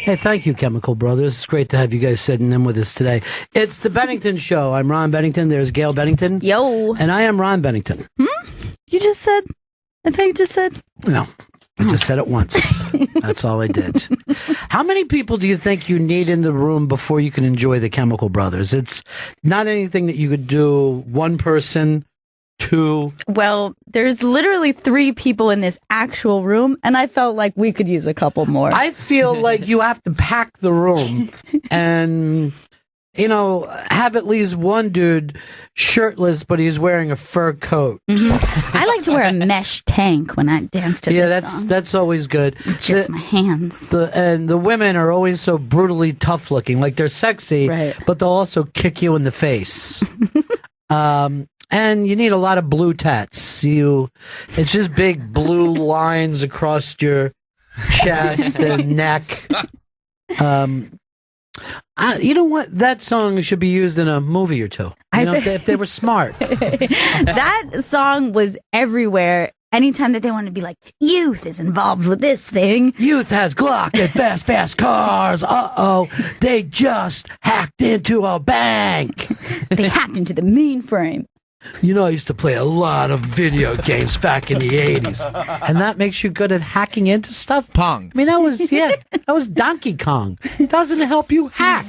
Hey, thank you, Chemical Brothers. It's great to have you guys sitting in with us today. It's the Bennington Show. I'm Ron Bennington. There's Gail Bennington. Yo. And I am Ron Bennington. You just said, I think you just said. No, I just said it once. That's all I did. How many people do you think you need in the room before you can enjoy the Chemical Brothers? It's not anything that you could do one person, two. Well, there's literally 3 people in this actual room, and I felt like we could use a couple more. I feel like you have to pack the room and, have at least one dude shirtless, but he's wearing a fur coat. Mm-hmm. I like to wear a mesh tank when I dance to this song. That's always good. Just my hands. And the women are always so brutally tough looking. Like they're sexy, right, but they'll also kick you in the face. And you need a lot of blue tats. It's just big blue lines across your chest and neck. You know what? That song should be used in a movie or two. If they were smart. That song was everywhere. Anytime that they wanted to be like, youth is involved with this thing. Youth has Glock and fast cars. Uh-oh. They just hacked into a bank. They hacked into the mainframe. I used to play a lot of video games back in the 80s. And that makes you good at hacking into stuff? Pong. I mean, that was Donkey Kong. Doesn't help you hack.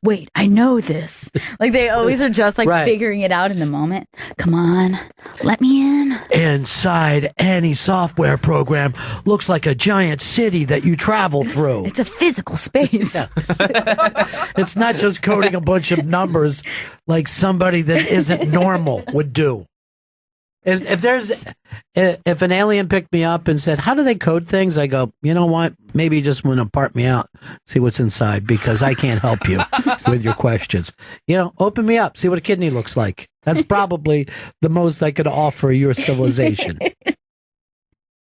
Wait, I know this. Like, they always are just Right. figuring it out in the moment. Come on, let me in. Inside any software program looks like a giant city that you travel through. It's a physical space. Yes. It's not just coding a bunch of numbers like somebody that isn't normal would do. If an alien picked me up and said, how do they code things? I go, you know what? Maybe you just want to part me out, see what's inside, because I can't help you with your questions. Open me up, see what a kidney looks like. That's probably the most I could offer your civilization.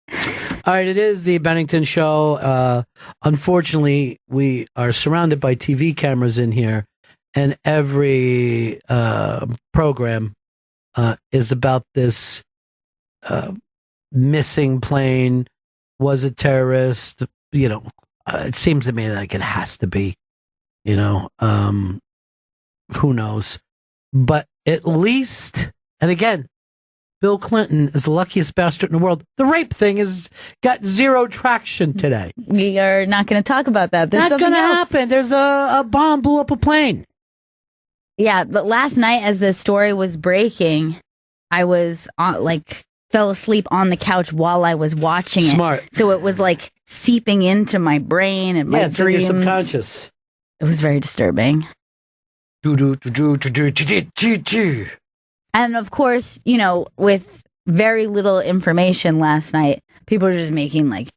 All right, it is the Bennington Show. Unfortunately, we are surrounded by TV cameras in here, and every program is about this missing plane. Was it terrorist? It seems to me like it has to be. Who knows? But at least, and again, Bill Clinton is the luckiest bastard in the world. The rape thing has got zero traction today. We are not going to talk about that. There's not going to happen. There's a bomb blew up a plane. Yeah, but last night as the story was breaking, I was fell asleep on the couch while I was watching it. Smart. So it was seeping into my brain and my it's in your dreams. subconscious. It was very disturbing. And of course, with very little information last night, people were just making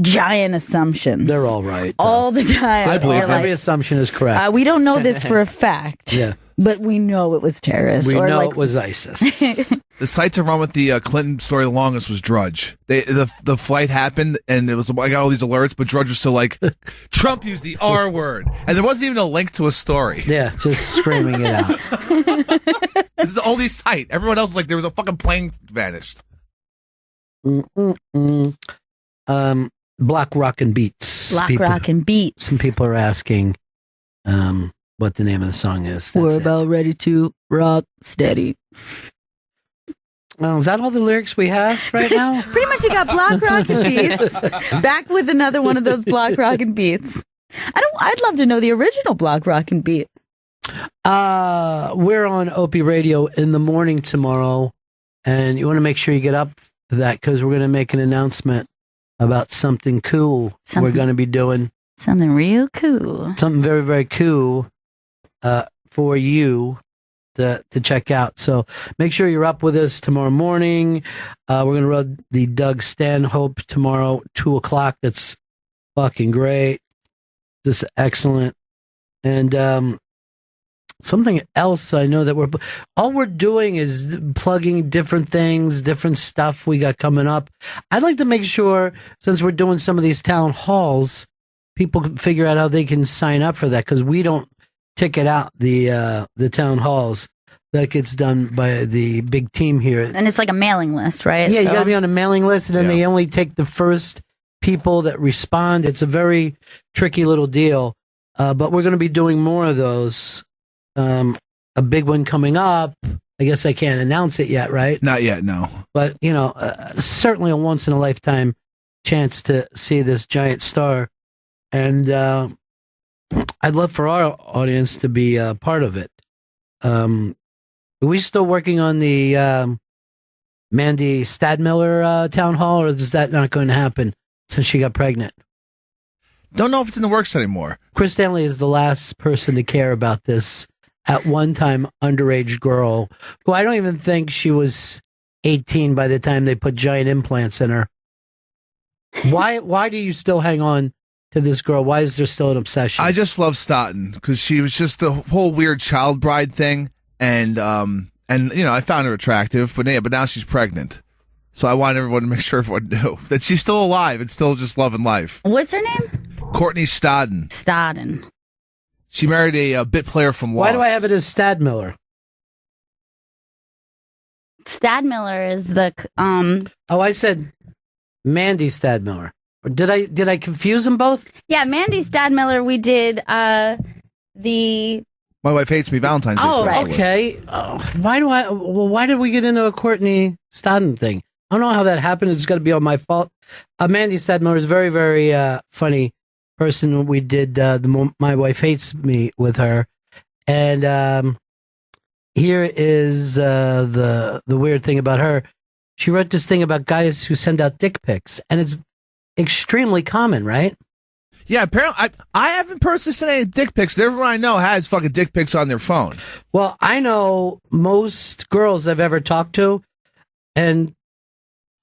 giant assumptions. They're all right. All the time. I believe every assumption is correct. We don't know this for a fact. Yeah. But we know it was terrorists. We know it was ISIS. The site to run with the Clinton story the longest was Drudge. The flight happened, and I got all these alerts, but Drudge was still like, Trump used the R word. And there wasn't even a link to a story. Yeah, just screaming it out. This is the only site. Everyone else was like, there was a fucking plane vanished. Block Rock and Beats. Rock and Beats. Some people are asking what the name of the song is. We're about ready to rock steady. Well, is that all the lyrics we have right now? Pretty much we got Block Rock and Beats. Back with another one of those Block Rock and Beats. I'd love to know the original Block Rock and Beat. We're on Opie Radio in the morning tomorrow, and you want to make sure you get up for that because we're going to make an announcement about something cool we're going to be doing. Something real cool. Something very, very cool for you to check out. So make sure you're up with us tomorrow morning. We're going to run the Doug Stanhope tomorrow, 2:00. That's fucking great. Just excellent. And something else I know that we're doing is plugging different things, different stuff we got coming up. I'd like to make sure, since we're doing some of these town halls, people can figure out how they can sign up for that, because we don't ticket out the town halls. That gets done by the big team here. And it's like a mailing list, right? Yeah, you got to be on a mailing list, and then they only take the first people that respond. It's a very tricky little deal, but we're going to be doing more of those. A big one coming up. I guess I can't announce it yet, right? Not yet, no. But, certainly a once-in-a-lifetime chance to see this giant star. And I'd love for our audience to be a part of it. Are we still working on the Mandy Stadmiller town hall, or is that not going to happen since she got pregnant? Don't know if it's in the works anymore. Chris Stanley is the last person to care about this at one time underage girl who I don't even think she was 18 by the time they put giant implants in her. Why do you still hang on to this girl? Why is there still an obsession? I just love Stoughton because she was just the whole weird child bride thing, and I found her attractive, but now she's pregnant. So I want everyone to make sure everyone knew that she's still alive and still just loving life. What's her name? Courtney Stodden. Stodden. She married a bit player from Lost. Why do I have it as Stadmiller? Stadmiller is the Oh, I said Mandy Stadmiller. Or did I confuse them both? Yeah, Mandy Stadmiller. We did the. My Wife Hates Me Valentine's Day. Oh, special. okay. Why did we get into a Courtney Stodden thing? I don't know how that happened. It's got to be all my fault. Mandy Stadmiller is a very, very funny person. We did My Wife Hates Me with her. And here is the weird thing about her. She wrote this thing about guys who send out dick pics. And it's extremely common, right? Yeah, apparently I haven't personally sent any dick pics, but everyone I know has fucking dick pics on their phone. Well, I know most girls I've ever talked to, and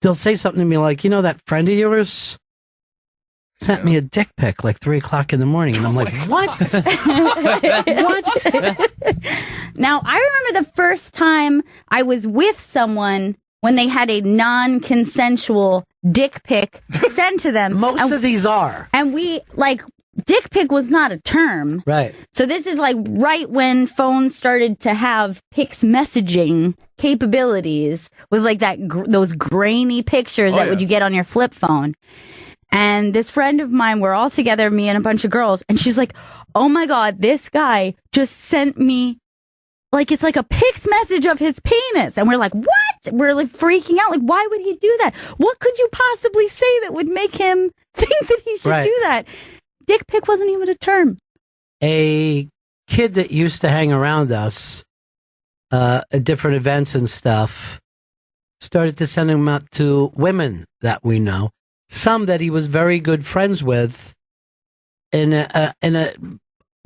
they'll say something to me like, that friend of yours sent me a dick pic like 3 o'clock in the morning. And I'm like, what? What? Now, I remember the first time I was with someone when they had a non-consensual dick pic sent to them. Most of these are. And dick pic was not a term. Right. So this is right when phones started to have pics messaging capabilities with those grainy pictures would you get on your flip phone. And this friend of mine, we're all together, me and a bunch of girls, and she's like, oh my God, this guy just sent me it's like a pics message of his penis. And we're like, what? We're freaking out. Why would he do that? What could you possibly say that would make him think that he should do that? Dick pic wasn't even a term. A kid that used to hang around us at different events and stuff started to send him out to women that we know. Some that he was very good friends with in a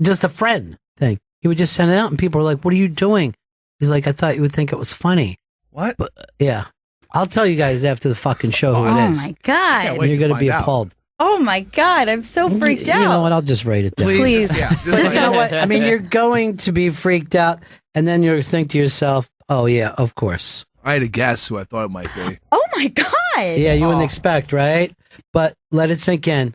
just a friend thing. He would just send it out, and people were like, what are you doing? He's like, I thought you would think it was funny. What? But, yeah. I'll tell you guys after the fucking show who it is. Oh, my God. And you're going to be appalled. Oh, my God. I'm so freaked out. You know what? I'll just write it down. Please. Yeah, Just you know what? I mean, you're going to be freaked out, and then you'll think to yourself, oh, yeah, of course. I had to guess who I thought it might be. Oh, my God. Yeah, you wouldn't expect, right? But let it sink in.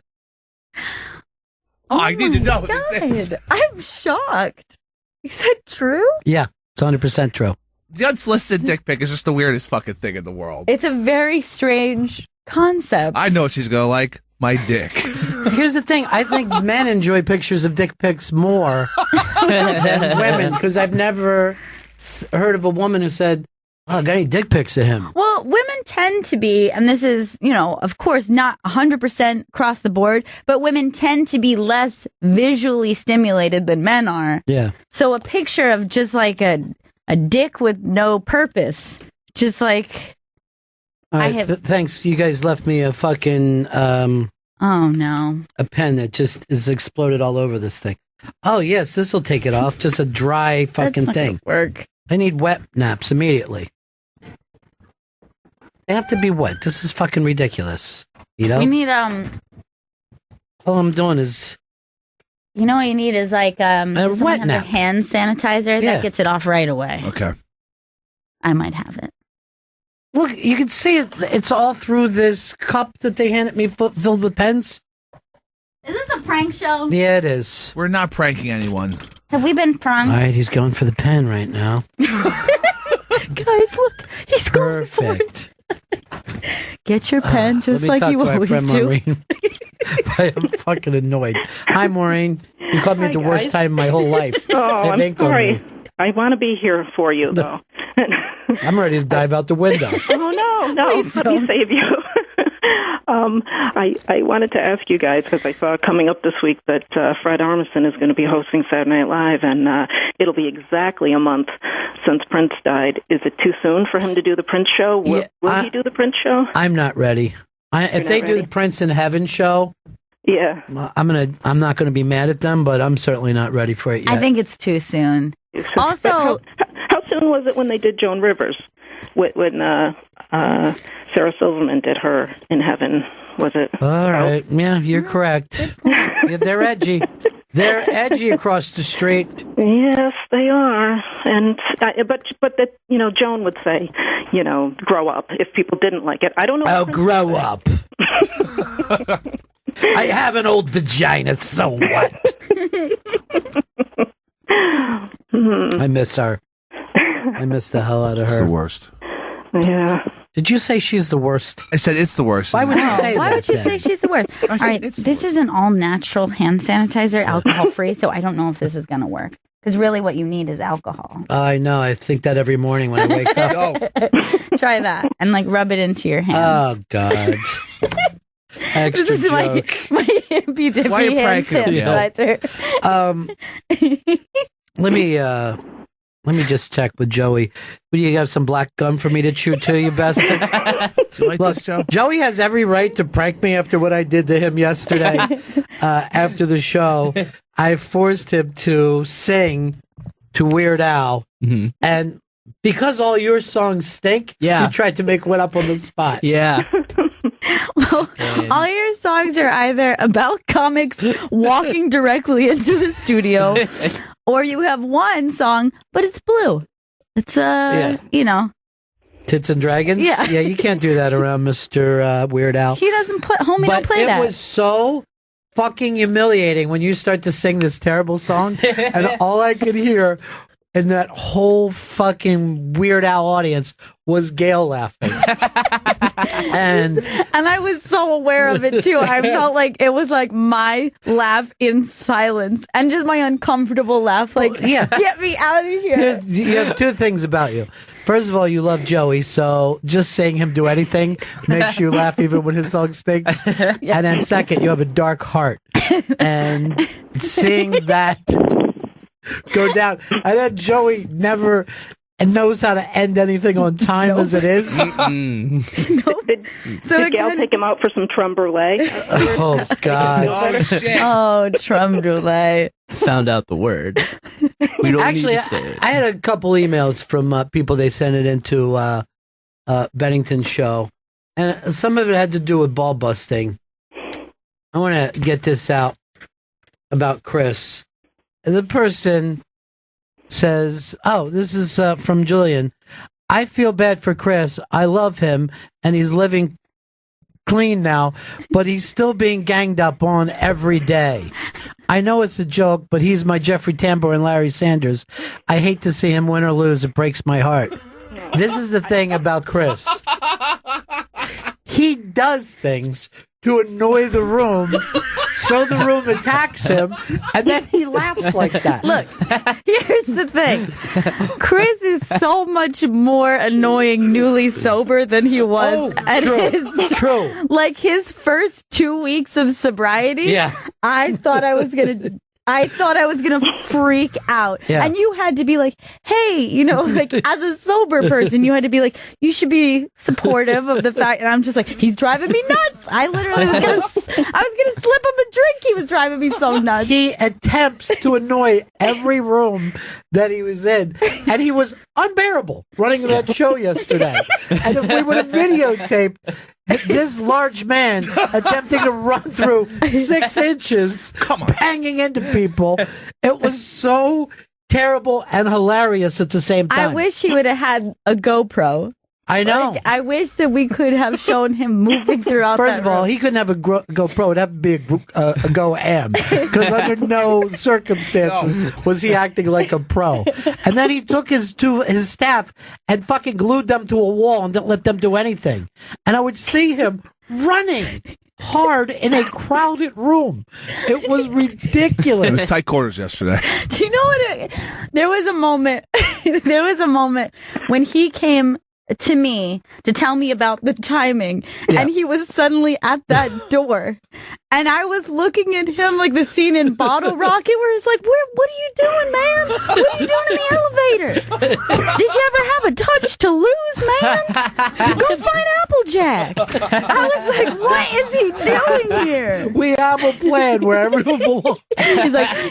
Oh, I need to know what this is. I'm shocked. Is that true? Yeah, it's 100% true. The unsolicited dick pic is just the weirdest fucking thing in the world. It's a very strange concept. I know what she's going to like. My dick. Here's the thing. I think men enjoy pictures of dick pics more than women, because I've never heard of a woman who said, oh, I got any dick pics of him. Well, women tend to be, and this is, of course, not 100% across the board, but women tend to be less visually stimulated than men are. Yeah. So a picture of just a dick with no purpose, just All right, thanks. You guys left me a fucking oh no, a pen that just is exploded all over this thing. Oh yes, this will take it off. Just a dry fucking That's not thing. gonna work. I need wet naps immediately. They have to be wet. This is fucking ridiculous. You know? We need All I'm doing is you know what you need is does someone wet have nap. a hand sanitizer Yeah. that gets it off right away. Okay. I might have it. look. You can see it. It's all through this cup that they handed me filled with pens. Is this a prank show? Yeah, it is. We're not pranking anyone. Have we been All pranked? right, he's going for the pen right now. Guys, look, he's going for it. Perfect. Get your pen just let me like talk you to my always friend do. Maureen. I'm fucking annoyed. Hi, Maureen. You called me at the worst time in my whole life. Oh, I'm Vanko sorry. me. I want to be here for you, though. I'm ready to dive out the window. Oh, no. Please Let don't. me save you. I wanted to ask you guys, because I saw coming up this week that Fred Armisen is going to be hosting Saturday Night Live, and it'll be exactly a month since Prince died. Is it too soon for him to do the Prince show? Will he do the Prince show? I'm not ready. If they do the Prince in Heaven show, yeah, I'm not going to be mad at them, but I'm certainly not ready for it yet. I think it's too soon. Also, how soon was it when they did Joan Rivers? When Sarah Silverman did her in Heaven, was it? All right. Yeah, you're correct. Yeah, they're edgy. They're edgy across the street. Yes, they are. And but that Joan would say, grow up if people didn't like it. I don't know. Oh, grow up. I have an old vagina, so what? I miss her. I miss the hell out of her. It's the worst. Yeah. Did you say she's the worst? I said it's the worst. Why would you say that? Why would you then? say she's the worst? All right, this is an all-natural hand sanitizer, alcohol-free, so I don't know if this is going to work. Because really what you need is alcohol. I know. I think that every morning when I wake up. Try that and rub it into your hands. Oh, God. Extra This is joke. my hippy-dippy Why you hand pranking me? sanitizer. Let me just check with Joey. Will you have some black gum for me to chew to, you bastard? Do you like Look, this, Joe? Joey has every right to prank me after what I did to him yesterday. After the show, I forced him to sing to Weird Al, and because all your songs stink, you tried to make one up on the spot. Yeah. Well, all your songs are either about comics walking directly into the studio, or you have one song, but it's blue. It's Tits and Dragons? Yeah. Yeah, you can't do that around Mr. Weird Al. He doesn't play, homie But don't play it that. was so fucking humiliating when you start to sing this terrible song, and all I could hear in that whole fucking Weird Al audience was Gail laughing. and I was so aware of it too. I felt like it was like my laugh in silence and just my uncomfortable laugh. Get me out of here. you have two things about you. First of all, you love Joey, so just seeing him do anything makes you laugh even when his song stinks. And then second, you have a dark heart. And seeing that go down. And then Joey never knows how to end anything on time as it is. Did Gail take him out for some creme brulee? Oh, God. Oh, shit. Oh, creme brulee. Found out the word. We don't Actually, need to say it. I had a couple emails from people. They sent it into Bennington's show. And some of it had to do with ball busting. I want to get this out about Chris. The person says, this is from Julian. I feel bad for Chris. I love him, and he's living clean now, but he's still being ganged up on every day. I know it's a joke, but he's my Jeffrey Tambor and Larry Sanders. I hate to see him win or lose. It breaks my heart. This is the thing about Chris. He does things to annoy the room, so the room attacks him, and then he laughs like that. Look, here's the thing. Chris is so much more annoying newly sober than he was at True. Like his first 2 weeks of sobriety. Yeah. I thought I was gonna freak out. Yeah. And you had to be like, hey, as a sober person, you had to be like, you should be supportive of the fact. And I'm just like, he's driving me nuts. I literally was gonna slip him a drink. He was driving me so nuts. He attempts to annoy every room that he was in, and he was unbearable running that show yesterday. And if we would have videotaped this large man attempting to run through 6 inches, banging into people, it was so terrible and hilarious at the same time. I wish he would have had a GoPro. I know. Like, I wish that we could have shown him moving throughout. First of all, he couldn't have a GoPro. It'd have to be a Go-Am. Because under no circumstances was he acting like a pro. And then he took his staff and fucking glued them to a wall and didn't let them do anything. And I would see him running hard in a crowded room. It was ridiculous. It was tight quarters yesterday. Do you know what? There was a moment. There was a moment when he came to me to tell me about the timing, and he was suddenly at that door, and I was looking at him like the scene in Bottle Rocket, where it's like, "What are you doing, man? What are you doing in the elevator? Did you ever have a touch to lose, man? Go find Applejack." I was like, "What is he doing here?" We have a plan where everyone belongs.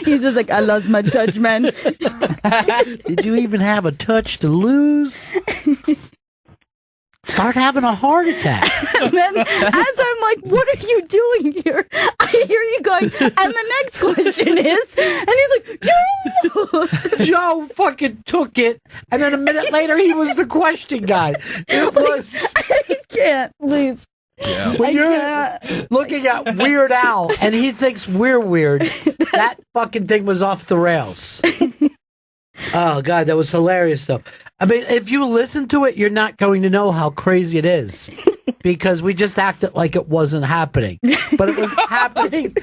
He's just like, "I lost my touch, man." Did you even have a touch to lose? Start having a heart attack. And then, as I'm like, "What are you doing here?" I hear you going, and the next question is, and he's like, "Joe!" Joe fucking took it, and then a minute later, he was the question guy. It was. I can't, please. Yeah. When you're looking at Weird Al, and he thinks we're weird, that fucking thing was off the rails. Oh, God, that was hilarious, though. I mean, if you listen to it, you're not going to know how crazy it is because we just acted like it wasn't happening. But it was happening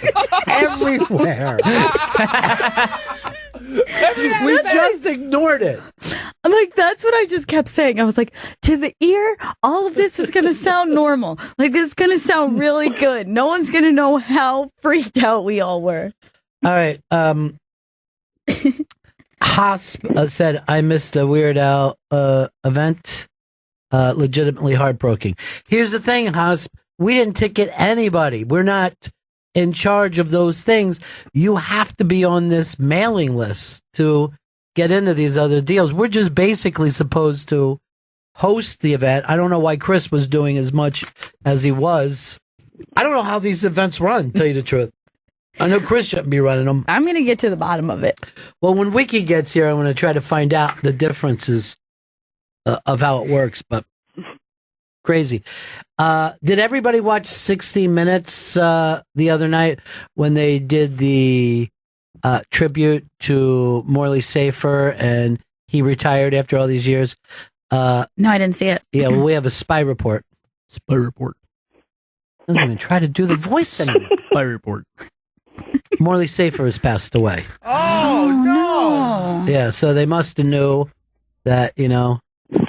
everywhere. We just ignored it. Like, that's what I just kept saying. I was like, to the ear, all of this is going to sound normal. Like, it's going to sound really good. No one's going to know how freaked out we all were. All right. Hosp said, I missed the Weird Al event. Legitimately heartbroken. Here's the thing, Hosp. We didn't ticket anybody. We're not in charge of those things. You have to be on this mailing list to get into these other deals. We're just basically supposed to host the event. I don't know why Chris was doing as much as he was. I don't know how these events run, tell you the truth. I know Chris shouldn't be running them. I'm going to get to the bottom of it. Well, when Wiki gets here, I'm going to try to find out the differences of how it works, but crazy. Did everybody watch 60 Minutes the other night when they did the tribute to Morley Safer and he retired after all these years? No, I didn't see it. Yeah, well, we have a spy report. Spy report. I don't even try to do the voice anymore. Spy report. Morley Safer has passed away. Oh, no. Yeah, so they must have knew that, you know.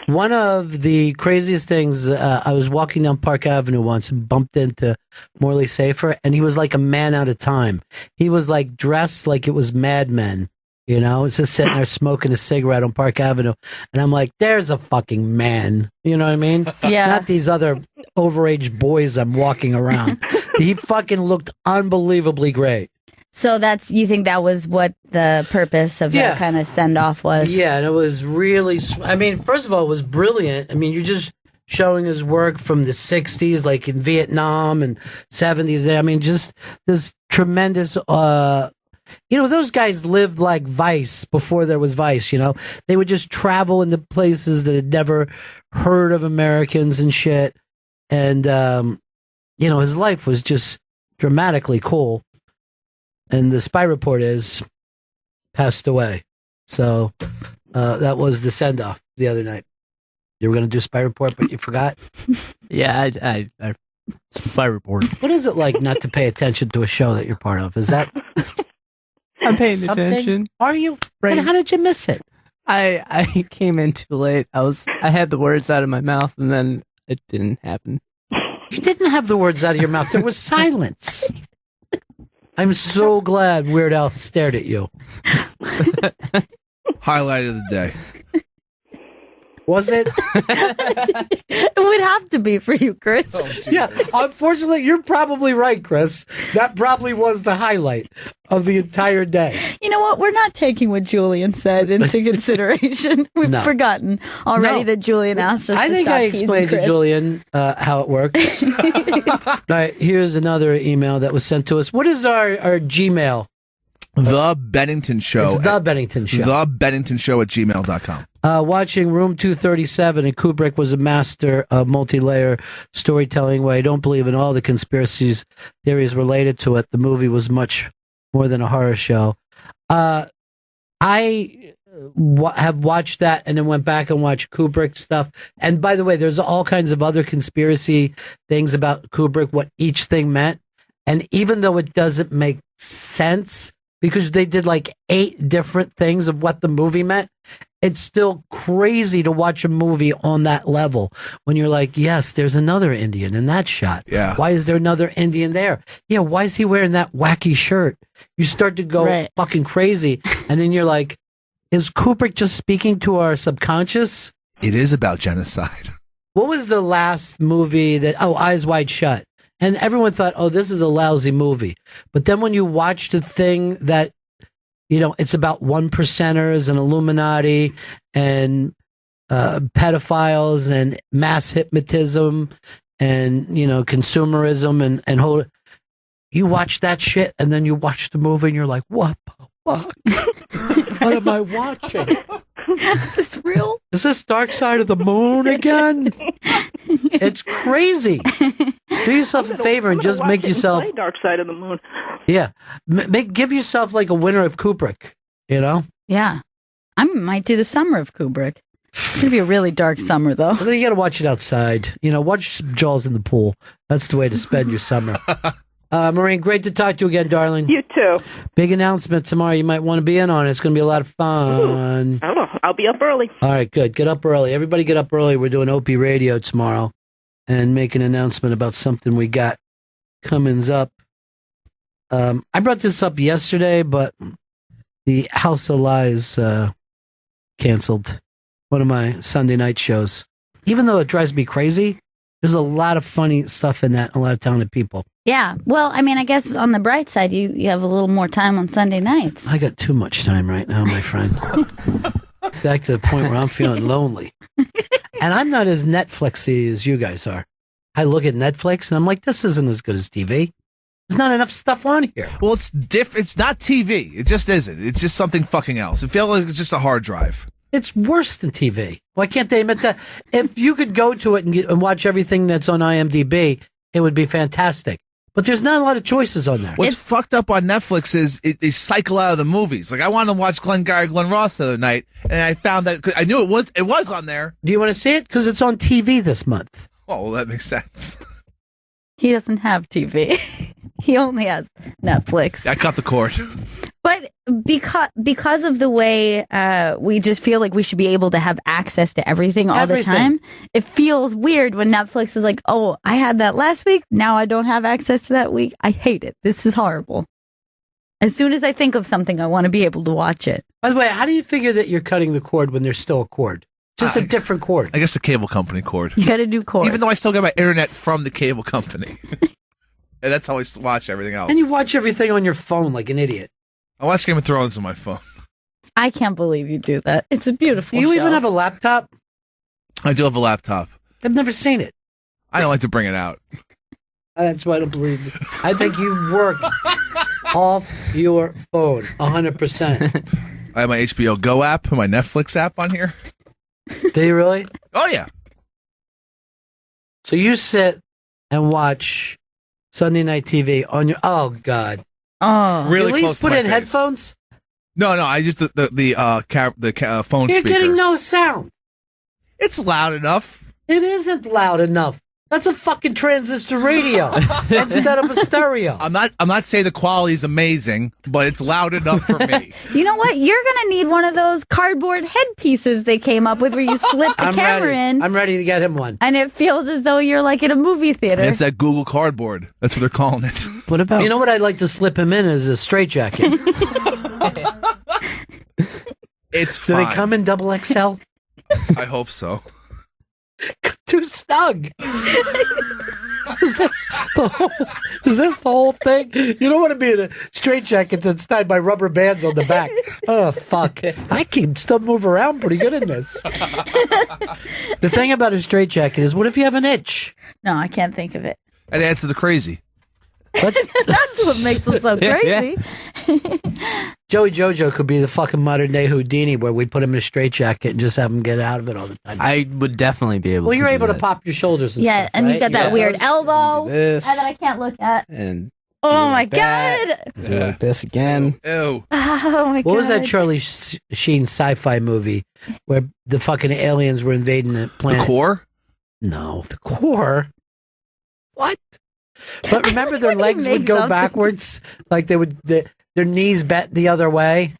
One of the craziest things, I was walking down Park Avenue once and bumped into Morley Safer, and he was like a man out of time. He was like dressed like it was Mad Men, you know, just sitting there smoking a cigarette on Park Avenue. And I'm like, there's a fucking man. You know what I mean? Yeah. Not these other overage boys I'm walking around. He fucking looked unbelievably great. So you think that was what the purpose of that kind of send-off was? Yeah, and it was really, I mean, first of all, it was brilliant. I mean, you're just showing his work from the 60s, like in Vietnam and 70s. I mean, just this tremendous, you know, those guys lived like Vice before there was Vice, you know? They would just travel into places that had never heard of Americans and shit. And, you know, his life was just dramatically cool. And the spy report is passed away. So that was the send-off the other night. You were going to do spy report, but you forgot? Yeah, I spy report. What is it like not to pay attention to a show that you're part of? Is that I'm paying something? attention. Are you? Right. And how did you miss it? I came in too late. I had the words out of my mouth and then it didn't happen. You didn't have the words out of your mouth. There was silence. I'm so glad Weird Al stared at you. Highlight of the day. Was it? It would have to be for you, Chris. Oh, Yeah, unfortunately, you're probably right, Chris. That probably was the highlight of the entire day. You know what? We're not taking what Julian said into consideration. We've No. forgotten already No. that Julian asked us I to think stop I teasing explained to Chris. Julian how it works. All right, here's another email that was sent to us. What is our Gmail? The Bennington Show. It's The Bennington Show. The Bennington Show at gmail.com. Watching Room 237, and Kubrick was a master of multi-layer storytelling. Where I don't believe in all the conspiracies theories related to it. The movie was much more than a horror show. I have watched that and then went back and watched Kubrick stuff. And by the way, there's all kinds of other conspiracy things about Kubrick, what each thing meant. And even though it doesn't make sense, because they did like 8 different things of what the movie meant, it's still crazy to watch a movie on that level when you're like, yes, there's another Indian in that shot. Yeah. Why is there another Indian there? Yeah, why is he wearing that wacky shirt? You start to go fucking crazy. And then you're like, is Kubrick just speaking to our subconscious? It is about genocide. What was the last movie that, Eyes Wide Shut? And everyone thought, this is a lousy movie. But then when you watch the thing that, it's about 1%ers and Illuminati and pedophiles and mass hypnotism and, consumerism and whole, you watch that shit and then you watch the movie and you're like, what the fuck? What am I watching? Is this real? Is this Dark Side of the Moon again? It's crazy. Do yourself a favor and just make yourself Dark Side of the Moon. Yeah, give yourself like a winner of Kubrick. Yeah, I might do the summer of Kubrick. It's gonna be a really dark summer, though. Well, you got to watch it outside. Watch some Jaws in the pool. That's the way to spend your summer. Maureen, great to talk to you again, darling. You too. Big announcement tomorrow. You might want to be in on it. It's going to be a lot of fun. I don't know. I'll be up early. All right, good. Get up early. Everybody get up early. We're doing OP Radio tomorrow and make an announcement about something we got coming up. I brought this up yesterday, but the House of Lies canceled one of my Sunday night shows. Even though it drives me crazy, there's a lot of funny stuff in that, and a lot of talented people. Yeah. Well, I mean, I guess on the bright side, you have a little more time on Sunday nights. I got too much time right now, my friend. Back to the point where I'm feeling lonely. And I'm not as Netflixy as you guys are. I look at Netflix and I'm like, this isn't as good as TV. There's not enough stuff on here. Well, it's It's not TV. It just isn't. It's just something fucking else. It feels like it's just a hard drive. It's worse than TV. Why can't they admit that? If you could go to it and watch everything that's on IMDb, it would be fantastic. But there's not a lot of choices on there. What's fucked up on Netflix is they cycle out of the movies. Like, I wanted to watch Glengarry Glen Ross the other night, and I found that I knew it was on there. Do you want to see it? Because it's on TV this month. Oh, well, that makes sense. He doesn't have TV. He only has Netflix. I cut the cord. But because of the way we just feel like we should be able to have access to everything all the time, it feels weird when Netflix is like, oh, I had that last week, now I don't have access to that week. I hate it. This is horrible. As soon as I think of something, I want to be able to watch it. By the way, how do you figure that you're cutting the cord when there's still a cord? Just a different cord. I guess the cable company cord. You got a new cord. Even though I still get my internet from the cable company. And that's how I watch everything else. And you watch everything on your phone like an idiot. I watch Game of Thrones on my phone. I can't believe you do that. It's a beautiful Do you show. even have a laptop? I do have a laptop. I've never seen it. I don't like to bring it out. That's why I don't believe it. I think you work off your phone 100%. I have my HBO Go app and my Netflix app on here. Do you really? Oh, yeah. So you sit and watch Sunday Night TV on your... Oh, God. Oh, really at least close put to my in face. headphones? No, I just the phone You're speaker. getting no sound. It's loud enough. It isn't loud enough. That's a fucking transistor radio instead of a stereo. I'm not saying the quality is amazing, but it's loud enough for me. You know what? You're going to need one of those cardboard headpieces they came up with where you slip the camera in. I'm ready to get him one. And it feels as though you're like in a movie theater. It's that Google Cardboard. That's what they're calling it. What about... You know what I'd like to slip him in is a straitjacket. It's Do fine. they come in double XL? I hope so. Too snug. Is this the whole thing? You don't want to be in a straitjacket that's tied by rubber bands on the back. Oh, fuck. I can still move around pretty good in this. The thing about a straitjacket is, what if you have an itch? No, I can't think of it. That adds to the crazy. That's what makes them so crazy. Joey Jojo could be the fucking modern day Houdini, where we put him in a straitjacket and just have him get out of it all the time. I would definitely be able. Well, to you're do able to that. pop your shoulders. And stuff, and right? you've got that weird elbow This, that I can't look at. and Oh do my like that, god! do like this again. Ew. Oh my god! What was that Charlie Sheen sci-fi movie where the fucking aliens were invading the planet? The core? No, the core. What? But remember, their When he legs would makes go up- backwards, like they would. Their knees bent the other way,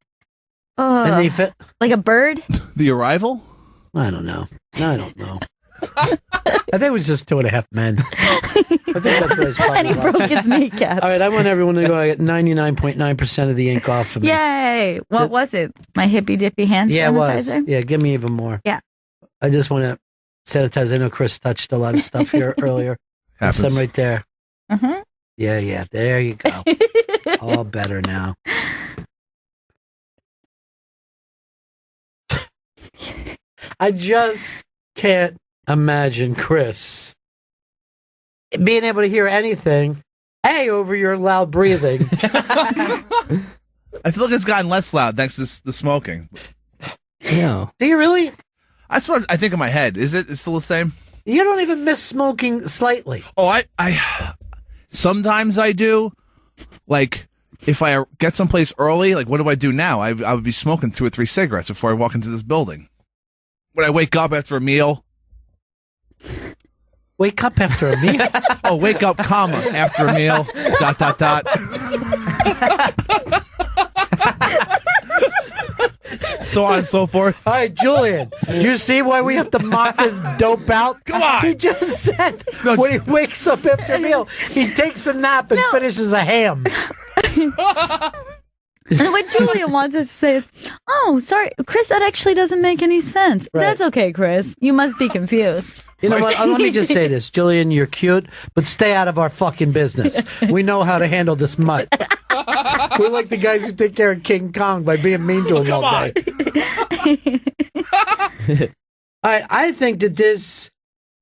and they fit. Like a bird? The Arrival? I don't know. I don't know. I think it was just 2.5 Men. I think that's what it's And he broke his kneecaps. All right, I want everyone to go. I get 99.9% of the ink off of me. Yay! What was it? My hippy dippy hand Yeah, it was. sanitizer? Yeah, give me even more. Yeah. I just want to sanitize. I know Chris touched a lot of stuff here earlier. Happens. Some right there. Mm-hmm. Yeah. There you go. All better now. I just can't imagine Chris being able to hear anything. Over your loud breathing. I feel like it's gotten less loud thanks to the smoking. No. Do you really? That's what I think in my head. Is it? It's still the same? You don't even miss smoking slightly. Oh, I sometimes I do. Like, if I get someplace early, like, what do I do now? I would be smoking 2 or 3 cigarettes before I walk into this building. When I wake up after a meal. Wake up after a meal? Oh, wake up, comma, after a meal, ... So on and so forth. All right, Julian, you see why we have to mock this dope out? Come on. He just said No, when he wakes up after a meal, he takes a nap and finishes a ham. And what Julia wants us to say is, oh, sorry, Chris, that actually doesn't make any sense. Right. That's okay, Chris. You must be confused. You know what? Let me just say this. Julian, you're cute, but stay out of our fucking business. We know how to handle this mutt. We're like the guys who take care of King Kong by being mean to him all day. I think that this,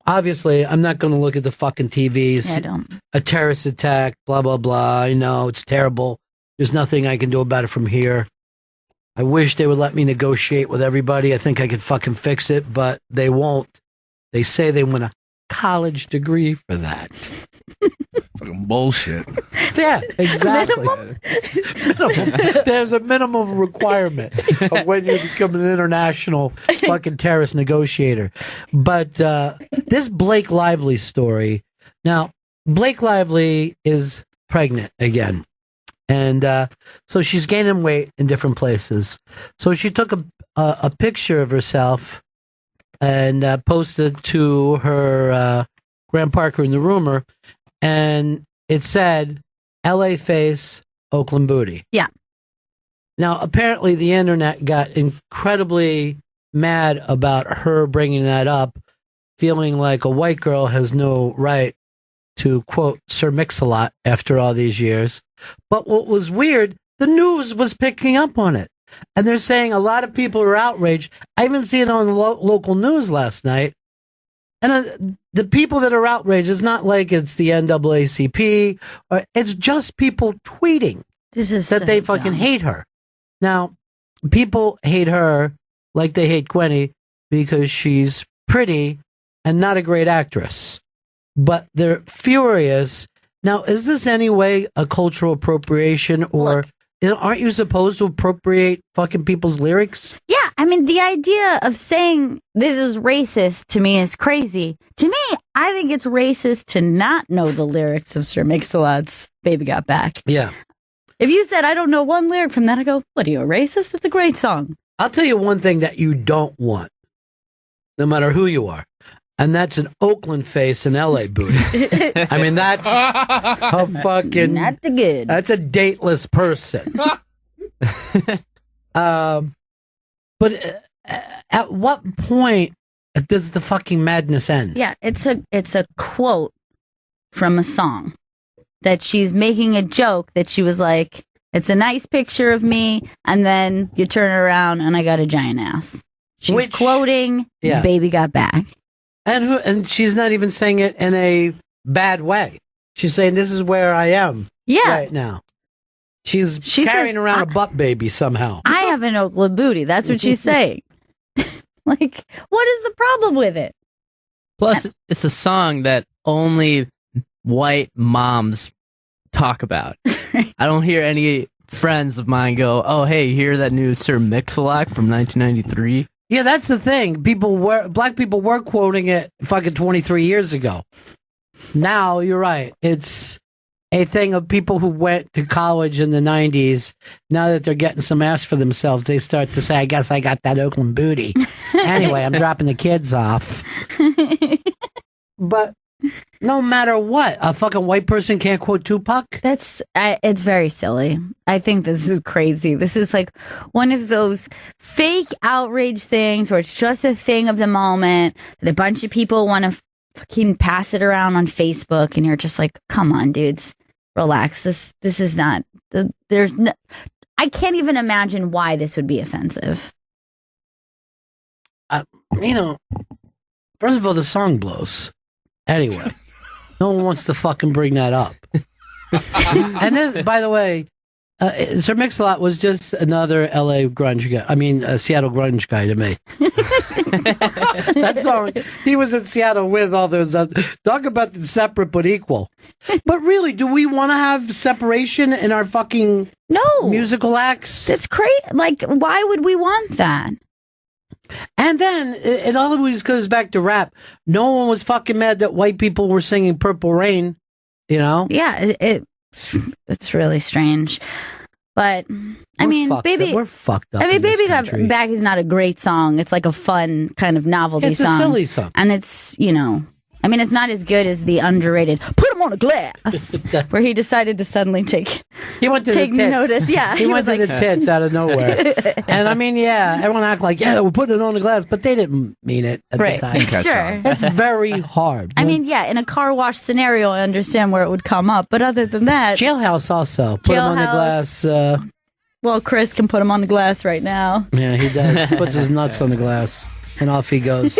obviously, I'm not going to look at the fucking TVs. Yeah, I don't. A terrorist attack, blah, blah, blah. I know, it's terrible. There's nothing I can do about it from here. I wish they would let me negotiate with everybody. I think I could fucking fix it, but they won't. They say they want a college degree for that. Fucking bullshit. Yeah, exactly. Minimum. There's a minimum requirement of when you become an international fucking terrorist negotiator. But this Blake Lively story. Now, Blake Lively is pregnant again. And so she's gaining weight in different places. So she took a picture of herself and posted to her Graham Parker in the Rumor, and it said, "LA face, Oakland booty." Yeah. Now, apparently, the internet got incredibly mad about her bringing that up, feeling like a white girl has no right to, quote, Sir Mix-a-Lot after all these years. But what was weird, the news was picking up on it. And they're saying a lot of people are outraged. I even seen it on the local news last night. And the people that are outraged, it's not like it's the NAACP. It's just people tweeting This is that so they fucking dumb. hate her. Now, people hate her like they hate Gwenny because she's pretty and not a great actress. But they're furious. Now, is this any way a cultural appropriation, or aren't you supposed to appropriate fucking people's lyrics? Yeah, I mean, the idea of saying this is racist to me is crazy. To me, I think it's racist to not know the lyrics of Sir Mix-a-Lot's Baby Got Back. Yeah. If you said, I don't know one lyric from that, I go, what are you, a racist? It's a great song. I'll tell you one thing that you don't want, no matter who you are, and that's an Oakland face and LA booty. I mean, that's a fucking... Not the good. That's a dateless person. But at what point does the fucking madness end? Yeah, it's a quote from a song that she's making a joke that she was like, it's a nice picture of me, and then you turn it around and I got a giant ass. She's quoting Baby Got Back. And she's not even saying it in a bad way. She's saying, this is where I am right now. She's She carrying says, around a butt baby somehow. I have an Oakland booty. That's what she's saying. Like, what is the problem with it? Plus, it's a song that only white moms talk about. I don't hear any friends of mine go, "Oh, hey, you hear that new Sir Mix-a-Lot from 1993?" Yeah, that's the thing. Black people were quoting it fucking 23 years ago. Now, you're right. It's a thing of people who went to college in the 90s. Now that they're getting some ass for themselves, they start to say, I guess I got that Oakland booty. Anyway, I'm dropping the kids off. But no matter what, a fucking white person can't quote Tupac? It's very silly. I think this is crazy. This is like one of those fake outrage things where it's just a thing of the moment that a bunch of people want to fucking pass it around on Facebook, and you're just like, come on, dudes. Relax. This is not. There's no. I can't even imagine why this would be offensive. First of all, the song blows. Anyway, no one wants to fucking bring that up. And then, by the way, Sir Mix-a-Lot was just another LA grunge guy. I mean, a Seattle grunge guy to me. That song, he was in Seattle with all those. Talk about the separate but equal. But really, do we want to have separation in our fucking musical acts? It's crazy. Like, why would we want that? And then it always goes back to rap. No one was fucking mad that white people were singing Purple Rain, you know? Yeah, it's really strange. But, I mean, Baby... We're fucked up. I mean, Baby Got Back is not a great song. It's like a fun kind of novelty song. It's a silly song. And it's, I mean, it's not as good as the underrated "Put Him on a Glass," where he decided to suddenly take notice. Yeah, he went to the tits out of nowhere. And I mean, yeah, everyone act like, yeah, we're putting it on the glass, but they didn't mean it at the time. Sure, it's very hard. I mean, yeah, in a car wash scenario, I understand where it would come up, but other than that, Jailhouse also put him on the glass. Well, Chris can put him on the glass right now. Yeah, he does. Puts his nuts on the glass, and off he goes.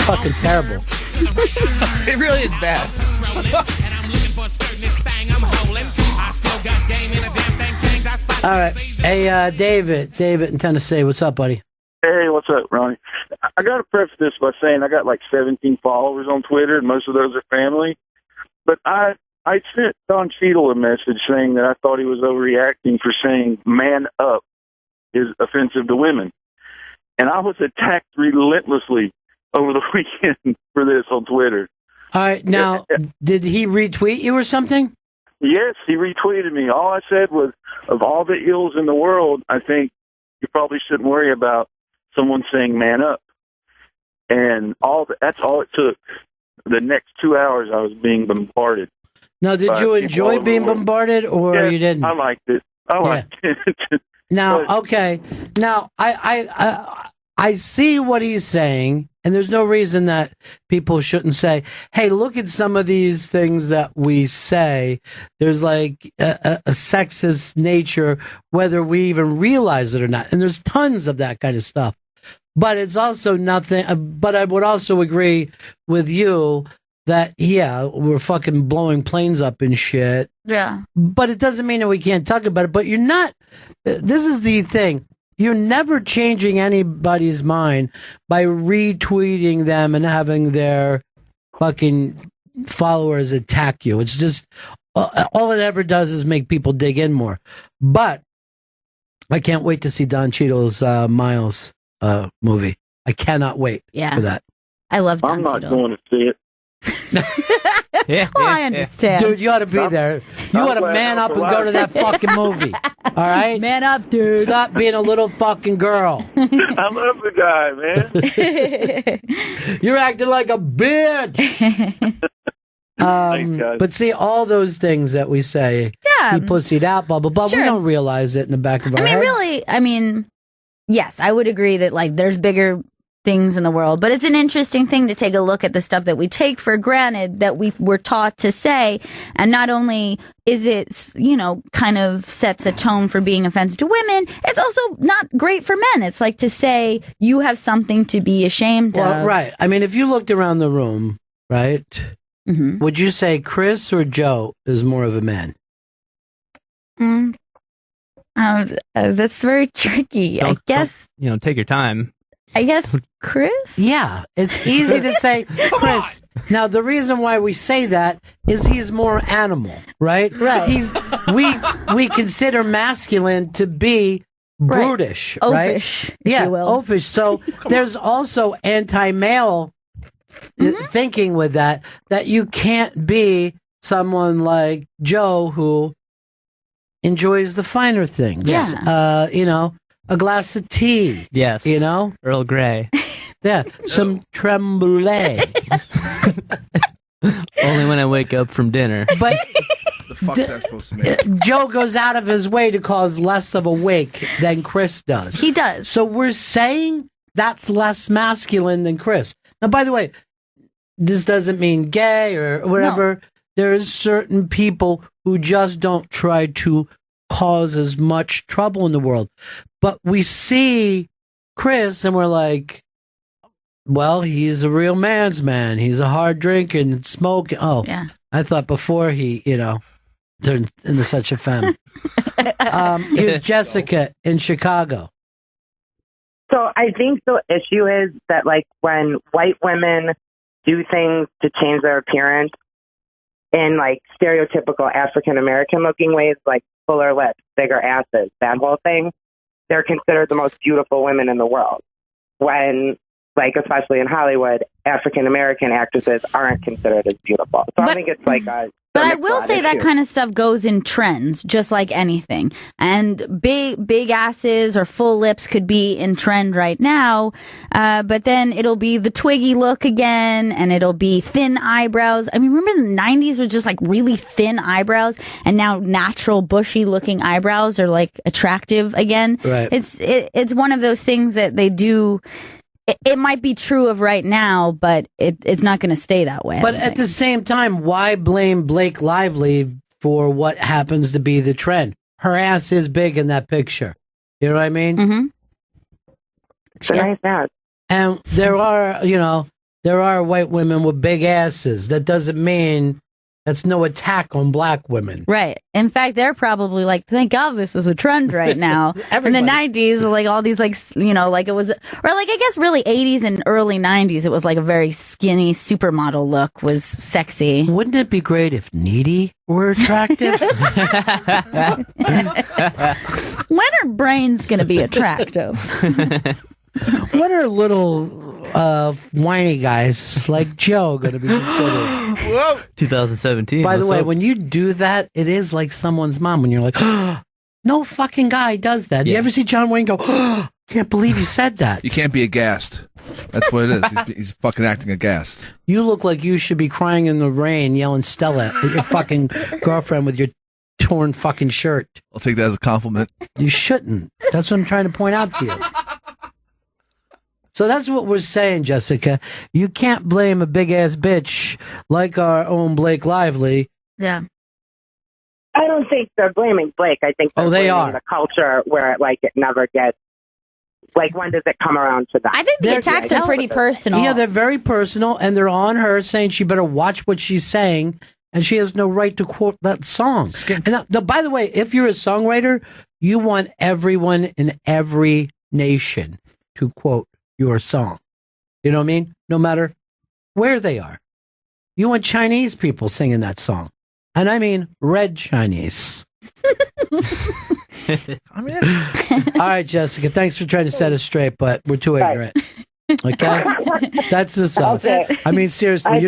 Fucking terrible. It really is bad. All right. Hey, David in Tennessee. What's up, buddy? Hey, what's up, Ronnie? I got to preface this by saying I got like 17 followers on Twitter, and most of those are family. But I sent Don Cheadle a message saying that I thought he was overreacting for saying "man up" is offensive to women. And I was attacked relentlessly over the weekend for this on Twitter. All right. Now, did he retweet you or something? Yes, he retweeted me. All I said was, of all the ills in the world, I think you probably shouldn't worry about someone saying "man up." And that's all it took. The next 2 hours, I was being bombarded. Now, did you enjoy being bombarded, or yes, you didn't? I liked it. I liked it. Now, okay. Now, I see what he's saying, and there's no reason that people shouldn't say, hey, look at some of these things that we say. There's like a sexist nature, whether we even realize it or not. And there's tons of that kind of stuff. But it's also nothing. But I would also agree with you that, yeah, we're fucking blowing planes up and shit. Yeah. But it doesn't mean that we can't talk about it. But you're not. This is the thing. You're never changing anybody's mind by retweeting them and having their fucking followers attack you. It's just all it ever does is make people dig in more. But I can't wait to see Don Cheadle's Miles movie. I cannot wait for that. I love Don I'm not Cheadle. going to see it. Well, I understand. Dude, you ought to be there. You ought to man up and go to that fucking movie. All right? Man up, dude. Stop being a little fucking girl. I love the guy, man. You're acting like a bitch. Thanks, but see, all those things that we say, he pussied out, blah, blah, blah, we don't realize it in the back of our head. Yes, I would agree that, like, there's bigger things in the world. But it's an interesting thing to take a look at the stuff that we take for granted that we were taught to say. And not only is it, kind of sets a tone for being offensive to women, it's also not great for men. It's like to say you have something to be ashamed of. Right. I mean, if you looked around the room, right, would you say Chris or Joe is more of a man? That's very tricky. I guess. Take your time. I guess Chris? Yeah, it's easy to say Chris. Now, the reason why we say that is he's more animal, right? Right. We consider masculine to be brutish, right? Oafish, if Yeah, you will. oafish. So there's also anti-male thinking with that you can't be someone like Joe who enjoys the finer things. Yeah. A glass of tea. Yes. Earl Grey. Yeah, some creme brulee. Only when I wake up from dinner. But The fuck's that supposed to mean? Joe goes out of his way to cause less of a wake than Chris does. He does. So we're saying that's less masculine than Chris. Now, by the way, this doesn't mean gay or whatever. No. There's certain people who just don't try to cause as much trouble in the world. But we see Chris and we're like, well, he's a real man's man. He's a hard drinking, smoking. Oh, yeah. I thought before he, turned into such a femme. Here's Jessica in Chicago. So I think the issue is that, like, when white women do things to change their appearance in, like, stereotypical African-American looking ways, like fuller lips, bigger asses, that whole thing, they're considered the most beautiful women in the world. When, like, especially in Hollywood, African-American actresses aren't considered as beautiful. So I think it's like a... But I will say that kind of stuff goes in trends, just like anything. And big asses or full lips could be in trend right now, but then it'll be the twiggy look again, and it'll be thin eyebrows. I mean, remember the 90s was just like really thin eyebrows, and now natural bushy looking eyebrows are like attractive again. Right. It's one of those things that they do. It might be true of right now, but it's not going to stay that way. But at the same time, why blame Blake Lively for what happens to be the trend? Her ass is big in that picture. You know what I mean? Mm-hmm. It's a nice ass. And there are white women with big asses. That doesn't mean that's no attack on black women. Right. In fact, they're probably like, thank God this is a trend right now. In the 90s, like all these, like, like it was, or like, I guess really 80s and early 90s, it was like a very skinny supermodel look was sexy. Wouldn't it be great if needy were attractive? When are brains going to be attractive? What are little whiny guys like Joe going to be considered? Whoa! 2017. By the way, when you do that, it is like someone's mom when you're like, oh, no fucking guy does that. You ever see John Wayne go, oh, can't believe you said that? You can't be aghast. That's what it is. He's fucking acting aghast. You look like you should be crying in the rain, yelling Stella at your fucking girlfriend with your torn fucking shirt. I'll take that as a compliment. You shouldn't. That's what I'm trying to point out to you. So that's what we're saying, Jessica. You can't blame a big-ass bitch like our own Blake Lively. Yeah. I don't think they're blaming Blake. I think they're blaming the culture where, like, it never gets... Like, when does it come around to that? I think the attacks are pretty personal. Yeah, they're very personal, and they're on her saying she better watch what she's saying, and she has no right to quote that song. And now, by the way, if you're a songwriter, you want everyone in every nation to quote your song. You know what I mean? No matter where they are. You want Chinese people singing that song. And I mean red Chinese. All right, Jessica, thanks for trying to set us straight, but we're too ignorant. Okay? That's just us. Okay. I mean, seriously,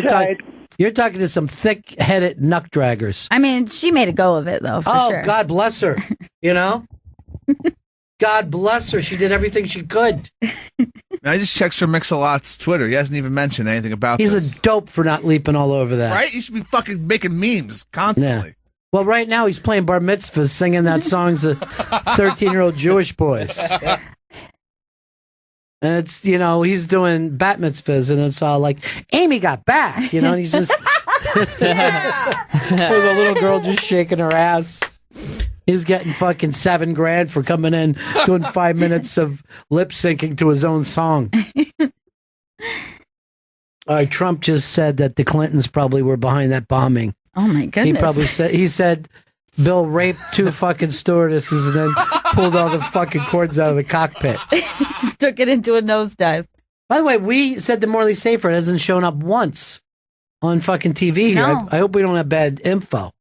you're talking to some thick-headed nuck draggers. I mean, she made a go of it, though, for sure. Oh, God bless her. You know? God bless her. She did everything she could. I just checked Sir Mix-a-Lot's Twitter. He hasn't even mentioned anything about this. He's a dope for not leaping all over that. Right? He should be fucking making memes constantly. Yeah. Well, right now he's playing bar mitzvahs, singing that song to 13-year-old Jewish boys. And it's, he's doing bat mitzvahs, and it's all like, Amy got back, and he's just, with a little girl just shaking her ass. He's getting fucking $7,000 for coming in, doing 5 minutes of lip syncing to his own song. All right, Trump just said that the Clintons probably were behind that bombing. Oh my goodness. He said Bill raped 2 fucking stewardesses and then pulled all the fucking cords out of the cockpit. Just took it into a nosedive. By the way, we said the Morley Safer hasn't shown up once on fucking TV here. No. I hope we don't have bad info.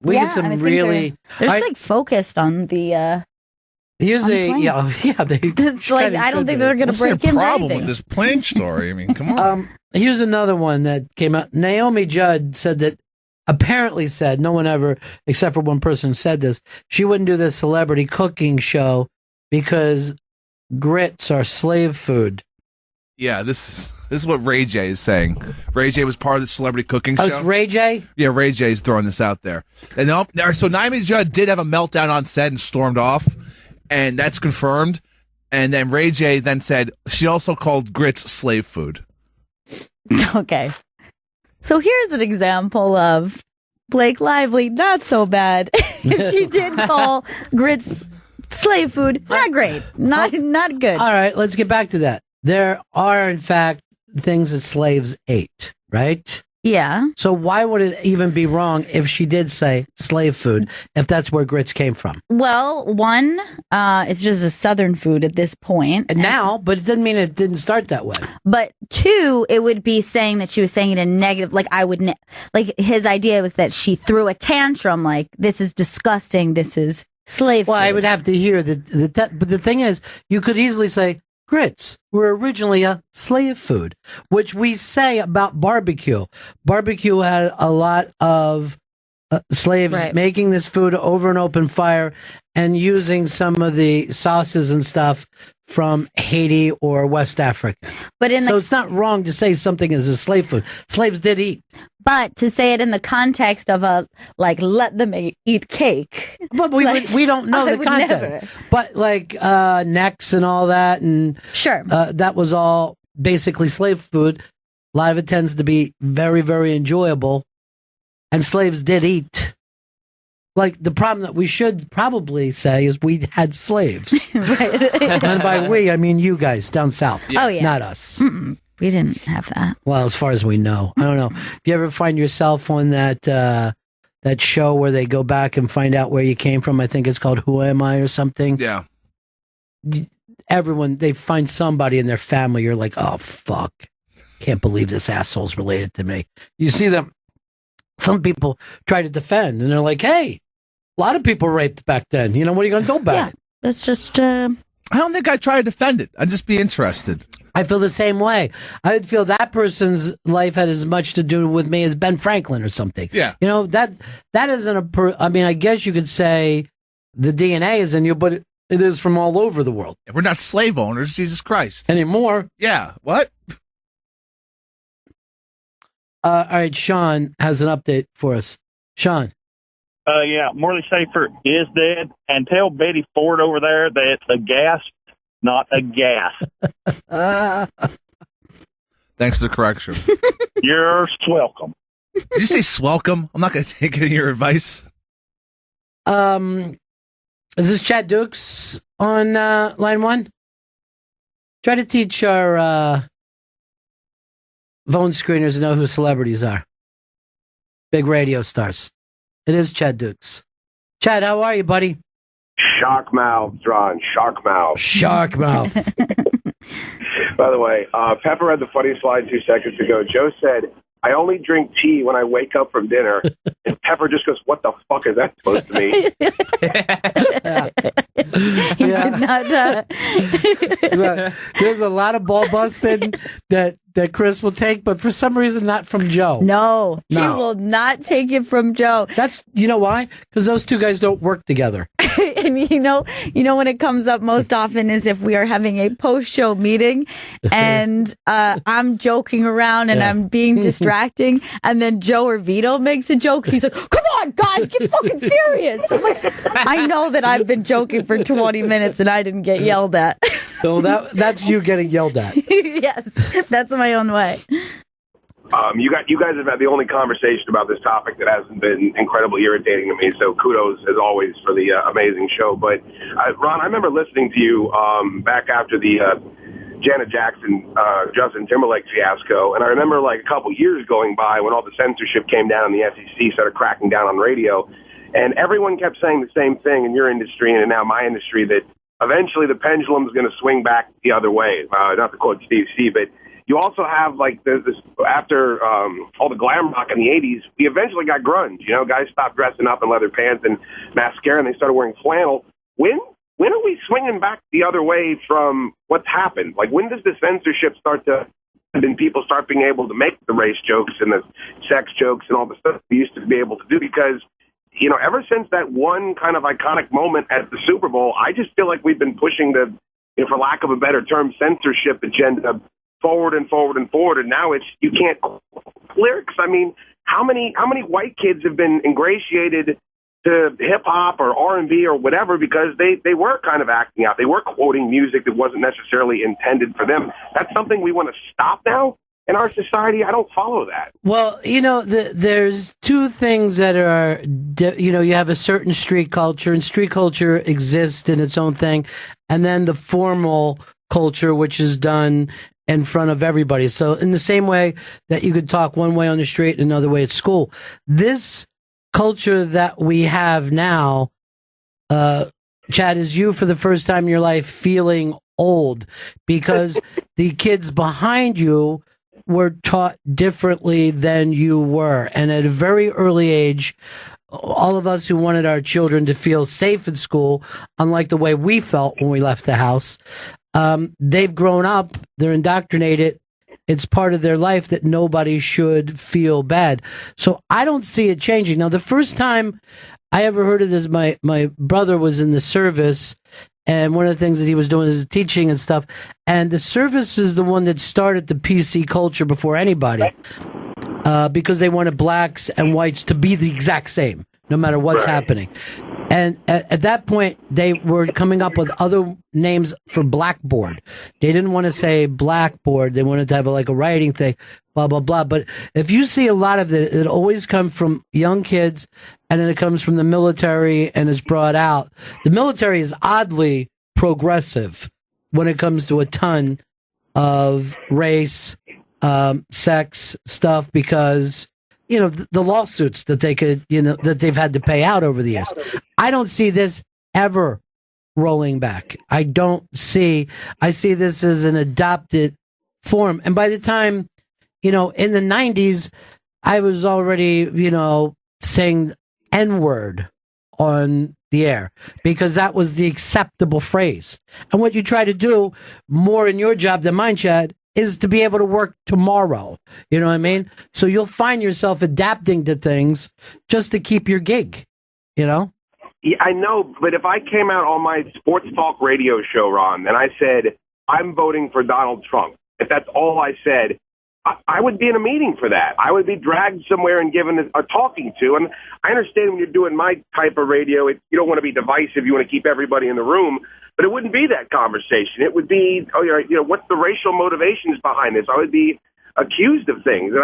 We get some really. They're focused on the. Usually, yeah. They. It's like I don't think they're going to break in. What's the problem with this plane story? I mean, come on. Here's another one that came out. Naomi Judd apparently said, no one ever, except for one person said this, she wouldn't do this celebrity cooking show because grits are slave food. Yeah, this is what Ray J is saying. Ray J was part of the celebrity cooking show. Oh, it's Ray J? Yeah, Ray J's throwing this out there. And so Naomi Judd did have a meltdown on set and stormed off, and that's confirmed. And then Ray J then said she also called grits slave food. Okay. So here's an example of Blake Lively, not so bad. If she did call grits slave food, not great. Not good. All right, let's get back to that. There are, in fact, things that slaves ate, right? Yeah. So why would it even be wrong if she did say slave food, if that's where grits came from? Well, one, it's just a Southern food at this point. And now, but it doesn't mean it didn't start that way. But 2, it would be saying that she was saying it in negative, like like his idea was that she threw a tantrum, like, this is disgusting, this is slave food. Well, I would have to hear that, but the thing is, you could easily say, grits were originally a slave food, which we say about barbecue. Barbecue had a lot of slaves making this food over an open fire and using some of the sauces and stuff from Haiti or West Africa. But so it's not wrong to say something is a slave food. Slaves did eat. But to say it in the context of let them eat cake. But we don't know the context. Never. But necks and all that, and sure, that was all basically slave food. A lot of it tends to be very, very enjoyable, and slaves did eat. Like, the problem that we should probably say is we had slaves. Right. And by we, I mean you guys down south. Yeah. Oh, yeah. Not us. Mm-mm. We didn't have that. Well, as far as we know. I don't know. If you ever find yourself on that show where they go back and find out where you came from, I think it's called Who Am I or something. Yeah. Everyone, they find somebody in their family, you're like, oh, fuck. Can't believe this asshole's related to me. You see them, some people try to defend, and they're like, hey, a lot of people raped back then. What are you going to do about it? It's just... I don't think I'd try to defend it. I'd just be interested. I feel the same way. I would feel that person's life had as much to do with me as Ben Franklin or something. Yeah. That isn't I mean, I guess you could say the DNA is in you, but it is from all over the world. We're not slave owners, Jesus Christ. Anymore. Yeah. What? All right, Sean has an update for us. Sean. Yeah, Morley Safer is dead. And tell Betty Ford over there that it's a gas, not a gas. Thanks for the correction. You're welcome. Did you say swelcome? I'm not going to take any of your advice. Is this Chad Dukes on line 1? Try to teach our phone screeners to know who celebrities are. Big radio stars. It is Chad Dukes. Chad, how are you, buddy? Shark mouth, Ron. Shark mouth. Shark mouth. By the way, Pepper had the funniest line 2 seconds ago. Joe said, I only drink tea when I wake up from dinner. And Pepper just goes, what the fuck is that supposed to mean? He did not. There's a lot of ball busting that Chris will take, but for some reason not from Joe. No, he will not take it from Joe. That's, you know why? Because those two guys don't work together. And you know when it comes up most often is if we are having a post-show meeting and I'm joking around and I'm being distracting, and then Joe or Vito makes a joke. He's like, "Come on, guys, guys, get fucking serious. I'm like, I know that I've been joking for 20 minutes and I didn't get yelled at. So that's you getting yelled at. Yes, that's my own way. You guys have had the only conversation about this topic that hasn't been incredibly irritating to me. So kudos as always for the amazing show. But Ron, I remember listening to you back after the Janet Jackson, Justin Timberlake fiasco, and I remember like a couple years going by when all the censorship came down and the SEC started cracking down on radio, and everyone kept saying the same thing in your industry and now my industry, that eventually the pendulum is going to swing back the other way. Not to quote Steve C, but you also have like this after all the glam rock in the 80s, we eventually got grunge. You know, guys stopped dressing up in leather pants and mascara and they started wearing flannel. When are we swinging back the other way from what's happened? Like, when does the censorship start to, and then people start being able to make the race jokes and the sex jokes and all the stuff we used to be able to do? Because, you know, ever since that one kind of iconic moment at the Super Bowl, I just feel like we've been pushing the, you know, for lack of a better term, censorship agenda forward and forward and forward, and now it's, you can't lyrics. I mean, how many white kids have been ingratiated to hip hop or R&B or whatever because they were kind of acting out, they were quoting music that wasn't necessarily intended for them? That's something we want to stop now in our society. I don't follow that. Well, you know, there's two things that are, you know, you have a certain street culture, and street culture exists in its own thing, and then the formal culture, which is done in front of everybody. So in the same way that you could talk one way on the street and another way at school, this culture that we have now, Chad, is you for the first time in your life feeling old because the kids behind you were taught differently than you were. And at a very early age, all of us who wanted our children to feel safe at school, unlike the way we felt when we left the house, they've grown up, they're indoctrinated. It's part of their life that nobody should feel bad. So I don't see it changing. Now, the first time I ever heard of this, my brother was in the service, and one of the things that he was doing is teaching and stuff. And the service is the one that started the PC culture before anybody, because they wanted blacks and whites to be the exact same, no matter what's happening. And at that point, they were coming up with other names for blackboard. They didn't want to say blackboard. They wanted to have like a writing thing, blah, blah, blah. But if you see a lot of it always comes from young kids, and then it comes from the military and is brought out. The military is oddly progressive when it comes to a ton of race, sex stuff, because you know, the lawsuits that they could, you know, that they've had to pay out over the years. I don't see this ever rolling back. I see this as an adopted form. And by the time, you know, in the 90s, I was already, you know, saying N-word on the air because that was the acceptable phrase. And what you try to do more in your job than mine, Chad, is to be able to work tomorrow. You know what I mean? So you'll find yourself adapting to things just to keep your gig, you know? Yeah, I know, but if I came out on my sports talk radio show, Ron, and I said, I'm voting for Donald Trump, if that's all I said, I would be in a meeting for that. I would be dragged somewhere and given a talking to. And I understand when you're doing my type of radio, you don't want to be divisive. You want to keep everybody in the room. But it wouldn't be that conversation. It would be, you know, what's the racial motivations behind this? I would be accused of things. And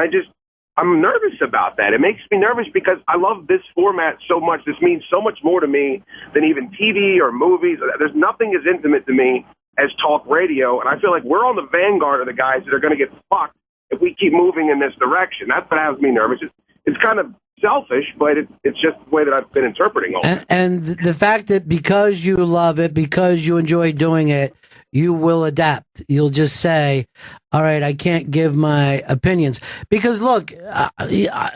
I'm nervous about that. It makes me nervous because I love this format so much. This means so much more to me than even TV or movies. There's nothing as intimate to me as talk radio. And I feel like we're on the vanguard of the guys that are going to get fucked if we keep moving in this direction. That's what has me nervous. It's kind of selfish, but it's just the way that I've been interpreting all this. And the fact that because you love it, because you enjoy doing it, you will adapt. You'll just say, all right, I can't give my opinions. Because look,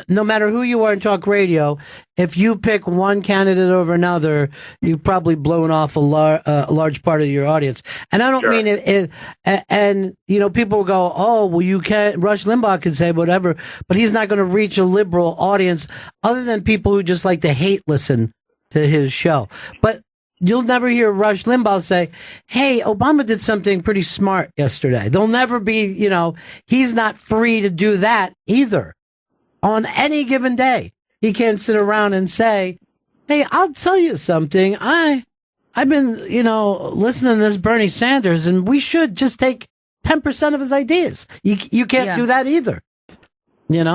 no matter who you are in talk radio, if you pick one candidate over another, you've probably blown off a large part of your audience. And I don't mean it, and, you know, people go, oh, well, you can't, Rush Limbaugh can say whatever, but he's not going to reach a liberal audience other than people who just like to hate listen to his show. But you'll never hear Rush Limbaugh say, hey, Obama did something pretty smart yesterday. There'll never be, you know, he's not free to do that either on any given day. he can't sit around and say, hey, I'll tell you something. I've been, listening to this Bernie Sanders, and we should just take 10% of his ideas. You can't do that either. Yeah,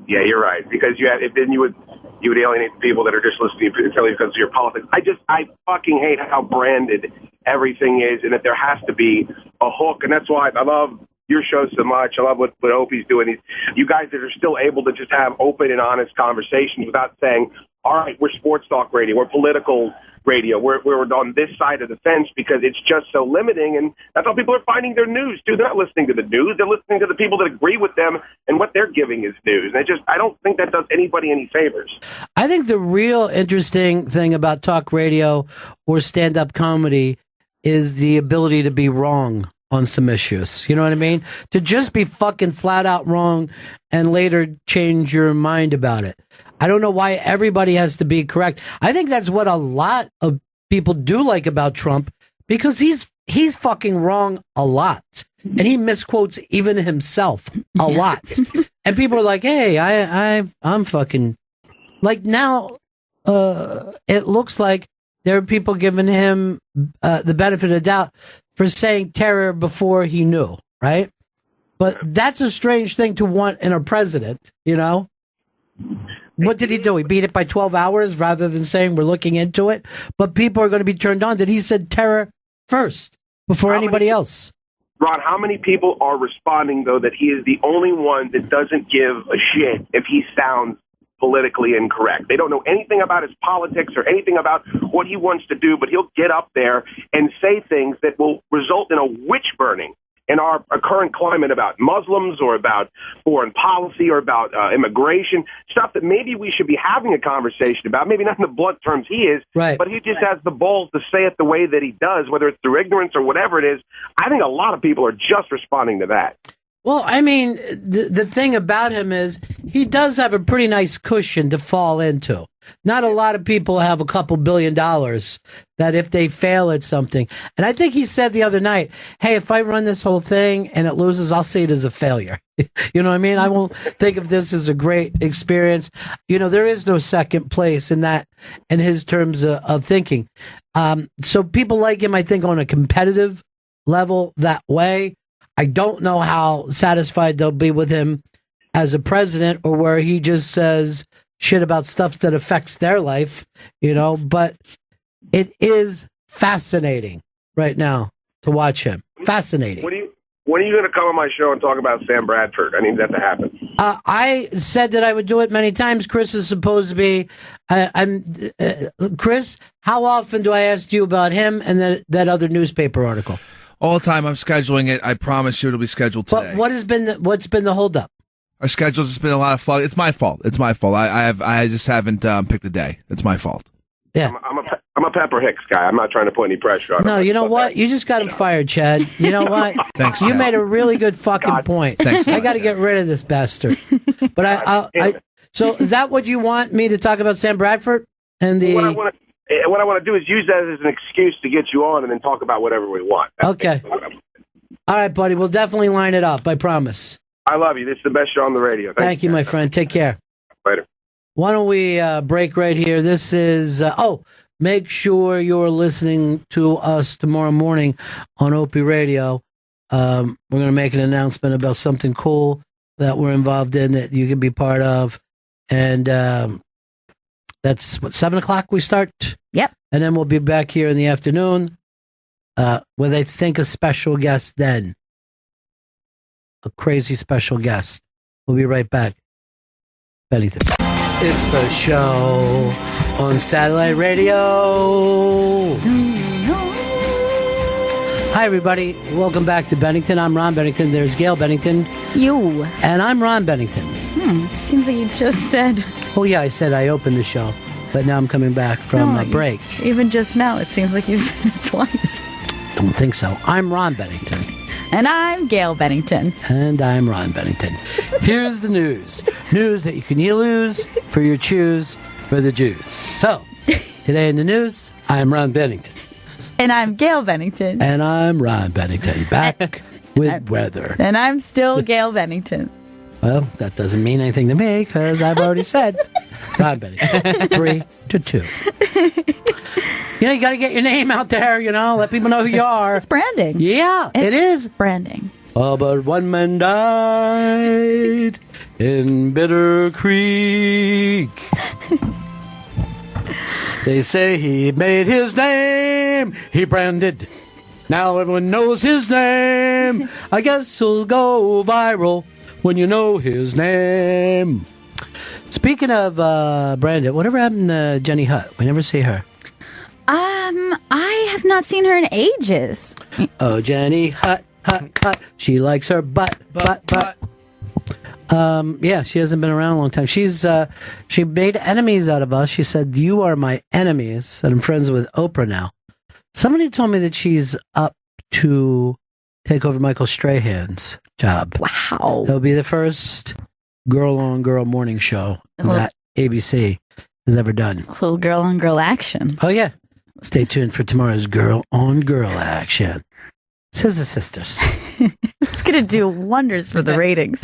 you're right. Because then you would alienate the people that are just listening purely because of your politics. I fucking hate how branded everything is, and that there has to be a hook. And that's why I love your show so much. I love what Opie's doing. You guys that are still able to just have open and honest conversations without saying, all right, we're sports talk radio, we're political radio, we're on this side of the fence, because it's just so limiting. And that's how people are finding their news, too. They're not listening to the news. They're listening to the people that agree with them, and what they're giving is news. And I don't think that does anybody any favors. I think the real interesting thing about talk radio or stand-up comedy is the ability to be wrong on some issues. You know what I mean? To just be fucking flat out wrong and later change your mind about it. I don't know why everybody has to be correct. I think that's what a lot of people do like about Trump, because he's fucking wrong a lot. And he misquotes even himself a lot. And people are like, hey, I'm fucking, like, now it looks like there are people giving him the benefit of the doubt for saying terror before he knew, right? But that's a strange thing to want in a president, What did he do? He beat it by 12 hours rather than saying we're looking into it? But people are going to be turned on that he said terror first before anybody else. Ron, how many people are responding, though, that he is the only one that doesn't give a shit if he sounds politically incorrect? They don't know anything about his politics or anything about what he wants to do, but he'll get up there and say things that will result in a witch burning in our current climate about Muslims or about foreign policy or about immigration, stuff that maybe we should be having a conversation about, maybe not in the blunt terms he is, right, but he just has the balls to say it the way that he does, whether it's through ignorance or whatever it is. I think a lot of people are just responding to that. Well, I mean, the thing about him is he does have a pretty nice cushion to fall into. Not a lot of people have a couple $2 billion that if they fail at something. And I think he said the other night, hey, if I run this whole thing and it loses, I'll see it as a failure. You know what I mean? I won't think of this as a great experience. There is no second place in that, in his terms of thinking. So people like him, I think, on a competitive level that way. I don't know how satisfied they'll be with him as a president, or where he just says shit about stuff that affects their life, but it is fascinating right now to watch him. Fascinating. When are you going to come on my show and talk about Sam Bradford? I need that to happen. I said that I would do it many times. Chris is supposed to be. Chris, how often do I ask you about him and that other newspaper article? All the time. I'm scheduling it. I promise you it'll be scheduled today. But what's been the holdup? Our schedule's just been a lot of fluff. It's my fault. I just haven't picked a day. It's my fault. Yeah. I'm a Pepper Hicks guy. I'm not trying to put any pressure on him. No, you know what? You just got him fired, Chad. You know what? Thanks, you Chad. made a really good fucking point. Thanks. I got to get rid of this bastard. But so is that what you want me to talk about, Sam Bradford? And what I want to do is use that as an excuse to get you on and then talk about whatever we want. Okay. All right, buddy. We'll definitely line it up. I promise. I love you. This is the best show on the radio. Thank you, my friend. Take care. Later. Why don't we break right here? This is, make sure you're listening to us tomorrow morning on Opie Radio. We're going to make an announcement about something cool that we're involved in that you can be part of. And that's, 7 o'clock we start? Yep. And then we'll be back here in the afternoon with, I think, a special guest then. A crazy special guest. We'll be right back. Bennington. It's a show on satellite radio. Hi, everybody. Welcome back to Bennington. I'm Ron Bennington. There's Gail Bennington. You. And I'm Ron Bennington. It seems like you just said. Oh, yeah, I said I opened the show. But now I'm coming back from a break. Even just now, it seems like you said it twice. Don't think so. I'm Ron Bennington. And I'm Gail Bennington. And I'm Ron Bennington. Here's the news. News that you can lose for your choose for the Jews. So, today in the news, I'm Ron Bennington. And I'm Gail Bennington. And I'm Ron Bennington. Back with weather. And I'm still Gail Bennington. Well, that doesn't mean anything to me because I've already said. Ron Bennington, 3-2. You got to get your name out there, let people know who you are. It's branding. Yeah, it is. Branding. Oh, but one man died in Bitter Creek. They say he made his name. He branded. Now everyone knows his name. I guess he'll go viral when you know his name. Speaking of Brandon, whatever happened to Jenny Hutt? We never see her. I have not seen her in ages. Oh, Jenny Hutt, Hutt, Hutt. She likes her butt. Yeah, she hasn't been around a long time. She made enemies out of us. She said, "You are my enemies," and I'm friends with Oprah now. Somebody told me that she's up to take over Michael Strahan's job. Wow. It'll be the first girl-on-girl morning show that ABC has ever done. A little girl-on-girl action. Oh, yeah. Stay tuned for tomorrow's girl-on-girl action. Scissor Sisters. It's going to do wonders for the ratings.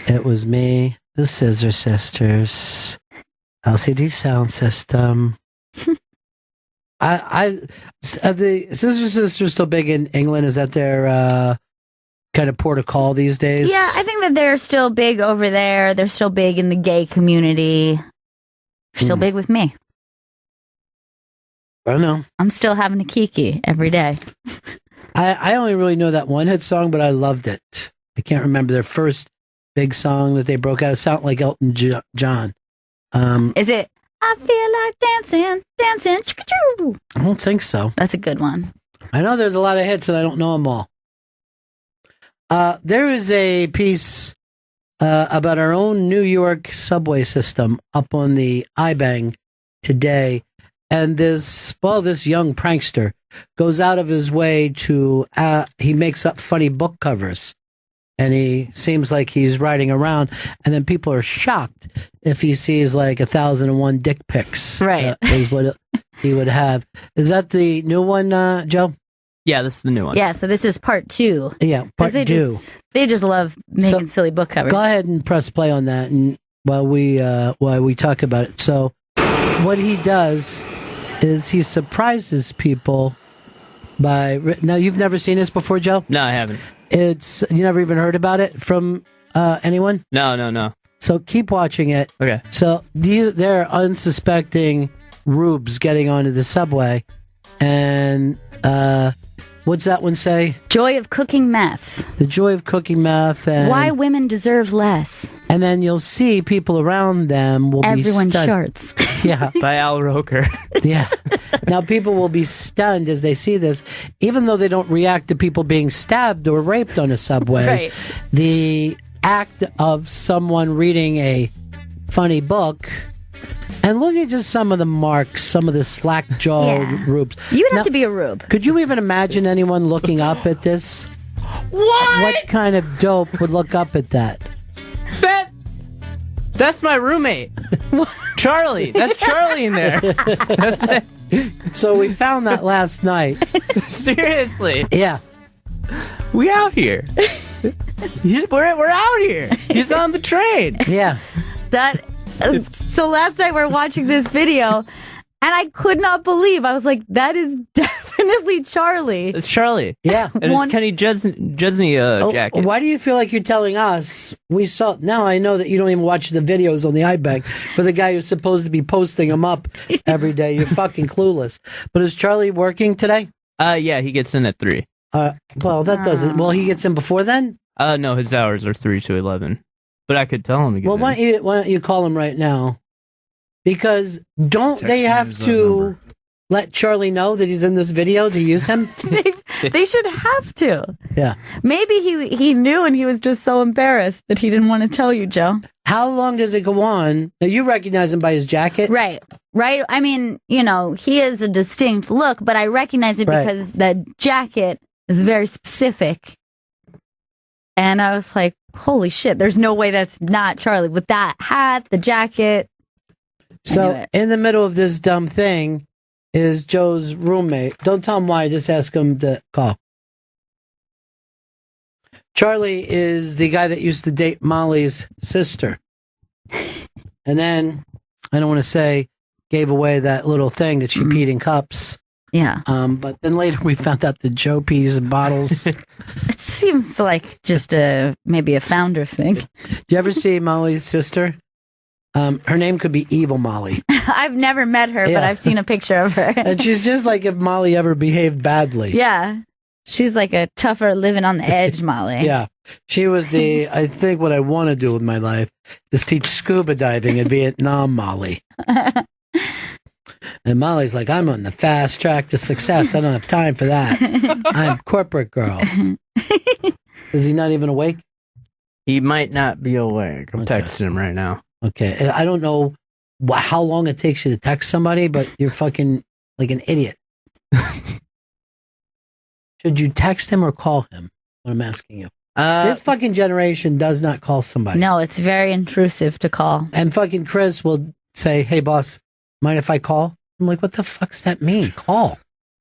It was me, the Scissor Sisters, LCD Sound System. The Scissor Sisters still big in England? Is that their kind of port of call these days? Yeah, I think that they're still big over there. They're still big in the gay community. Still big with me. I don't know. I'm still having a kiki every day. I only really know that one hit song, but I loved it. I can't remember their first big song that they broke out. It sounded like Elton John. Is it I Feel Like Dancing, choo-choo? I don't think so. That's a good one. I know there's a lot of hits and I don't know them all. There is a piece about our own New York subway system up on the iBang today. And this young prankster goes out of his way to, he makes up funny book covers. And he seems like he's riding around. And then people are shocked if he sees like 1,001 dick pics. Right. Is what he would have. Is that the new one, Joe? Yeah, this is the new one. Yeah, so this is part 2. Yeah, part 2. They just love making silly book covers. Go ahead and press play on that and while we talk about it. So what he does is he surprises people by... Now, you've never seen this before, Joe? No, I haven't. You never even heard about it from anyone? No. So keep watching it. Okay. So they're unsuspecting rubes getting onto the subway. And what's that one say? Joy of cooking meth. The joy of cooking meth. And why women deserve less. And then you'll see people around them will Everyone be stunned. Shorts. Yeah. By Al Roker. Yeah. Now people will be stunned as they see this, even though they don't react to people being stabbed or raped on a subway. Right. The act of someone reading a funny book, and look at just some of the marks, some of the slack-jawed rubes. You would have to be a rube. Could you even imagine anyone looking up at this? What kind of dope would look up at that? That's my roommate. Charlie. That's Charlie in there. So we found that last night. Seriously. Yeah. We out here. We're out here. He's on the train. Yeah. So last night we're watching this video, and I could not believe. I was like, that is definitely Charlie. It's Charlie. Yeah. And it's Kenny Chesney jacket. Why do you feel like you're telling us? We saw. Now I know that you don't even watch the videos on the iBank for the guy who's supposed to be posting them up every day. You're fucking clueless. But is Charlie working today? Yeah, he gets in at 3. Well, that doesn't. Well, he gets in before then? No, his hours are 3 to 11. But I could tell him to get in. Why don't you call him right now? Because don't they have to let Charlie know that he's in this video to use him? They should have to. Yeah. Maybe he knew and he was just so embarrassed that he didn't want to tell you, Joe. How long does it go on? Now, you recognize him by his jacket? Right. I mean, he is a distinct look, but I recognize it because that jacket is very specific. And I was like, holy shit, there's no way that's not Charlie. With that hat, the jacket. So, in the middle of this dumb thing is Joe's roommate. Don't tell him why, just ask him to call. Charlie is the guy that used to date Molly's sister. And then, I don't want to say, gave away that little thing that she peed in cups. Yeah. But then later we found out that Joe pees in bottles. It seems like just maybe a founder thing. Do you ever see Molly's sister? Her name could be Evil Molly. I've never met her, but I've seen a picture of her. And she's just like if Molly ever behaved badly. Yeah. She's like a tougher, living on the edge Molly. Yeah. She was I think what I want to do with my life is teach scuba diving in Vietnam, Molly. And Molly's like, I'm on the fast track to success. I don't have time for that. I'm corporate girl. Is he not even awake? He might not be awake. I'm Okay. texting him right now. Okay. I don't know how long it takes you to text somebody, but you're fucking like an idiot. Should you text him or call him? What I'm asking you. This fucking generation does not call somebody. No, it's very intrusive to call. And fucking Chris will say, hey, boss, mind if I call? I'm like, what the fuck's that mean? Call.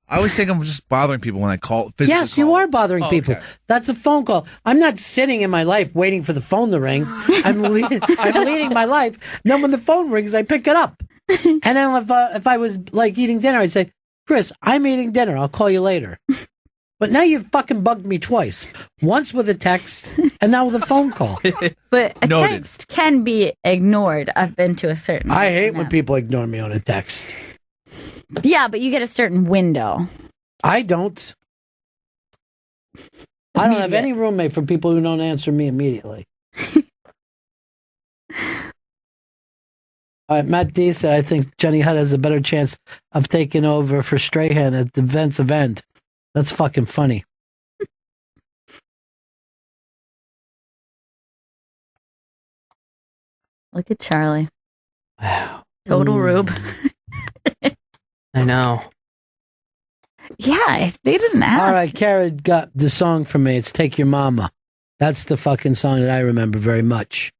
I always think I'm just bothering people when I call. Yes, you are bothering people. Okay. That's a phone call. I'm not sitting in my life waiting for the phone to ring. I'm leading my life. And then when the phone rings, I pick it up. And then if I was like eating dinner, I'd say, Chris, I'm eating dinner. I'll call you later. But now you've fucking bugged me twice. Once with a text, and now with a phone call. But a Noted. text can be ignored up into a certain I hate amount. when people ignore me on a text. Yeah, but you get a certain window. I don't. I don't have any roommate for people who don't answer me immediately. All right, Matt D said, I think Jenny Hutt has a better chance of taking over for Strahan at the defensive end. That's fucking funny. Look at Charlie. Wow. Total rube. I know. Yeah, if they didn't ask. All right, Kara got the song for me. It's Take Your Mama. That's the fucking song that I remember very much.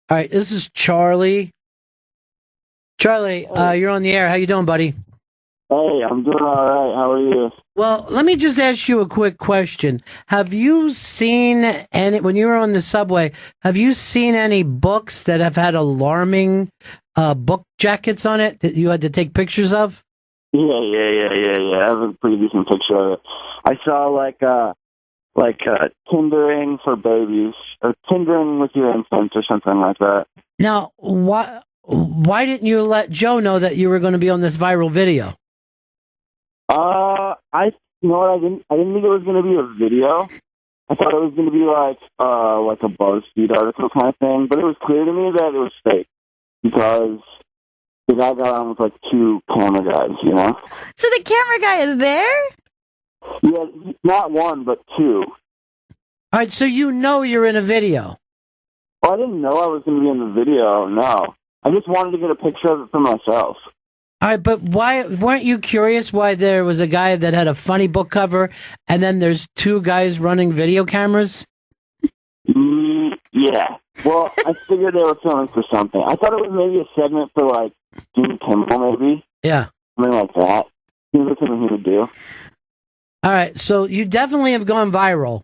All right, this is Charlie. Charlie, you're on the air. How you doing, buddy? Hey, I'm doing all right. How are you? Well, let me just ask you a quick question. Have you seen any, when you were on the subway, have you seen any books that have had alarming book jackets on it that you had to take pictures of? Yeah. I have a pretty decent picture of it. I saw like Tindering for babies or Tindering with your infants or something like that. Now, why didn't you let Joe know that you were going to be on this viral video? You know what? I didn't think it was going to be a video. I thought it was going to be like a BuzzFeed article kind of thing, but it was clear to me that it was fake because the guy got on with like two camera guys, you know? So the camera guy is there? Yeah, not one, but two. All right, so you know you're in a video. Well, I didn't know I was going to be in the video, no. I just wanted to get a picture of it for myself. All right, but why weren't you curious why there was a guy that had a funny book cover and then there's two guys running video cameras? Yeah. Well, I figured they were filming for something. I thought it was maybe a segment for, like, Jimmy Kimmel, maybe. Yeah. Something like that. Seems like something he would do. All right, so you definitely have gone viral.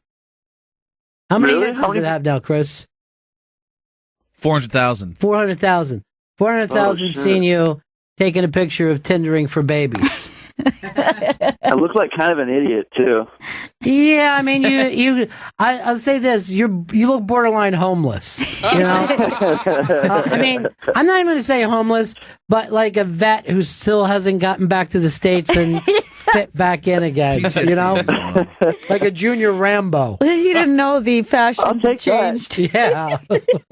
How many Really? hits does it have now, Chris? 400,000. 400,000. 400,000 shit. seen you taking a picture of Tindering for babies. I look like kind of an idiot, too. Yeah, I mean, I'll say this: you look borderline homeless. You know, I mean, I'm not even going to say homeless, but like a vet who still hasn't gotten back to the States and fit back in again. You know, like a junior Rambo. He didn't know the fashions have changed. Yeah.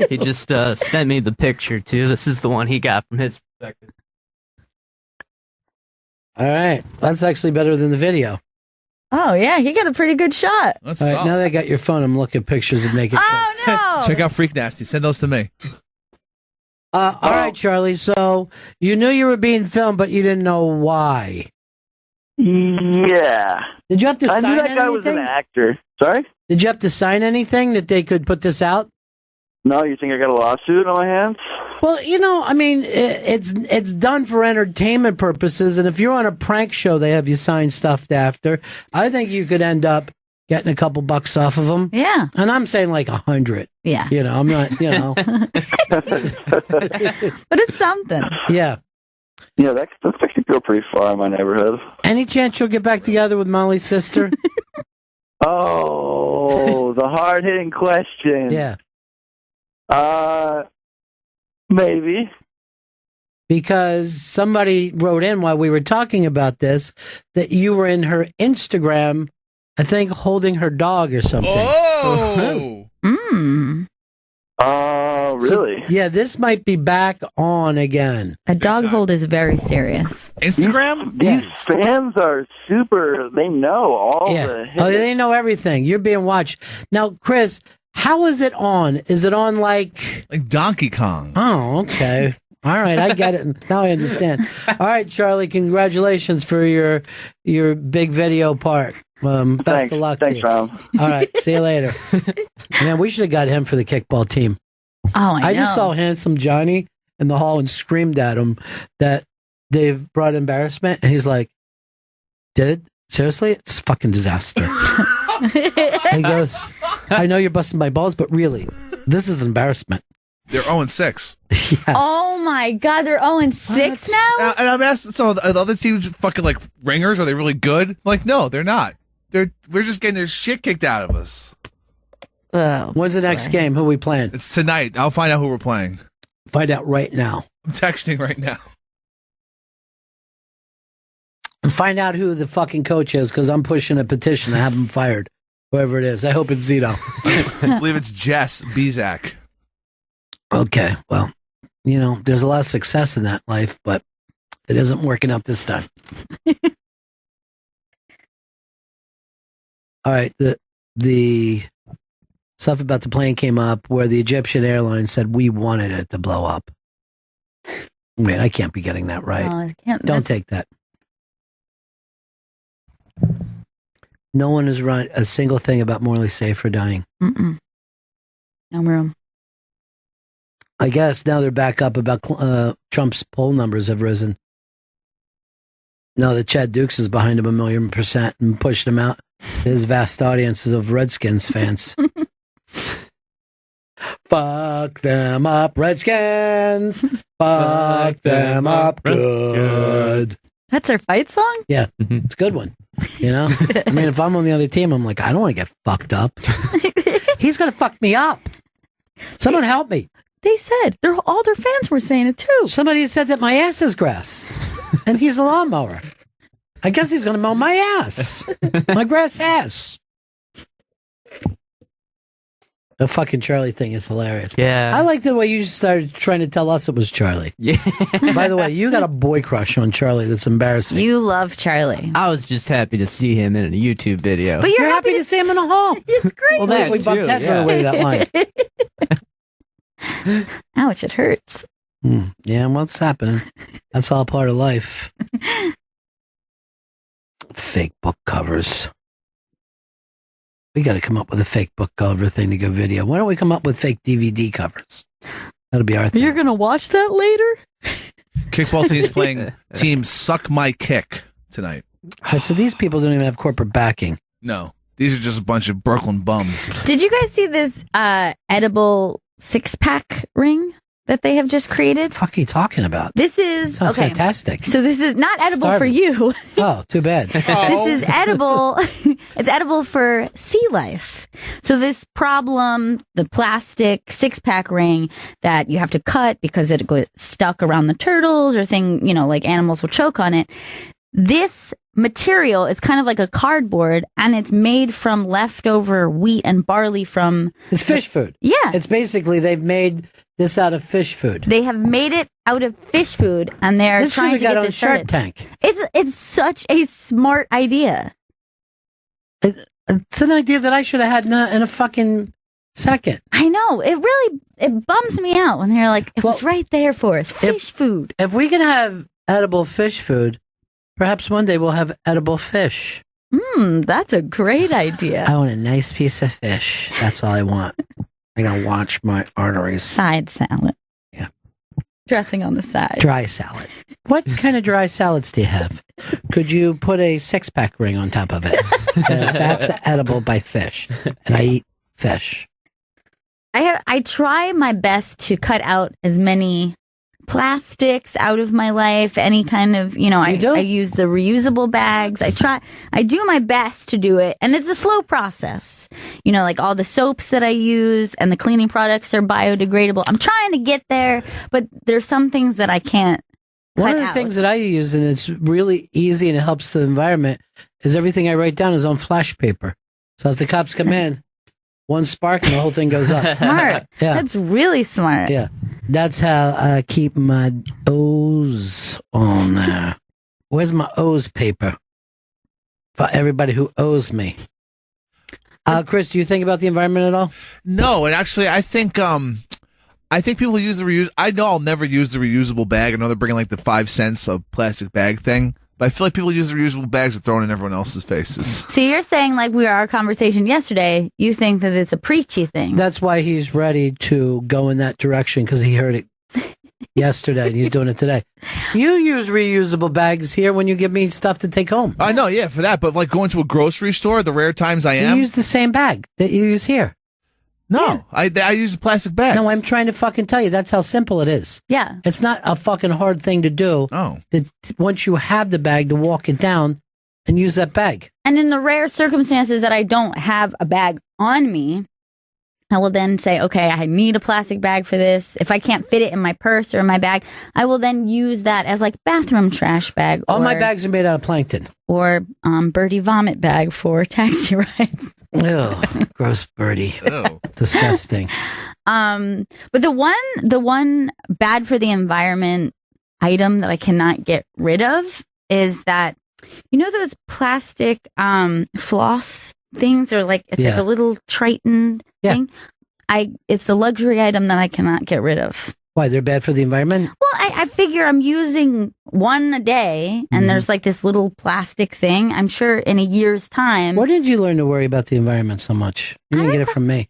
He just sent me the picture, too. This is the one he got from his perspective. All right, that's actually better than the video. Oh, yeah, he got a pretty good shot. All right, now that I got your phone, I'm looking at pictures of naked. Oh, no. Check out Freak Nasty. Send those to me. All right, Charlie. So you knew you were being filmed, but you didn't know why. Yeah. Did you have to I sign knew that guy was an anything? actor. Sorry? Did you have to sign anything that they could put this out? No, you think I got a lawsuit on my hands? Well, you know, I mean, it's done for entertainment purposes, and if you're on a prank show, they have you sign stuff after. I think you could end up getting a couple bucks off of them. Yeah. And I'm saying like 100. Yeah. You know, I'm not, you know. But it's something. Yeah. Yeah, that's actually go pretty far in my neighborhood. Any chance you'll get back together with Molly's sister? Oh, the hard-hitting question. Yeah. Maybe. Because somebody wrote in while we were talking about this that you were in her Instagram, I think, holding her dog or something. Oh! Really? So, yeah, this might be back on again. A dog hold is very serious. Instagram? These fans are super, they know all the hits. Oh, they know everything. You're being watched. Now, Chris, how is it on? Is it on like Donkey Kong? Oh, okay. All right, I get it. Now I understand. All right, Charlie, congratulations for your big video part. Best of luck. Thanks, Ron. All right, see you later. Man, we should have got him for the kickball team. Oh, I know. just saw Handsome Johnny in the hall and screamed at him that they've brought embarrassment, and he's like, "Did seriously? It's a fucking disaster." He goes, "I know you're busting my balls, but really, this is an embarrassment." They're 0-6. Yes. Oh my God, they're 0-6 now? And I'm asking, so are the other teams fucking like ringers? Are they really good? Like, no, they're not. We're just getting their shit kicked out of us. When's the next game? Who are we playing? It's tonight. I'll find out who we're playing. Find out right now. I'm texting right now. Find out who the fucking coach is, because I'm pushing a petition to have him fired. Whoever it is. I hope it's Zito. I believe it's Jess Bezak. Okay, well, you know, there's a lot of success in that life, but it isn't working out this time. All right, the stuff about the plane came up where the Egyptian Airlines said we wanted it to blow up. Wait, I can't be getting that right. No, I can't. Don't take that. No one has run a single thing about Morley Safer dying. No room. I guess now they're back up about Trump's poll numbers have risen. Now that Chad Dukes is behind him 1,000,000% and pushed him out, his vast audiences of Redskins fans. Fuck them up, Redskins. Fuck them up good. That's their fight song? Yeah, it's a good one. You know? I mean, if I'm on the other team, I'm like, I don't want to get fucked up. He's going to fuck me up. Someone help me. They said, all their fans were saying it too. Somebody said that my ass is grass, and he's a lawnmower. I guess he's going to mow my ass. My grass ass. The fucking Charlie thing is hilarious. Yeah. I like the way you started trying to tell us it was Charlie. Yeah. By the way, you got a boy crush on Charlie that's embarrassing. You love Charlie. I was just happy to see him in a YouTube video. But you're happy to see him in a hall. It's great. Well, that we bumped too, heads yeah. on the way to that line. Ouch, it hurts. Yeah, what's happening? That's all part of life. Fake book covers. We got to come up with a fake book cover thing to go video. Why don't we come up with fake DVD covers? That'll be our thing. You're going to watch that later? Kickball team's playing Team Suck My Kick tonight. All right, so these people don't even have corporate backing. No, these are just a bunch of Brooklyn bums. Did you guys see this edible 6-pack ring that they have just created? What the fuck are you talking about? This is Sounds fantastic. So this is not edible for Starving. you. Oh, too bad. This is edible. It's edible for sea life. So this problem, the plastic 6-pack ring that you have to cut because it gets stuck around the turtles or thing, you know, like animals will choke on it. This material is kind of like a cardboard, and it's made from leftover wheat and barley from... It's fish food. Yeah. It's basically, they've made this out of fish food. They have made it out of fish food, and they're This trying should to have got get on this Shark started. Tank. It's such a smart idea. It's an idea that I should have had in a fucking second. I know. It bums me out when they're like, it was right there for us. Fish food. If we can have edible fish food, perhaps one day we'll have edible fish. That's a great idea. I want a nice piece of fish. That's all I want. I gotta watch my arteries. Side salad. Yeah. Dressing on the side. Dry salad. What kind of dry salads do you have? Could you put a 6-pack ring on top of it? That's edible by fish, and I eat fish. I try my best to cut out as many plastics out of my life. Any kind of, I use the reusable bags. I do my best to do it, and it's a slow process. Like all the soaps that I use and the cleaning products are biodegradable. I'm trying to get there, but there's some things that I can't. One of the things that I use, and it's really easy and it helps the environment, is everything I write down is on flash paper. So if the cops come in, one spark and the whole thing goes up. Smart. Yeah. That's really smart. Yeah. That's how I keep my O's on there. Where's my O's paper? For everybody who owes me. Chris, do you think about the environment at all? No, and actually, I think people use the reuse. I know I'll never use the reusable bag. I know they're bringing like the 5 cents of plastic bag thing, but I feel like people use the reusable bags and throw it in everyone else's faces. So you're saying, like our conversation yesterday, you think that it's a preachy thing. That's why he's ready to go in that direction, because he heard it yesterday and he's doing it today. You use reusable bags here when you give me stuff to take home. I know, yeah, for that. But like going to a grocery store, the rare times I am. You use the same bag that you use here. No, yeah. I use a plastic bag. No, I'm trying to fucking tell you. That's how simple it is. Yeah. It's not a fucking hard thing to do. Oh. Once you have the bag, to walk it down and use that bag. And in the rare circumstances that I don't have a bag on me, I will then say, okay, I need a plastic bag for this. If I can't fit it in my purse or in my bag, I will then use that as like bathroom trash bag. All my bags are made out of plankton. Or birdie vomit bag for taxi rides. Ew, gross birdie. Ew. Disgusting. But the one bad for the environment item that I cannot get rid of is that, those plastic floss things, or like it's like a little Triton thing. It's the luxury item that I cannot get rid of. Why? They're bad for the environment? Well, I figure I'm using one a day, and there's like this little plastic thing. I'm sure in a year's time. Where did you learn to worry about the environment so much? You didn't get it from me.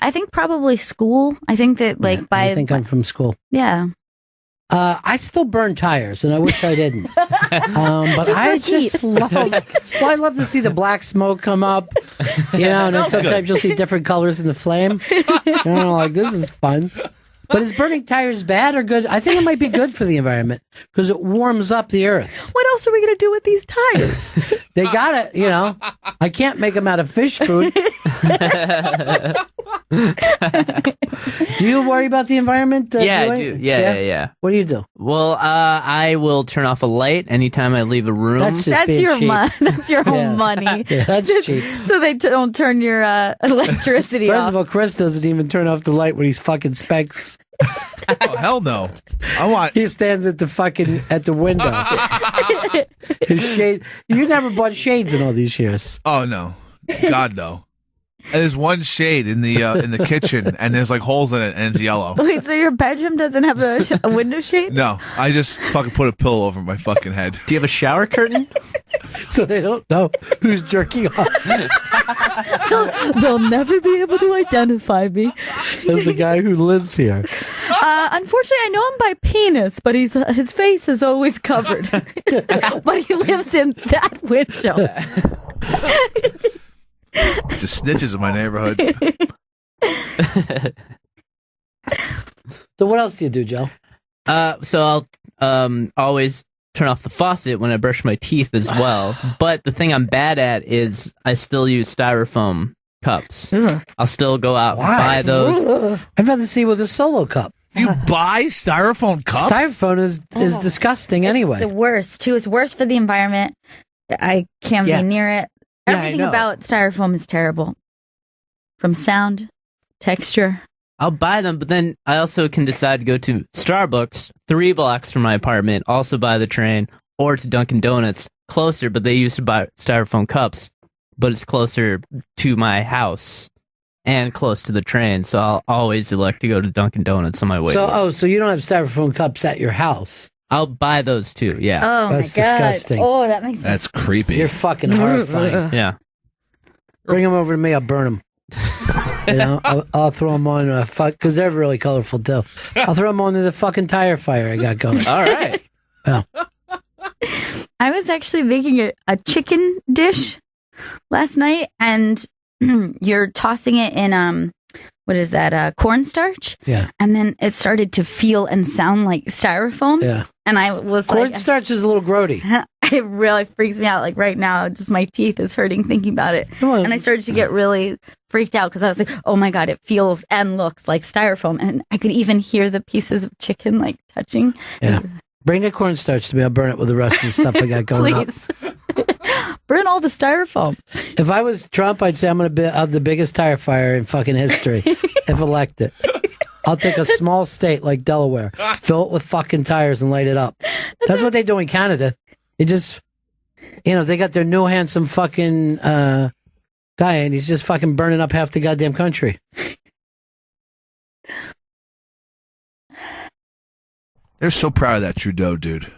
I think probably school. I think that I think I'm from school. Yeah. I still burn tires, and I wish I didn't. But I just love. Well, I love to see the black smoke come up, and then sometimes you'll see different colors in the flame. Like this is fun. But is burning tires bad or good? I think it might be good for the environment because it warms up the earth. What else are we going to do with these tires? They got it, I can't make them out of fish food. Do you worry about the environment? Yeah, I do. Yeah. What do you do? Well, I will turn off a light anytime I leave a room. That's your money. That's your own money. Yeah, that's cheap. So they don't turn your electricity off. First of all, Chris doesn't even turn off the light when he's fucking specs. Oh, hell no. He stands at the window. His shade. You never bought shades in all these years. Oh no. God no. And there's one shade in the kitchen, and there's like holes in it, and it's yellow. Wait, so your bedroom doesn't have a window shade? No, I just fucking put a pillow over my fucking head. Do you have a shower curtain? So they don't know who's jerking off. They'll never be able to identify me as the guy who lives here. Unfortunately, I know him by penis, but his face is always covered. But he lives in that window. Just snitches in my neighborhood. So what else do you do, Joe? So I'll always turn off the faucet when I brush my teeth as well. But the thing I'm bad at is I still use styrofoam cups. I'll still go out and buy those. I'd rather see with a Solo cup. You buy styrofoam cups? Styrofoam is disgusting anyway. It's the worst, too. It's worse for the environment. I can't be near it. Everything about styrofoam is terrible. From sound, texture. I'll buy them, but then I also can decide to go to Starbucks, 3 blocks from my apartment, also by the train, or to Dunkin' Donuts, closer, but they used to buy styrofoam cups, but it's closer to my house and close to the train, so I'll always elect to go to Dunkin' Donuts on my way. So you don't have styrofoam cups at your house? I'll buy those too, yeah. Oh, that's my God. Disgusting. Oh, that makes That's creepy. You're fucking horrifying. Yeah. Bring them over to me, I'll burn them. You know, I'll throw them on because they're really colorful too. I'll throw them on to the fucking tire fire I got going. All right. Yeah. I was actually making a chicken dish last night, and you're tossing it in what is that? Cornstarch. Yeah. And then it started to feel and sound like styrofoam. Yeah. And I was Cornstarch is a little grody. It really freaks me out. Like right now, just my teeth is hurting thinking about it. And I started to get really freaked out because I was like, oh my God, it feels and looks like styrofoam. And I could even hear the pieces of chicken like touching. Yeah. Bring the cornstarch to me. I'll burn it with the rest of the stuff I got going on. Please. Burn all the styrofoam. If I was Trump, I'd say I'm going to have the biggest tire fire in fucking history if elected. I'll take a small state like Delaware, fill it with fucking tires and light it up. That's what they do in Canada. They just, they got their new handsome fucking guy and he's just fucking burning up half the goddamn country. They're so proud of that Trudeau dude.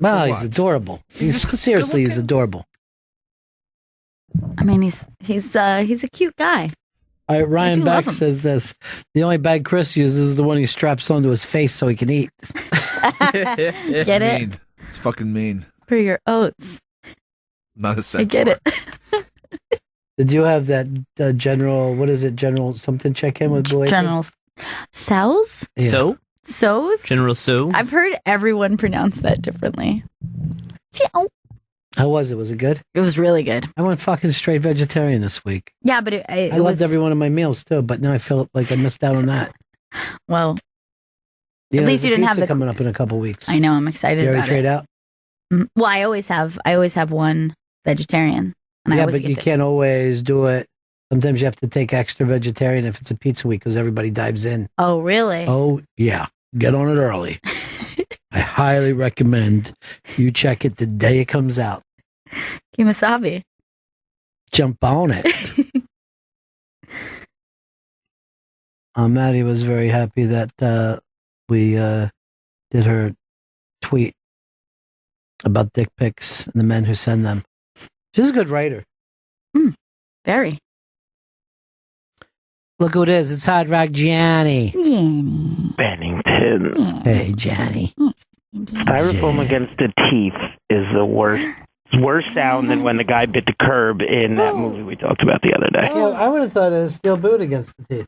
Well, he's adorable. He's adorable. I mean, he's a cute guy. All right, Ryan Beck says this: the only bag Chris uses is the one he straps onto his face so he can eat. Get it? Mean. It's fucking mean. For your oats. Not a centaur. I get it. Did you have that general? What is it? General something check in with Boyd? General Sows? Yeah. Sows? General So. I've heard everyone pronounce that differently. How was it? Was it good? It was really good. I went fucking straight vegetarian this week. Yeah, but I loved every one of my meals too, but now I feel like I missed out on that. Well, at least you didn't have the coming up in a couple weeks. I know. I'm excited. You already about trade it. out? Well, I always have one vegetarian. And Yeah, but you can't always do it. Sometimes you have to take extra vegetarian if it's a pizza week because everybody dives in. Oh, really? Oh, yeah. Get on it early. I highly recommend you check it the day it comes out. Kimasabi. Jump on it. Maddie was very happy that we did her tweet about dick pics and the men who send them. She's a good writer. Very. Look who it is. It's Hot Rock Gianni. Bennington. Hey, Gianni. Styrofoam against the teeth is the worse sound than when the guy bit the curb in that movie we talked about the other day. Yeah, I would have thought it was steel boot against the teeth.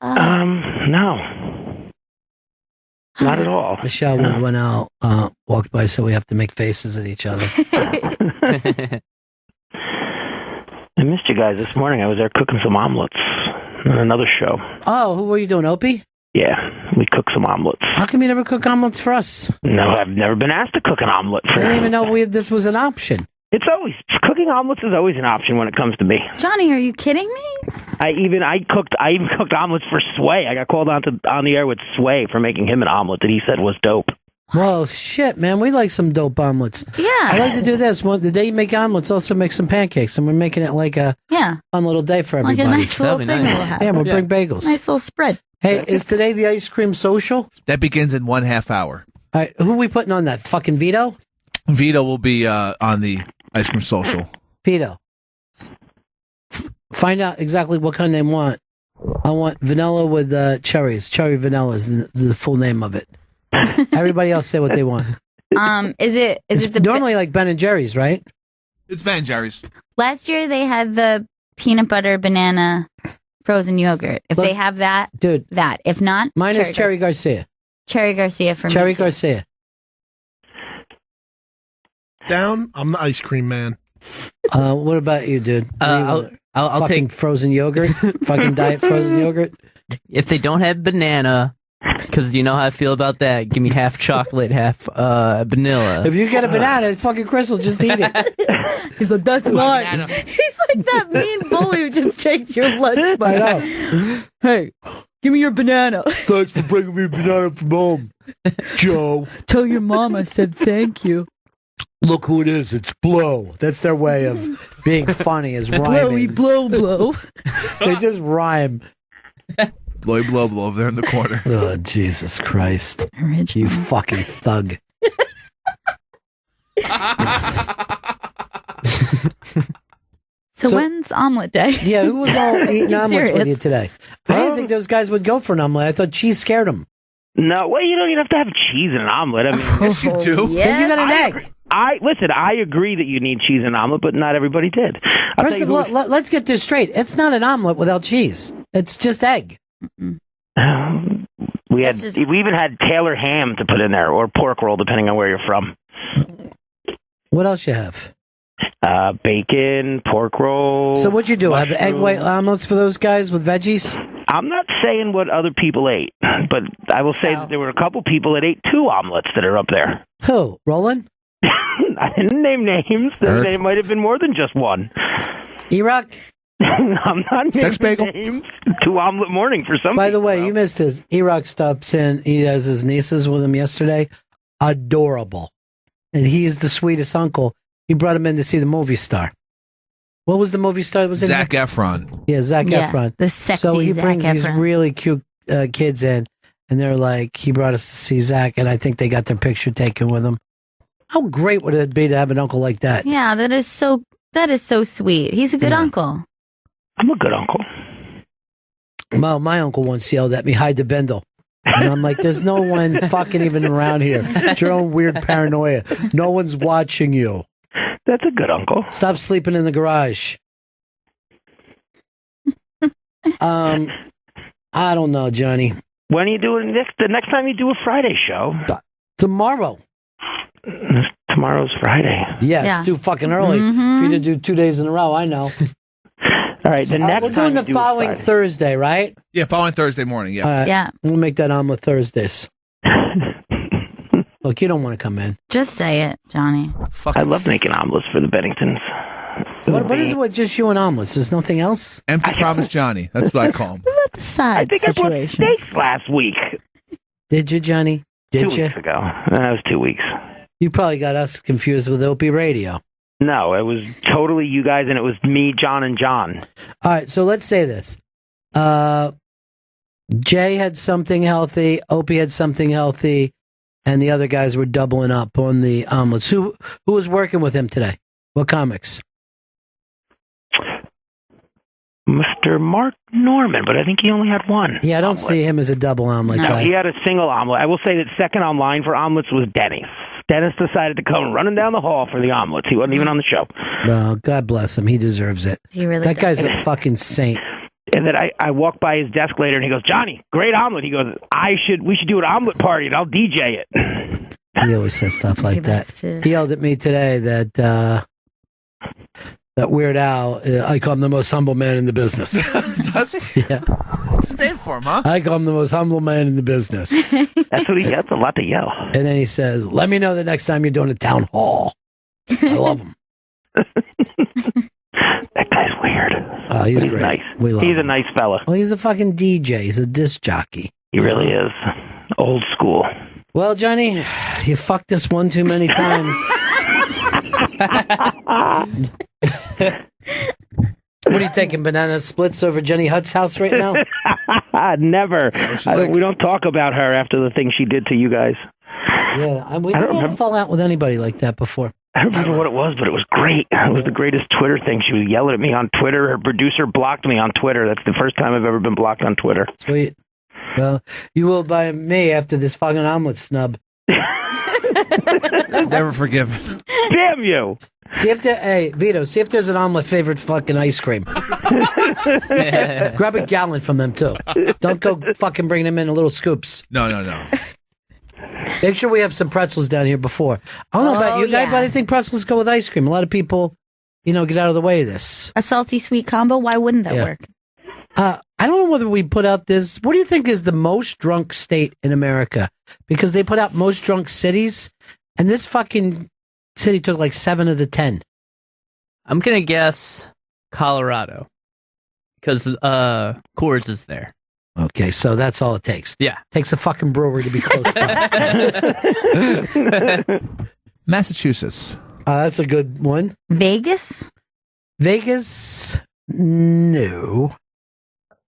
No. Not at all. Michelle went out, walked by, so we have to make faces at each other. I missed you guys this morning. I was there cooking some omelets on another show. Oh, who were you doing, Opie? Yeah, we cooked some omelets. How come you never cook omelets for us? No, I've never been asked to cook an omelet. I didn't even know this was an option. Cooking omelets is always an option when it comes to me. Johnny, are you kidding me? I even cooked omelets for Sway. I got called on the air with Sway for making him an omelet that he said was dope. Well, shit, man, we like some dope omelets. Yeah. I like to do this. Well, the day you make omelets, also make some pancakes, and we're making it like a fun little day for everybody. Like a nice little thing we'll have. Yeah, we'll bring bagels. Nice little spread. Hey, is today the ice cream social? That begins in 1/2 hour. All right, who are we putting on that? Fucking Vito? Vito will be on the ice cream social. Vito. Find out exactly what kind they want. I want vanilla with cherries. Cherry vanilla is the full name of it. Everybody else say what they want. Is it normally like Ben and Jerry's, right? It's Ben and Jerry's. Last year they had the peanut butter banana frozen yogurt. If they have that, dude, that. If not, mine is Cherry Garcia. Cherry Garcia for me. Cherry Garcia. Down. I'm the ice cream man. What about you, dude? I'll take frozen yogurt. Fucking diet frozen yogurt. If they don't have banana, because you know how I feel about that. Give me half chocolate, half vanilla. If you get a banana, fucking Chris will just eat it. He's like, that's mine. He's like that mean bully who just takes your lunch money. I know. Hey, give me your banana. Thanks for bringing me a banana from home, Joe. Tell your mom I said thank you. Look who it is. It's Blow. That's their way of being funny, is rhyming. Blow. They just rhyme. Blowy blow over there in the corner. Oh, Jesus Christ. You fucking thug. So when's omelet day? Yeah, who was all eating omelets with Serious? you today? I didn't think those guys would go for an omelet. I thought cheese scared them. No, well, you don't even have to have cheese in an omelet. I mean, Yes, you do. Then you got an egg. Listen. I agree that you need cheese in an omelet, but not everybody did. First of all, let's get this straight. It's not an omelet without cheese. It's just egg. We even had Taylor ham to put in there, or pork roll, depending on where you're from. What else you have? Bacon, pork roll. So what'd you do? Have egg white omelets for those guys with veggies? I'm not saying what other people ate, but I will say that there were a couple people that ate 2 omelets that are up there. Who? Roland? I didn't name names. There might have been more than just one. E-Rock? I'm not Sex bagel? naming names. 2 omelet morning for some By people. the way, you missed his. E-Rock stops in. He has his nieces with him yesterday. Adorable. And he's the sweetest uncle. He brought him in to see the movie star. What was the movie star that was in Zac here? Efron. Yeah, Zac Efron. The sexy So he Zac brings these Efron. really cute kids in, and they're like, he brought us to see Zach, and I think they got their picture taken with him. How great would it be to have an uncle like that? Yeah, that is so sweet. He's a good uncle. I'm a good uncle. Well, my uncle once yelled at me, hide the bindle. And I'm like, there's no one fucking even around here. It's your own weird paranoia. No one's watching you. That's a good uncle. Stop sleeping in the garage. I don't know, Johnny. When are you doing the next time you do a Friday show? Tomorrow. Tomorrow's Friday. Yeah, it's too fucking early for you to do 2 days in a row. I know. All right, the next we're time doing the following Thursday, right? Yeah, following Thursday morning. Yeah. All right. Yeah. We'll make that omelet Thursdays. Look, you don't want to come in. Just say it, Johnny. I love making omelets for the Benningtons. What is it with just you and omelets? There's nothing else? Empty Promise Johnny. That's what I call him. What the side I think I bought situation? steaks last week. Did you, Johnny? Did 2 you? weeks ago. That was 2 weeks. You probably got us confused with Opie Radio. No, it was totally you guys, and it was me, John, and John. All right, so let's say this. Jay had something healthy, Opie had something healthy, and the other guys were doubling up on the omelets. Who was working with him today? What comics? Mr. Mark Norman, but I think he only had one. Yeah, I don't see him as a double omelet No, guy. he had a single omelet. I will say that second online for omelets was Dennis. Dennis decided to come running down the hall for the omelets. He wasn't even on the show. Well, God bless him. He deserves it. He really That does. guy's a fucking saint. And then I walked by his desk later, and he goes, "Johnny, great omelet." He goes, we should do an omelet party, and I'll DJ it. He always says stuff like that. He yelled at me today that Weird Al, I call him the most humble man in the business. Does he? Yeah. What's his name for him, huh? I call him the most humble man in the business. That's what he gets, a lot to yell. And then he says, let me know the next time you're doing a town hall. I love him. That guy's weird. Oh, he's great. Nice. We love He's a him. nice fella. Well, he's a fucking DJ. He's a disc jockey. He really is. Old school. Well, Johnny, you fucked this one too many times. What are you taking, banana splits over Jenny Hutt's house right now? Never. We don't talk about her after the thing she did to you guys. Yeah, we didn't fall out with anybody like that before. I don't remember what it was, but it was great. It was the greatest Twitter thing. She was yelling at me on Twitter. Her producer blocked me on Twitter. That's the first time I've ever been blocked on Twitter. Sweet. Well, you will by me after this fucking omelet snub. Never forgiven. Damn you. See if hey, Vito, see if there's an omelet favorite fucking ice cream. Grab a gallon from them, too. Don't go fucking bring them in little scoops. No. Make sure we have some pretzels down here before. I don't know about you guys, but I think pretzels go with ice cream. A lot of people, get out of the way of this. A salty sweet combo. Why wouldn't that work? I don't know whether we put out this. What do you think is the most drunk state in America? Because they put out most drunk cities, and this fucking city took like 7 of the 10. I'm gonna guess Colorado because Coors is there. Okay, so that's all it takes. Yeah, takes a fucking brewery to be close by. Massachusetts. That's a good one. Vegas. No.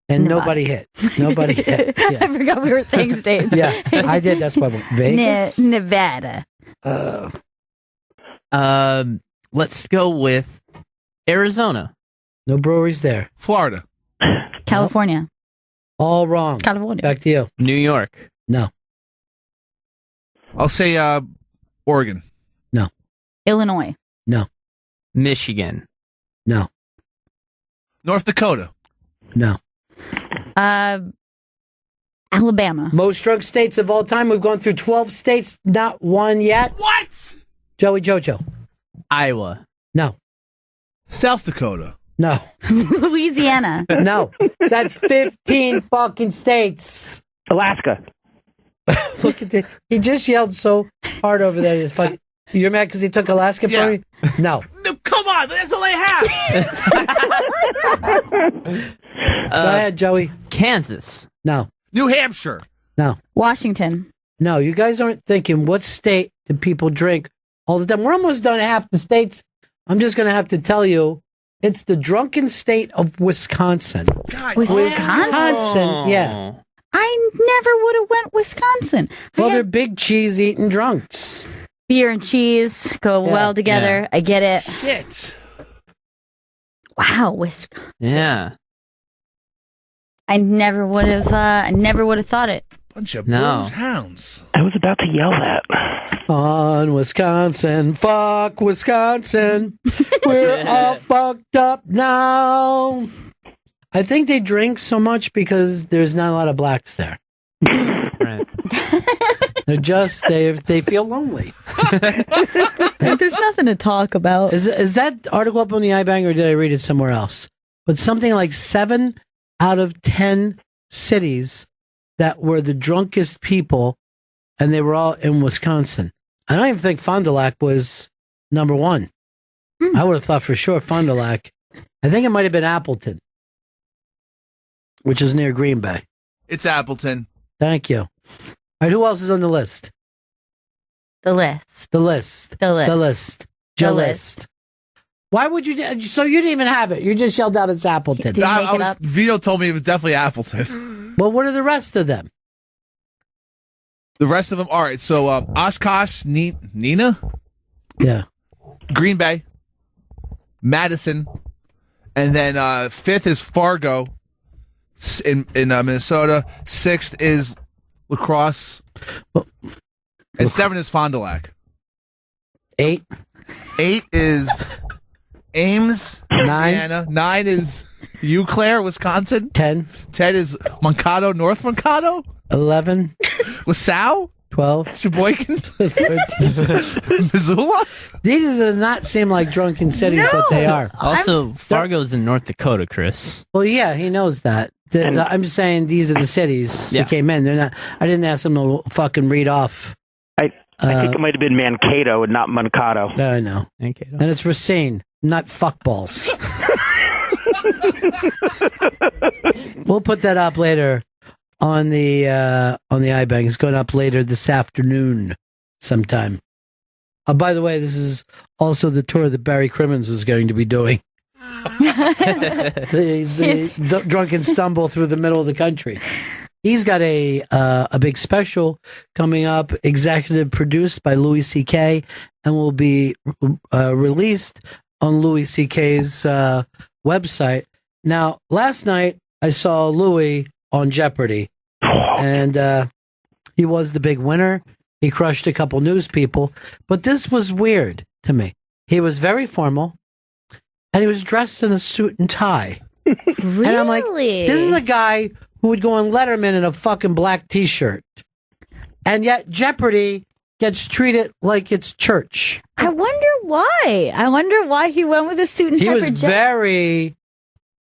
And nobody hit. Nobody hit. Yeah. I forgot we were saying states. Yeah, I did. That's why I went Vegas. Nevada. Let's go with Arizona. No breweries there. Florida. California. All wrong. California. Back to you. New York. No. I'll say Oregon. No. Illinois. No. Michigan. No. North Dakota. No. Alabama. Most drunk states of all time. We've gone through 12 states. Not one yet. What? Joey Jojo. Iowa. No. South Dakota. No. Louisiana. No. That's 15 fucking states. Alaska. Look at this. He just yelled so hard over there. It's fucking. You're mad because he took Alaska from you? No. No, come on, that's all I have. Go ahead, Joey. Kansas. No. New Hampshire. No. Washington. No, you guys aren't thinking what state do people drink all the time. We're almost done half the states. I'm just going to have to tell you, it's the drunken state of Wisconsin. God, Wisconsin, yeah. I never would have went Wisconsin. Well, they're big cheese eating drunks. Beer and cheese go well together. Yeah. I get it. Shit. Wow, Wisconsin. Yeah. I never would have. I never would have thought it. Bunch of No. booze hounds. I was about to yell that. On Wisconsin, fuck Wisconsin. We're all fucked up now. I think they drink so much because there's not a lot of blacks there. Right. They're just they feel lonely. There's nothing to talk about. Is that article up on the iBang or did I read it somewhere else? But something like 7 out of 10 cities that were the drunkest people, and they were all in Wisconsin. I don't even think Fond du Lac was number 1. I would have thought for sure Fond du Lac. I think it might have been Appleton, which is near Green Bay. It's Appleton. Thank you. All right, who else is on the list? The list. The list. The list. The list. The The list. list. Why would you? So you didn't even have it. You just yelled out it's Appleton. Did you make it up? Vito told me it was definitely Appleton. Well, what are the rest of them? The rest of them, all right. So Oshkosh, Nina, Yeah. Green Bay, Madison, and then 5th is Fargo in Minnesota. 6th is La Crosse, and 7 is Fond du Lac. 8. 8 is Ames, 9. Indiana. 9 is Eau Claire, Wisconsin. 10. 10 is Mankato, North Mankato. 11. LaSalle, 12. Sheboygan, 13. Missoula. These do not seem like drunken cities, but they are. Also, Fargo's in North Dakota, Chris. Well, yeah, he knows that. I'm just saying these are the cities that came in. They're not. I didn't ask him to fucking read off. I think it might have been Mankato and not Mankato. I know. Mankato. And it's Racine, not fuckballs. We'll put that up later on the iBang. It's going up later this afternoon sometime. By the way, this is also the tour that Barry Crimmins is going to be doing. the drunken stumble through the middle of the country. He's got a big special coming up, executive produced by Louis C.K. and will be released on Louis C.K.'s website. Now, last night I saw Louis on Jeopardy, and he was the big winner. He crushed a couple news people, but this was weird to me. He was very formal, and he was dressed in a suit and tie. Really? And I'm like, this is a guy who would go on Letterman in a fucking black T-shirt. And yet Jeopardy gets treated like it's church. I wonder why. I wonder why he went with a suit and tie. He was for very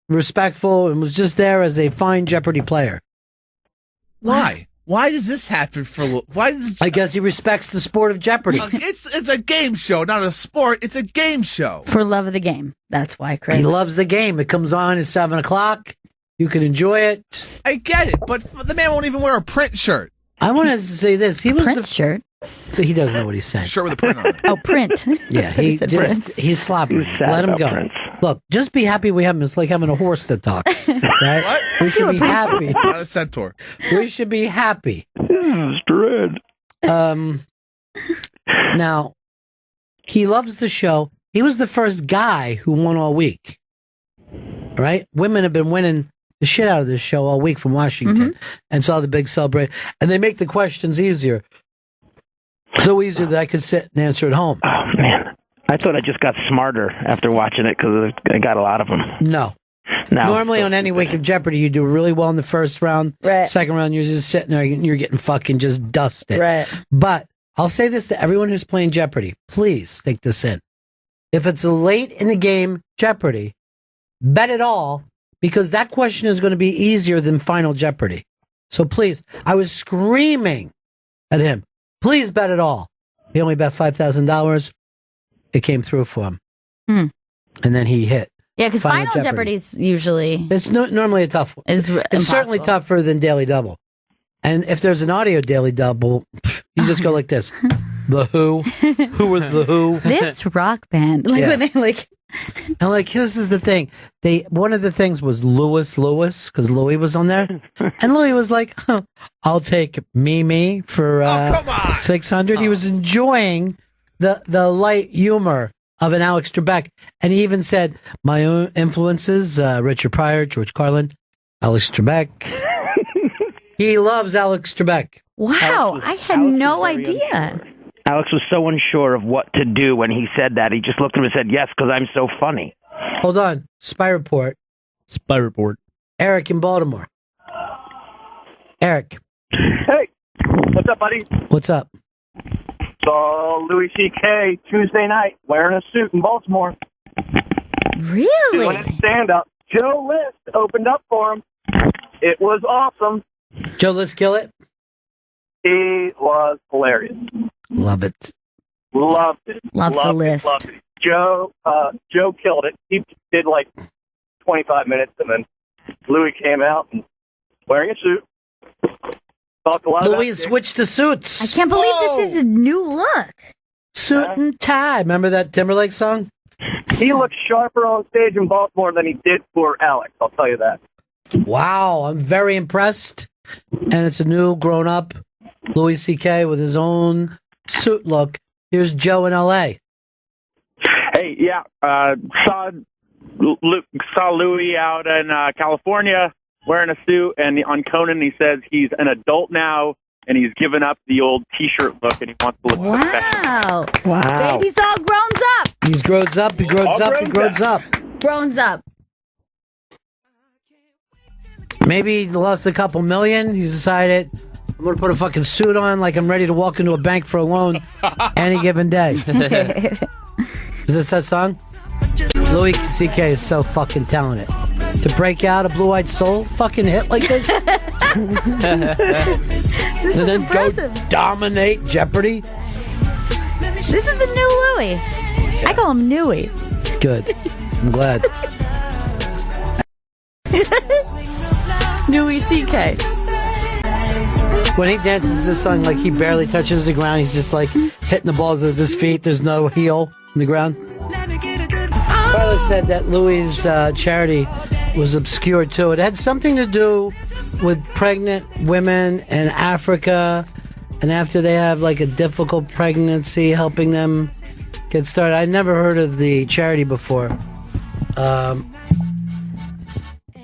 respectful and was just there as a fine Jeopardy player. Why? Why does this happen why does I guess he respects the sport of Jeopardy. It's a game show, not a sport. It's a game show. For love of the game. That's why, Chris. He loves the game. It comes on at 7:00. You can enjoy it. I get it, but the man won't even wear a print shirt. I want to say this. He was Print shirt. He doesn't know what he's saying. Shirt with a print on it. Oh, print. Yeah, He said Prince. he's sloppy. Sad Let him about go. Prince. Look, just be happy we have him. It's like having a horse that talks, right? What? We should be happy. Not a centaur. We should be happy. This is dread. Now, he loves the show. He was the first guy who won all week. right? Women have been winning the shit out of this show all week from Washington, and saw the big celebration. And they make the questions easier. So easier that I could sit and answer at home. Oh, man. I thought I just got smarter after watching it because I got a lot of them. No. Normally on any week of Jeopardy, you do really well in the first round. Right. Second round, you're just sitting there and you're getting fucking just dusted. Right. But I'll say this to everyone who's playing Jeopardy. Please take this in. If it's a late in the game Jeopardy, bet it all, because that question is going to be easier than Final Jeopardy. So please, I was screaming at him, please bet it all. He only bet $5,000. It came through for him. And then he hit. Yeah, because Final Jeopardy's usually... It's normally a tough one. It's certainly tougher than Daily Double. And if there's an audio Daily Double, you just go like this. The Who? Who were the Who? This rock band. Like when they like... And like, this is the thing. One of the things was Lewis, because Louis was on there. And Louis was like, I'll take me for 600. He was enjoying the light humor of an Alex Trebek. And he even said, my own influences, Richard Pryor, George Carlin, Alex Trebek. He loves Alex Trebek. Wow, I had no idea. Alex was so unsure of what to do when he said that. He just looked at him and said, yes, because I'm so funny. Hold on. Spy Report. Eric in Baltimore. Eric. Hey, what's up, buddy? What's up? Saw Louis C.K. Tuesday night wearing a suit in Baltimore. Really? Doing his stand-up. Joe List opened up for him. It was awesome. Joe List kill it? He was hilarious. Love it. Loved it. Loved the list. Loved it. Joe killed it. He did like 25 minutes, and then Louis came out and wearing a suit. Talked a lot Louis about switched to suits. I can't believe this is his new look. Suit and tie. Remember that Timberlake song? He looked sharper on stage in Baltimore than he did for Alex, I'll tell you that. Wow, I'm very impressed. And it's a new grown-up Louis C.K. with his own suit look. Here's Joe in L.A. Hey, yeah, saw Louis out in California wearing a suit, and on Conan he says he's an adult now, and he's given up the old T-shirt look, and he wants to look professional. Wow. Baby's all grown up. He's grows up, he grows up, he grows up. Grown up. Maybe he lost a couple million. He's decided, I'm going to put a fucking suit on like I'm ready to walk into a bank for a loan any given day. Is this that song? Louis C.K. is so fucking talented. To break out a Blue-Eyed Soul fucking hit like this? This is and then impressive. go dominate Jeopardy? This is a new Louis. I call him Newy. Good. I'm glad. Newy C.K. When he dances this song, like he barely touches the ground, he's just like hitting the balls with his feet. There's no heel in the ground. Carla said that Louis' charity was obscure too. It had something to do with pregnant women in Africa, and after they have like a difficult pregnancy, helping them get started. I'd never heard of the charity before.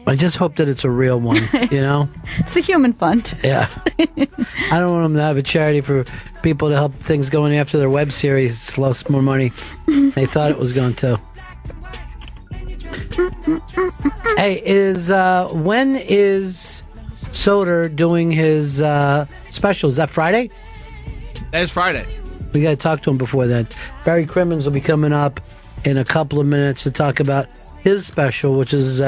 I just hope that it's a real one, you know? It's the Human Fund. Yeah. I don't want them to have a charity for people to help things going after their web series. It's lost more money they thought it was going to. Hey, when is Soder doing his special? Is that Friday? That is Friday. We got to talk to him before then. Barry Crimmins will be coming up in a couple of minutes to talk about his special, which is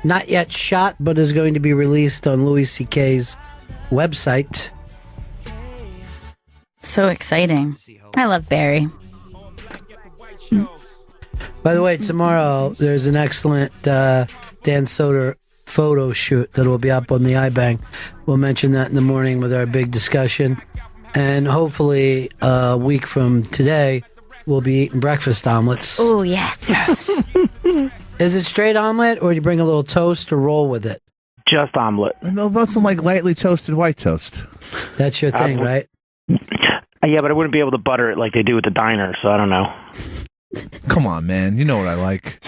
not yet shot, but is going to be released on Louis C.K.'s website. So exciting. I love Barry. By the way, tomorrow there's an excellent Dan Soder photo shoot that will be up on the iBank. We'll mention that in the morning with our big discussion. And hopefully a week from today, we'll be eating breakfast omelets. Oh, yes. Yes. Is it straight omelet, or do you bring a little toast to roll with it? Just omelet. And they'll put some like lightly toasted white toast. That's your thing, right? Yeah, but I wouldn't be able to butter it like they do at the diner, so I don't know. Come on, man. You know what I like.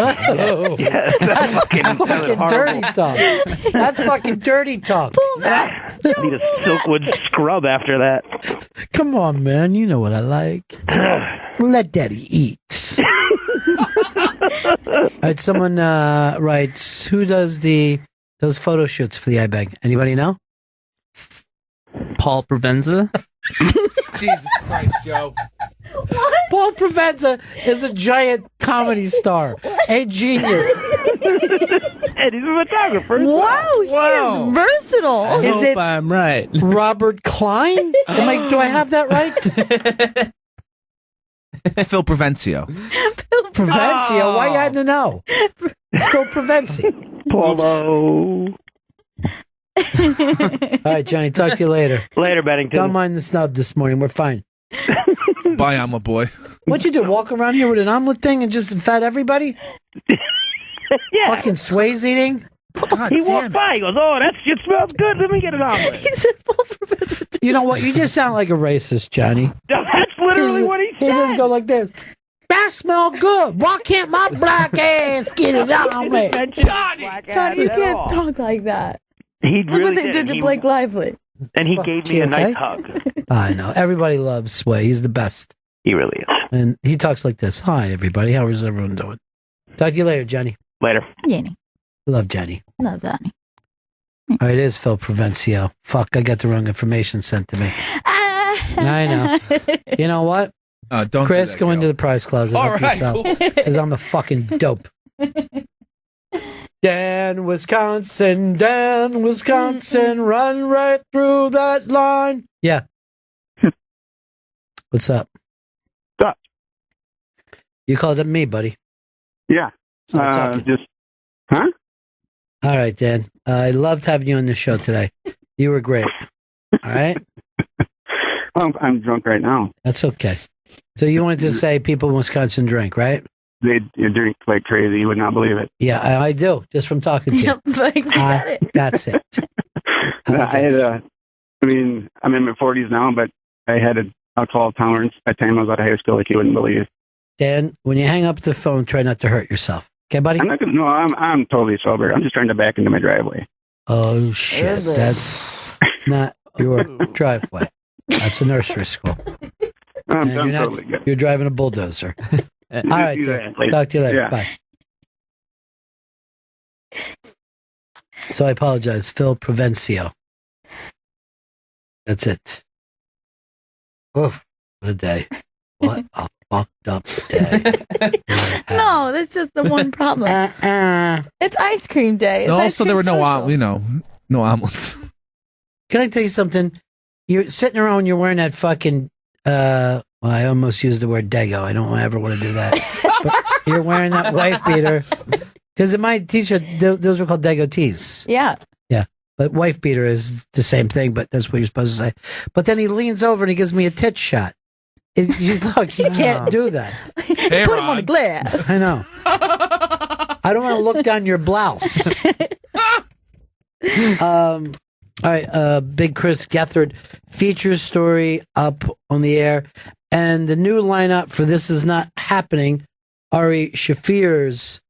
Oh. Yes, That's fucking fucking dirty talk. That's fucking dirty talk. Need a Silkwood scrub after that. Come on, man. You know what I like. Let daddy eat. All right, someone writes, who does those photo shoots for the iBag? Anybody know? Paul Provenza. Jesus Christ, Joe. Paul Provenza is a giant comedy star, a genius. And he's a photographer. Wow, he is versatile. I Is hope it I'm right. Robert Klein? Do I have that right? It's Phil Provencio. Provencio? Why you had to know? It's Phil Provencio. Polo. All right, Johnny, talk to you later. Later, Bennington. Don't mind the snub this morning. We're fine. Bye, omelet boy. What'd you do? Walk around here with an omelet thing and just fed everybody? Yeah. Fucking Swayze eating? God He damn walked it. by. He goes, "Oh, that shit smells good. Let me get an omelet." He said Paul Provenza. You know what? You just sound like a racist, Johnny. That's literally what he He said. just go like this. That smell good. Why can't my black ass get an omelet? Johnny, you can't talk like that. He Look really what they did. did to He- Blake Lively. And he gave me She a nice okay? hug. I know. Everybody loves Sway. He's the best. He really is. And he talks like this. Hi, everybody. How is everyone doing? Talk to you later, Johnny. Later. Jenny. Love Johnny. Love Johnny. All right, it is Phil Provencio. Fuck, I got the wrong information sent to me. I know. You know what? Don't Chris, do that, go Gail. into the prize closet. All Help right, yourself. cool. Because I'm a fucking dope. Dan, Wisconsin, run right through that line. Yeah. What's up? What's up? You called up me, buddy. Yeah. Start talking. Huh? All right, Dan. I loved having you on the show today. You were great. All right? I'm drunk right now. That's okay. So you wanted to say people in Wisconsin drink, right? They drink like crazy. You would not believe it. Yeah, I do, just from talking to you. Yep, but I got it. That's it. I mean, I'm in my 40s now, but I had an alcohol tolerance at the time I was out of high school, like you wouldn't believe. Dan, when you hang up the phone, try not to hurt yourself. Okay, buddy? I'm totally sober. I'm just trying to back into my driveway. Oh, shit. That's not your driveway. That's a nursery school. I'm And totally good. you're driving a bulldozer. All right, do Dan. that. Talk to you later. Yeah. Bye. So I apologize. Phil Provencio. That's it. Oh, what a day. What a fucked up day. No, that's just the one problem. It's ice cream day. It's ice Also, there cream were social. no omelets. Can I tell you something? You're sitting around, you're wearing that fucking, well, I almost used the word dago. I don't ever want to do that. But you're wearing that wife beater. Because in my t-shirt, those were called dago tees. Yeah. Yeah. But wife beater is the same thing, but that's what you're supposed to say. But then he leans over and he gives me a tit shot. Look, you can't do that. Hey, Put him on a glass. I know. I don't want to look down your blouse. All right, Big Chris Gethard features story up on the air. And the new lineup for This Is Not Happening, Ari Shafir's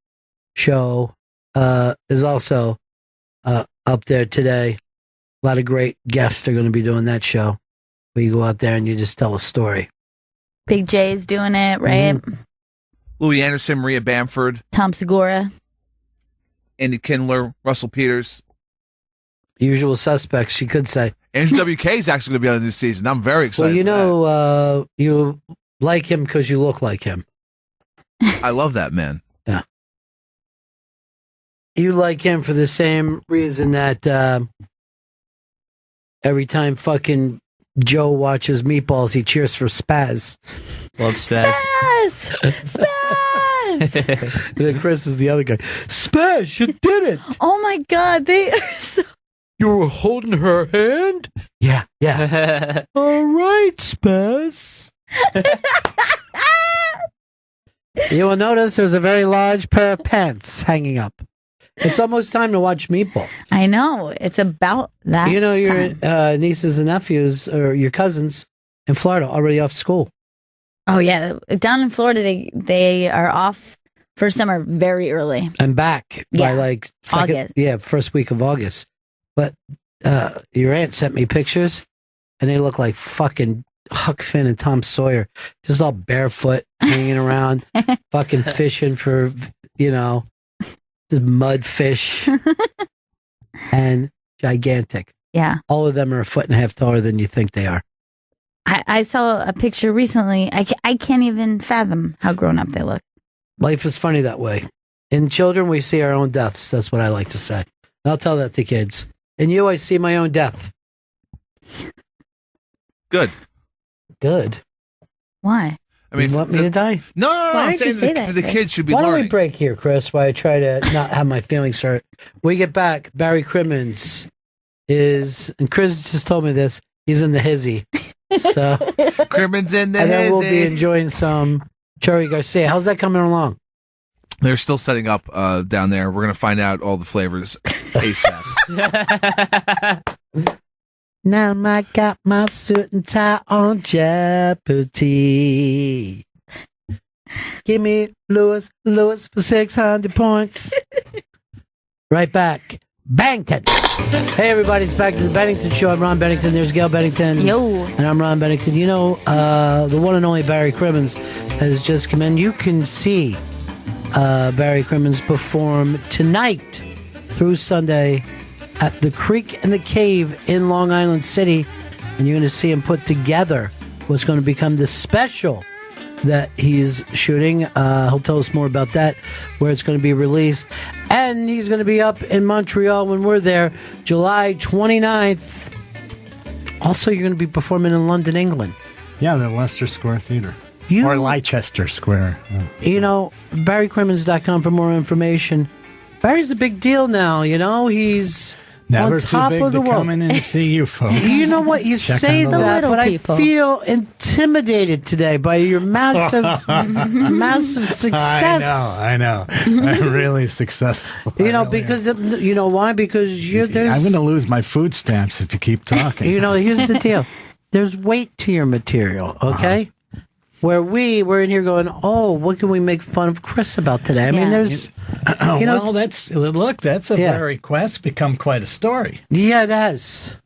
show, is also up there today. A lot of great guests are going to be doing that show, where you go out there and you just tell a story. Big J's doing it, right? Mm-hmm. Louis Anderson, Maria Bamford, Tom Segura. Andy Kindler, Russell Peters. Usual suspects, you could say. Andrew WK is actually going to be on the new season. I'm very excited. Well, you for know, you like him because you look like him. that. I love that man. Yeah. You like him for the same reason that every time fucking Joe watches Meatballs, he cheers for Spaz. Love Spaz. Spaz! Spaz! And then Chris is the other guy. Spaz, you did it! Oh my God, they are so. You were holding her hand? Yeah, yeah. All right, Spaz. You will notice there's a very large pair of pants hanging up. It's almost time to watch Meatballs. I know. It's about that. You know, your time. nieces and nephews, or your cousins in Florida, already off school. Oh, yeah. Down in Florida, they are off First summer, very early. I'm back by Yeah. like August. first week of August. But your aunt sent me pictures, and they look like fucking Huck Finn and Tom Sawyer, just all barefoot, hanging around, fucking fishing for, just mud fish, and gigantic. Yeah. All of them are a foot and a half taller than you think they are. I saw a picture recently. I can't even fathom how grown up they look. Life is funny that way. In children, we see our own deaths. That's what I like to say. And I'll tell that to kids. In you, I see my own death. Good. Good. Why? I mean, you want me to die? No, Why I'm did you saying say that, the Chris? kids should be Why don't learning. we break here, Chris, while I try to not have my feelings hurt? We get back. Barry Crimmins and Chris just told me this, he's in the hizzy. So, Crimmins in the and then we'll be hizzy. enjoying some Cherry Garcia. How's that coming along? They're still setting up down there. We're going to find out all the flavors ASAP. Now I got my suit and tie on Jeopardy. Give me Lewis for 600 points. Right back. Bennington. Hey, everybody, it's back to the Bennington Show. I'm Ron Bennington. There's Gail Bennington. Yo. And I'm Ron Bennington. You know, the one and only Barry Crimmins has just come in. You can see Barry Crimmins perform tonight through Sunday at the Creek and the Cave in Long Island City. And you're going to see him put together what's going to become the special that he's shooting. He'll tell us more about that, where it's going to be released. And he's going to be up in Montreal when we're there, July 29th. Also, you're going to be performing in London, England. Yeah, the Leicester Square Theatre. Or Leicester Square. You know, BarryCrimmins.com for more information. Barry's a big deal now, he's Never on too top big of the to world. come in and see you folks. You know what? You Check say on the that, little but people. I feel intimidated today by your massive, massive success. I know. I'm really successful. Because you know why? Because I'm going to lose my food stamps if you keep talking. Here's the deal. There's weight to your material, okay? Where we're in here going, oh, what can we make fun of Chris about today? I mean, there's, well, that's a very quest become quite a story. Yeah, it has.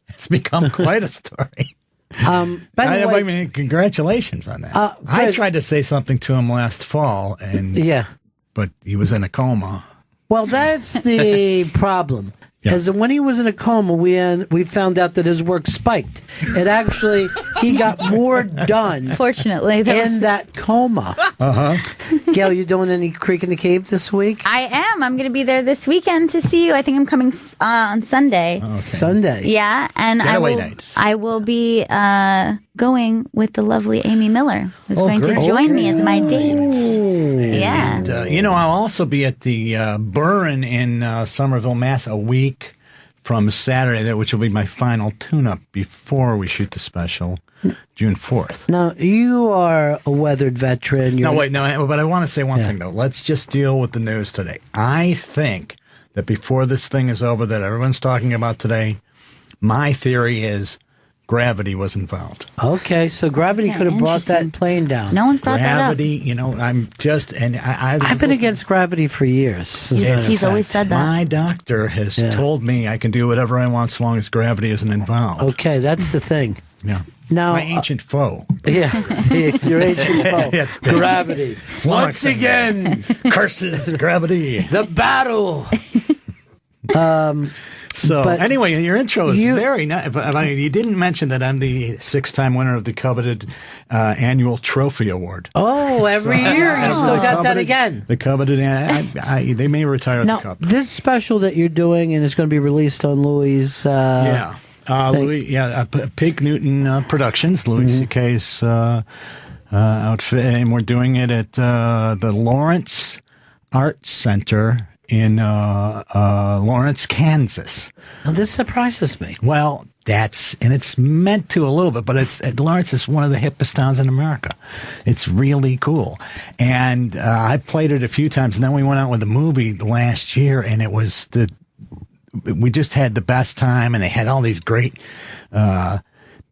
It's become quite a story. By the way, I mean, congratulations on that. I Chris, tried to say something to him last fall, but he was in a coma. Well, that's the problem. Because when he was in a coma, we found out that his work spiked. It actually, he got more done. Fortunately, in that coma. Gail, you doing any Creek in the Cave this week? I am. I'm going to be there this weekend to see you. I think I'm coming on Sunday. Okay. Sunday. Yeah, and I will be going with the lovely Amy Miller, who's going to join me as my date. Yeah. And, I'll also be at the Burn in Somerville, Mass. a week from Saturday, which will be my final tune-up before we shoot the special, June 4th. Now, you are a weathered veteran. But I want to say one thing, though. Let's just deal with the news today. I think that before this thing is over that everyone's talking about today, my theory is gravity was involved. Okay, so gravity could have brought that plane down. No one's brought gravity, that up. I'm just, and I've been against gravity for years. He's always said that. My doctor has told me I can do whatever I want so long as gravity isn't involved. Okay, that's the thing. Yeah. Now, my ancient foe. Yeah, your ancient foe. It's gravity. Once again, curses gravity. The battle. Anyway, your intro is very nice. But you didn't mention that I'm the 6-time winner of the coveted annual trophy award. Oh, every year you still got that again. The coveted, they may retire the cup. This special that you're doing, and it's going to be released on Louis. Pig Newton Productions, Louis C.K.'s outfit, and we're doing it at the Lawrence Arts Center in Lawrence, Kansas. Now, this surprises me. Well, it's meant to a little bit, but Lawrence is one of the hippest towns in America. It's really cool. And I played it a few times, and then we went out with a movie last year, and it was we just had the best time, and they had all these great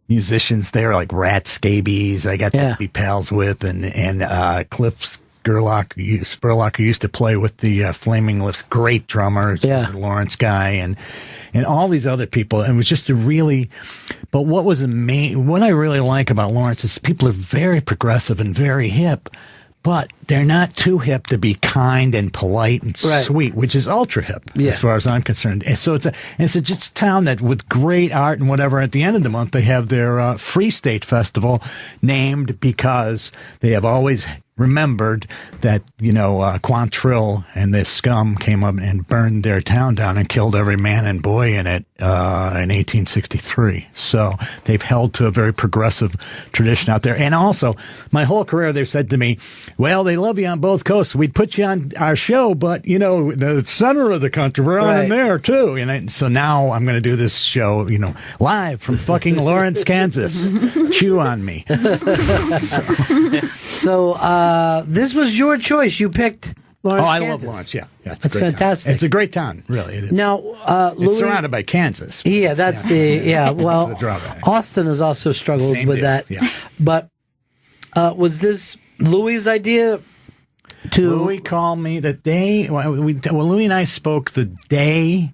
musicians there, like Rat Scabies I got to be pals with, and Cliff Spurlock, who used to play with the Flaming Lips, great drummer, Lawrence guy, and all these other people. And it was just but what I really like about Lawrence is people are very progressive and very hip, but they're not too hip to be kind and polite and sweet, which is ultra hip as far as I'm concerned. And so it's just a town that with great art and whatever. At the end of the month, they have their Free State Festival, named because they have always remembered that, Quantrill and this scum came up and burned their town down and killed every man and boy in it in 1863. So they've held to a very progressive tradition out there. And also, my whole career, they've said to me, well, they love you on both coasts. We'd put you on our show, but, the center of the country, we're on in there, too. And so now I'm going to do this show, live from fucking Lawrence, Kansas. Chew on me. So this was your choice. You picked Lawrence, I Kansas. love Lawrence, yeah. That's fantastic. It's a great town, really. It is. Now, Louis, it's surrounded by Kansas. Yeah, that's well, the drawback. Austin has also struggled with that. Yeah. But was this Louis' idea to... Louis called me the day... Louis and I spoke the day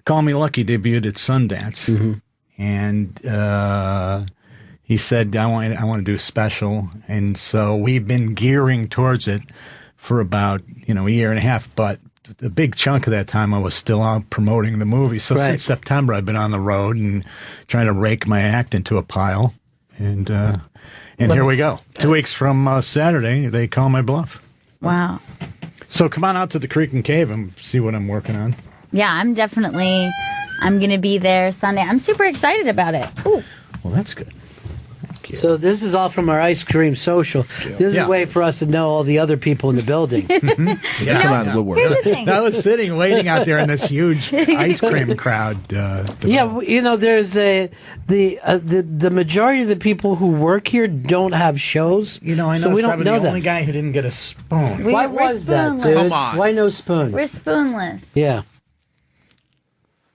Call Me Lucky debuted at Sundance. Mm-hmm. And... he said, I want to do a special. And so we've been gearing towards it for about, a year and a half. But the big chunk of that time I was still out promoting the movie. So since September, I've been on the road and trying to rake my act into a pile. And here we go. 2 weeks from Saturday, they call my bluff. Wow. So come on out to the Creek and Cave and see what I'm working on. Yeah, I'm going to be there Sunday. I'm super excited about it. Ooh. Well, that's good. So this is all from our ice cream social. This is a way for us to know all the other people in the building. Come on, we'll work. I was sitting, waiting out there in this huge ice cream crowd. There's the majority of the people who work here don't have shows. I know. So we don't know the that. only guy who didn't get a spoon. Why was that, dude? Come on. Why no spoon? We're spoonless. Yeah.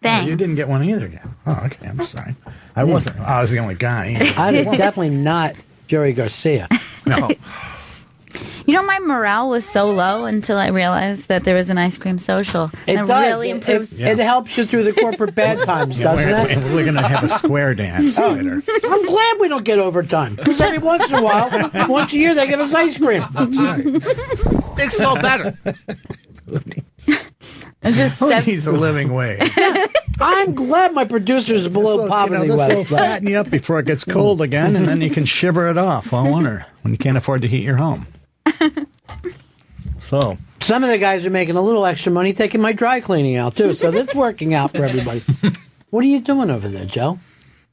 Thanks. You didn't get one either. Oh, okay. I'm sorry. I wasn't. I was the only guy. I was definitely not Jerry Garcia. No. My morale was so low until I realized that there was an ice cream social. It does. Really improves. It helps you through the corporate bad times, doesn't it? We're going to have a square dance later. I'm glad we don't get overtime. Because every once in a while, once a year, they give us ice cream. That's right. Makes it all better. He's a living wage. I'm glad my producer's below poverty this level. will fatten you up before it gets cold again, and then you can shiver it off all winter when you can't afford to heat your home. So some of the guys are making a little extra money taking my dry cleaning out, too. So that's working out for everybody. What are you doing over there, Joe?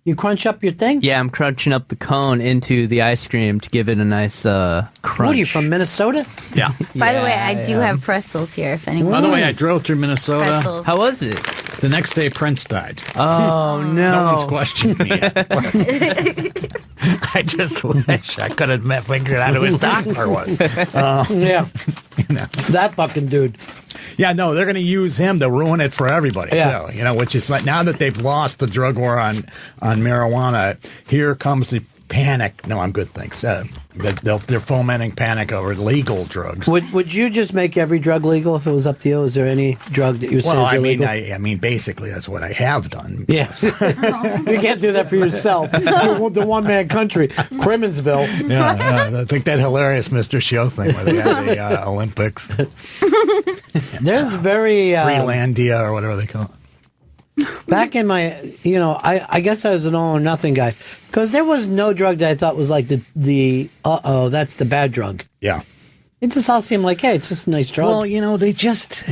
You crunch up your thing? Yeah, I'm crunching up the cone into the ice cream to give it a nice crunch. What are you, from Minnesota? Yeah. By the way, I do have pretzels here if anyone By the way, I wants drove through Minnesota. pretzels. How was it? The next day, Prince died. Oh, no. No one's questioned me yet. I just wish I could have figured out who his doctor was. Yeah. That fucking dude. Yeah, no, they're going to use him to ruin it for everybody. Yeah. too, which is like now that they've lost the drug war on marijuana, here comes the panic. No, I'm good, thanks. They're fomenting panic over legal drugs. Would you just make every drug legal if it was up to you? Is there any drug that you say is illegal? I mean, basically, that's what I have done. Yeah. You can't do that for yourself. You're the one-man country. Crimminsville. Yeah, I think that hilarious Mr. Show thing where they had the Olympics. There's very... Freelandia or whatever they call it. Back in my, I guess I was an all or nothing guy. Because there was no drug that I thought was like that's the bad drug. Yeah. It just all seemed like, hey, it's just a nice drug. Well,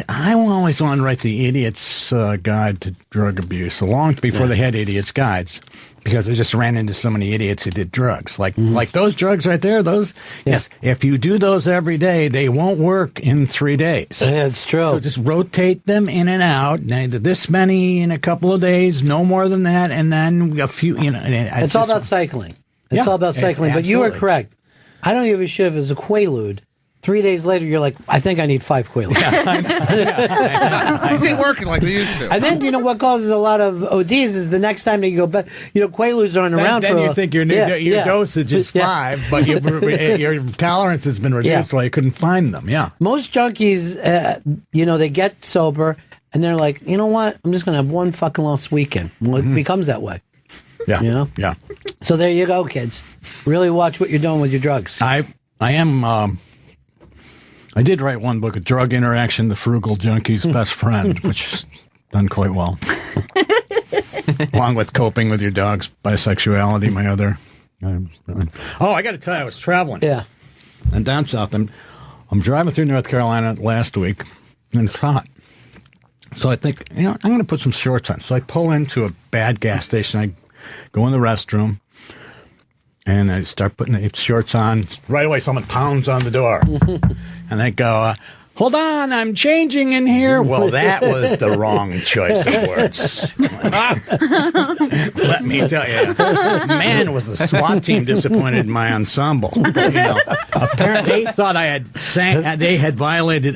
I always wanted to write the Idiot's Guide to Drug Abuse long before they had Idiot's Guides, because I just ran into so many idiots who did drugs. Like those drugs right there, yes, if you do those every day, they won't work in 3 days. Yeah, it's true. So just rotate them in and out. This many in a couple of days, no more than that, and then a few, It's all about cycling. It's all about cycling. But you are correct. I don't give a shit if it's a Quaalude. 3 days later, you're like, I think I need 5 Quaaludes. These ain't working like they used to. And then, what causes a lot of ODs is the next time they go back, Quaaludes aren't around then for you think your dosage is 5, but your tolerance has been reduced while you couldn't find them. Yeah. Most junkies, they get sober and they're like, you know what? I'm just going to have one fucking last weekend. Well, it becomes that way. Yeah. Yeah. So there you go, kids. Really watch what you're doing with your drugs. I am. I did write one book, A Drug Interaction, The Frugal Junkie's Best Friend, which is done quite well. Along with Coping with Your Dog's Bisexuality, my other. I got to tell you, I was traveling. Yeah. And down south, I'm driving through North Carolina last week, and it's hot. So I think, I'm going to put some shorts on. So I pull into a bad gas station. I go in the restroom. And I start putting the shorts on. Right away, someone pounds on the door. And I go, hold on, I'm changing in here. Well, that was the wrong choice of words. Let me tell you. Man, was the SWAT team disappointed in my ensemble. Apparently they thought I had violated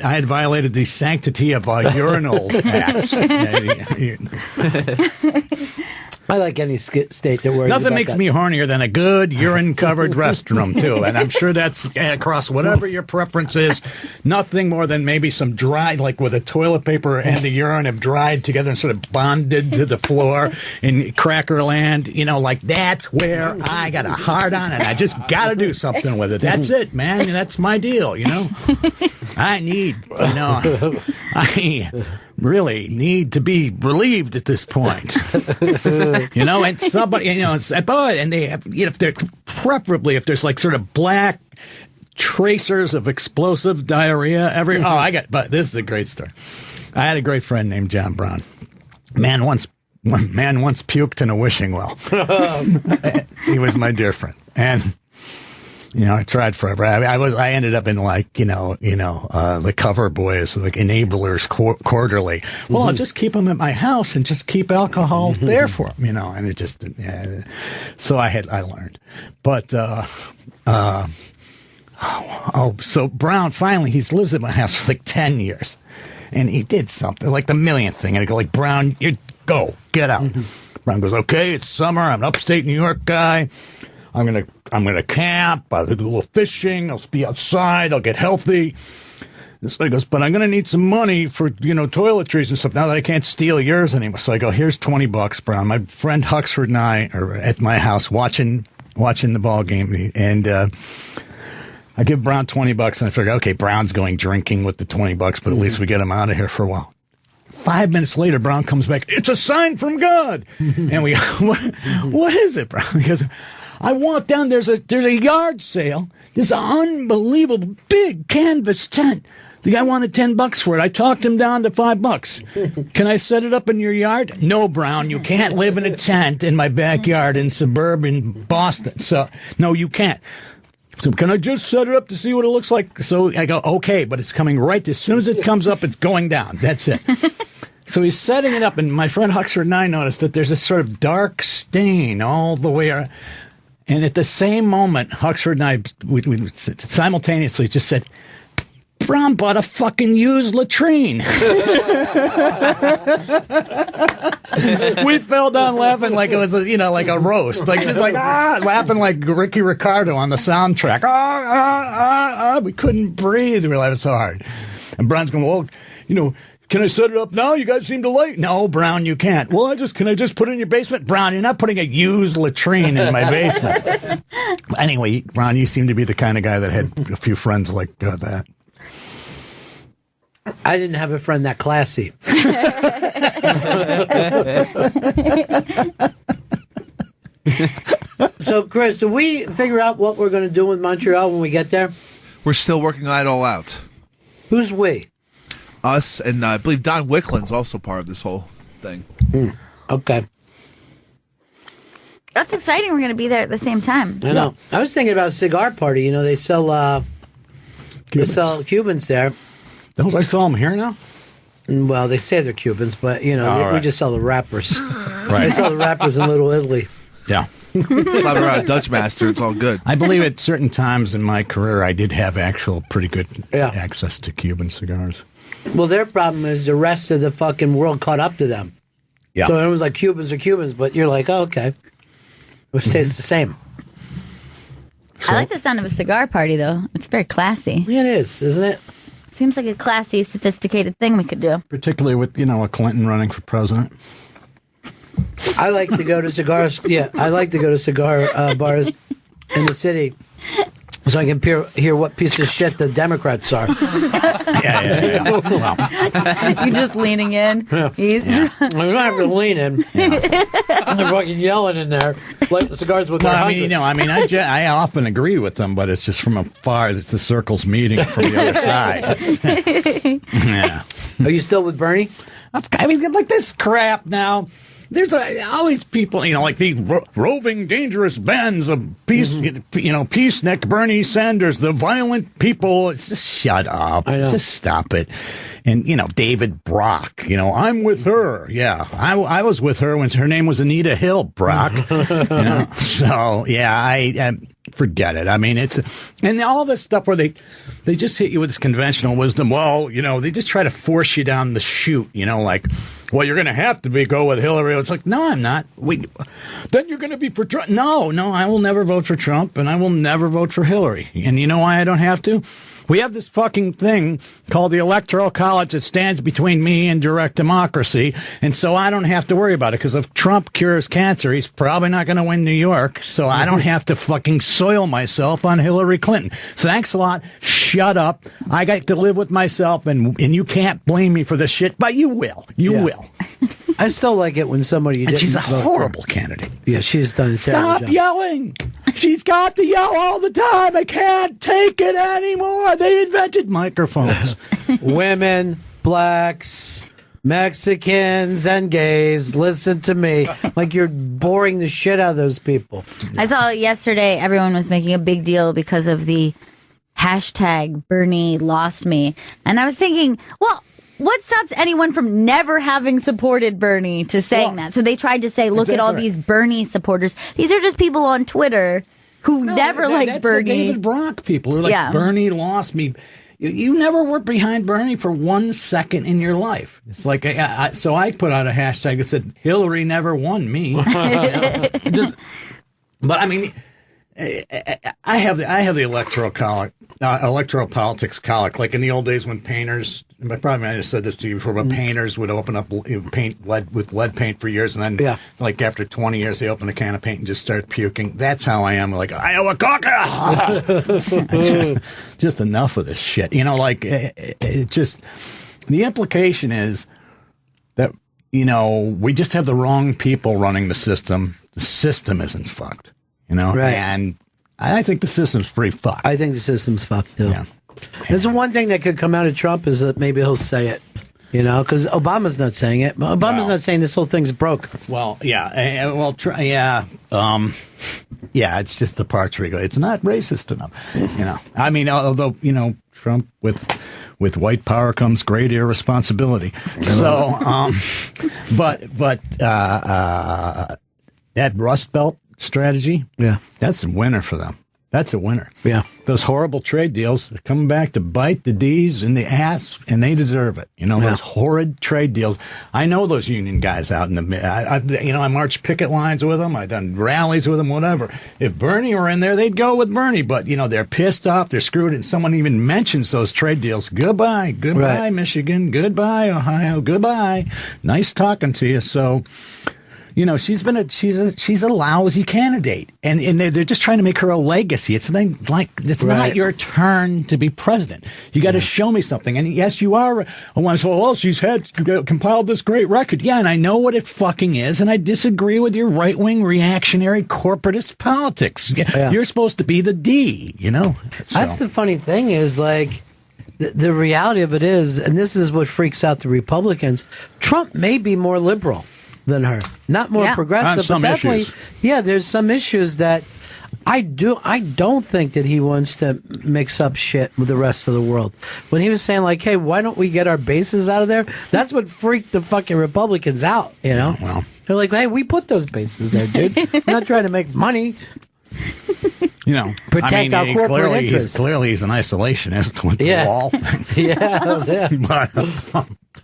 the sanctity of urinal acts. I like any state that worries Nothing about makes that. me hornier than a good urine-covered restroom, too. And I'm sure that's across whatever your preference is. Nothing more than maybe some dry, like with the toilet paper and the urine have dried together and sort of bonded to the floor in Cracker Land. Like that's where I got a hard on and I just got to do something with it. That's it, man. That's my deal, I really need to be relieved at this point. And somebody, and they have, if they're preferably if there's like sort of black tracers of explosive diarrhea but this is a great story. I had a great friend named John Brown. Man once puked in a wishing well. He was my dear friend. And I tried forever. I ended up in the cover boys, like Enablers Quarterly. Well, I'll just keep them at my house and just keep alcohol there for them, and it just, so I learned. But, so Brown finally, he's lives at my house for like 10 years and he did something like the millionth thing. And I go like, Brown, get out. Brown goes, okay, it's summer. I'm an upstate New York guy. I'm gonna camp. I'll do a little fishing. I'll be outside. I'll get healthy. This guy goes, but I'm gonna need some money for toiletries and stuff now that I can't steal yours anymore. So I go, here's $20, Brown. My friend Huxford and I are at my house watching the ball game, and I give Brown $20, and I figure, okay, Brown's going drinking with the $20, but at least we get him out of here for a while. 5 minutes later, Brown comes back. It's a sign from God, and we, what is it, Brown? He goes, I walk down, there's a yard sale. This unbelievable big canvas tent. The guy wanted $10 for it. I talked him down to $5. Can I set it up in your yard? No, Brown, you can't live in a tent in my backyard in suburban Boston. So, no, you can't. So can I just set it up to see what it looks like? So I go, okay, but it's coming right. As soon as it comes up, it's going down. That's it. So he's setting it up, and my friend Huxford and I noticed that there's a sort of dark stain all the way around. And at the same moment, Huxford and I, we simultaneously just said, Brown bought a fucking used latrine. We fell down laughing like it was, like a roast. Like, just laughing like Ricky Ricardo on the soundtrack. We couldn't breathe. We were laughing so hard. And Brown's going, well, can I set it up now? You guys seem to like. No, Brown, you can't. Well, can I just put it in your basement? Brown, you're not putting a used latrine in my basement. Anyway, Brown, you seem to be the kind of guy that had a few friends like that. I didn't have a friend that classy. So, Chris, do we figure out what we're going to do in Montreal when we get there? We're still working it all out. Who's we? Us, and I believe Don Wickland's also part of this whole thing. Okay. That's exciting. We're going to be there at the same time. I know. I was thinking about a cigar party. They sell Cubans there. Don't I sell them here now? Well, they say they're Cubans, but we just sell the wrappers. Right. They sell the wrappers in Little Italy. Yeah. Slap around a Dutch master, it's all good. I believe at certain times in my career, I did have actual pretty good access to Cuban cigars. Well, their problem is the rest of the fucking world caught up to them. Yeah. So everyone's like, Cubans are Cubans, but you're like, oh, okay. It stays the same. I like the sound of a cigar party, though. It's very classy. Yeah, it is, isn't it? Seems like a classy, sophisticated thing we could do. Particularly with, a Clinton running for president. I like to go to cigars. Yeah, I like to go to cigar bars in the city so I can hear what piece of shit the Democrats are. Yeah. Well. You're just leaning in. Yeah. I don't have to lean in. I'm fucking yelling in there like the cigars with their I often agree with them, but it's just from afar. It's the circles meeting from the other side. Yeah. Are you still with Bernie? Like this crap now. There's all these people, like these roving, dangerous bands of peacenik, Bernie Sanders, the violent people. It's just shut up. Just stop it. And, David Brock, I'm with her. Yeah, I was with her when her name was Anita Hill, Brock. So, yeah, I forget it. I mean, and all this stuff where they just hit you with this conventional wisdom. Well, they just try to force you down the chute, like, well, you're going to have to go with Hillary. It's like, no, I'm not. Then you're going to be for Trump. No, I will never vote for Trump, and I will never vote for Hillary. And you know why I don't have to? We have this fucking thing called the Electoral College that stands between me and direct democracy, and so I don't have to worry about it, because if Trump cures cancer, he's probably not going to win New York, so I don't have to fucking soil myself on Hillary Clinton. Thanks a lot. Shut up. I got to live with myself, and you can't blame me for this shit, but you will. You will. I still like it when somebody you and didn't she's a vote horrible for. candidate. Yeah, she's done a terrible Stop job. yelling. She's got to yell all the time. I can't take it anymore. They invented microphones. Women, blacks, Mexicans, and gays, listen to me. Like, you're boring the shit out of those people. I saw yesterday everyone was making a big deal because of the hashtag Bernie lost me. And I was thinking, well, what stops anyone from never having supported Bernie to saying that? So they tried to say, look at all these Bernie supporters. These are just people on Twitter who never liked Bernie. That's the David Brock people who are like, Bernie lost me. You never were behind Bernie for 1 second in your life. It's like, so I put out a hashtag that said, Hillary never won me. But I mean, I have the electoral college, electoral politics college. Like in the old days when painters, I probably might have said this to you before, but painters would open up paint with lead paint for years, and then like after 20 years they open a can of paint and just start puking. That's how I am. Like, Iowa caucus. Just enough of this shit. It just, the implication is that we just have the wrong people running the system. The system isn't fucked. Right. And I think the system's pretty fucked. I think the system's fucked, too. Yeah. There's the one thing that could come out of Trump is that maybe he'll say it, because Obama's not saying it. Obama's not saying this whole thing's broke. Well, yeah. It's just the parts where you go, it's not racist enough. I mean, although, Trump with white power comes great irresponsibility. So, but that Rust Belt strategy, that's a winner for them. That's a winner. Yeah. Those horrible trade deals are coming back to bite the D's in the ass, and they deserve it. Those horrid trade deals. I know those union guys out in the, I marched picket lines with them. I've done rallies with them, whatever. If Bernie were in there, they'd go with Bernie. But, they're pissed off. They're screwed. And someone even mentions those trade deals. Goodbye. Goodbye, Michigan. Goodbye, Ohio. Goodbye. Nice talking to you. So, she's a lousy candidate, and they're just trying to make her a legacy. It's not your turn to be president. You got to show me something. And yes, you are. She's compiled this great record. Yeah, and I know what it fucking is, and I disagree with your right wing reactionary corporatist politics. Yeah. You're supposed to be the D. That's the funny thing is the reality of it is, and this is what freaks out the Republicans. Trump may be more liberal than her, not more progressive, but definitely, there's some issues that I don't think that he wants to mix up shit with the rest of the world. When he was saying like, hey, why don't we get our bases out of there? That's what freaked the fucking Republicans out, Well, They're like, hey, we put those bases there, dude. We're not trying to make money. You know, Protect our corporate interests. Clearly, he's an isolationist with the wall.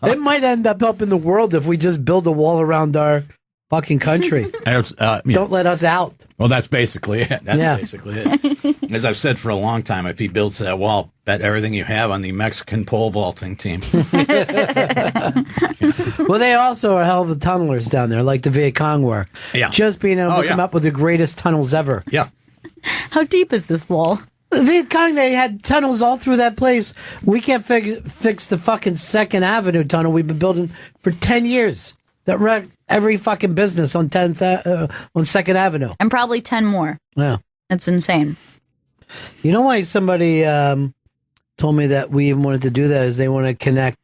It might end up helping the world if we just build a wall around our fucking country. Don't let us out. Well, that's basically it. Basically it. As I've said for a long time, if he builds that wall, bet everything you have on the Mexican pole vaulting team. Well, they also are hell of the tunnelers down there, like the Viet Cong were. Yeah. Just being able to come up with the greatest tunnels ever. Yeah. How deep is this wall? The Viet Cong, they had tunnels all through that place. We can't fix the fucking 2nd Avenue tunnel we've been building for 10 years. That wrecked every fucking business on 2nd Avenue. And probably 10 more. Yeah. That's insane. You know why somebody told me that we even wanted to do that is they want to connect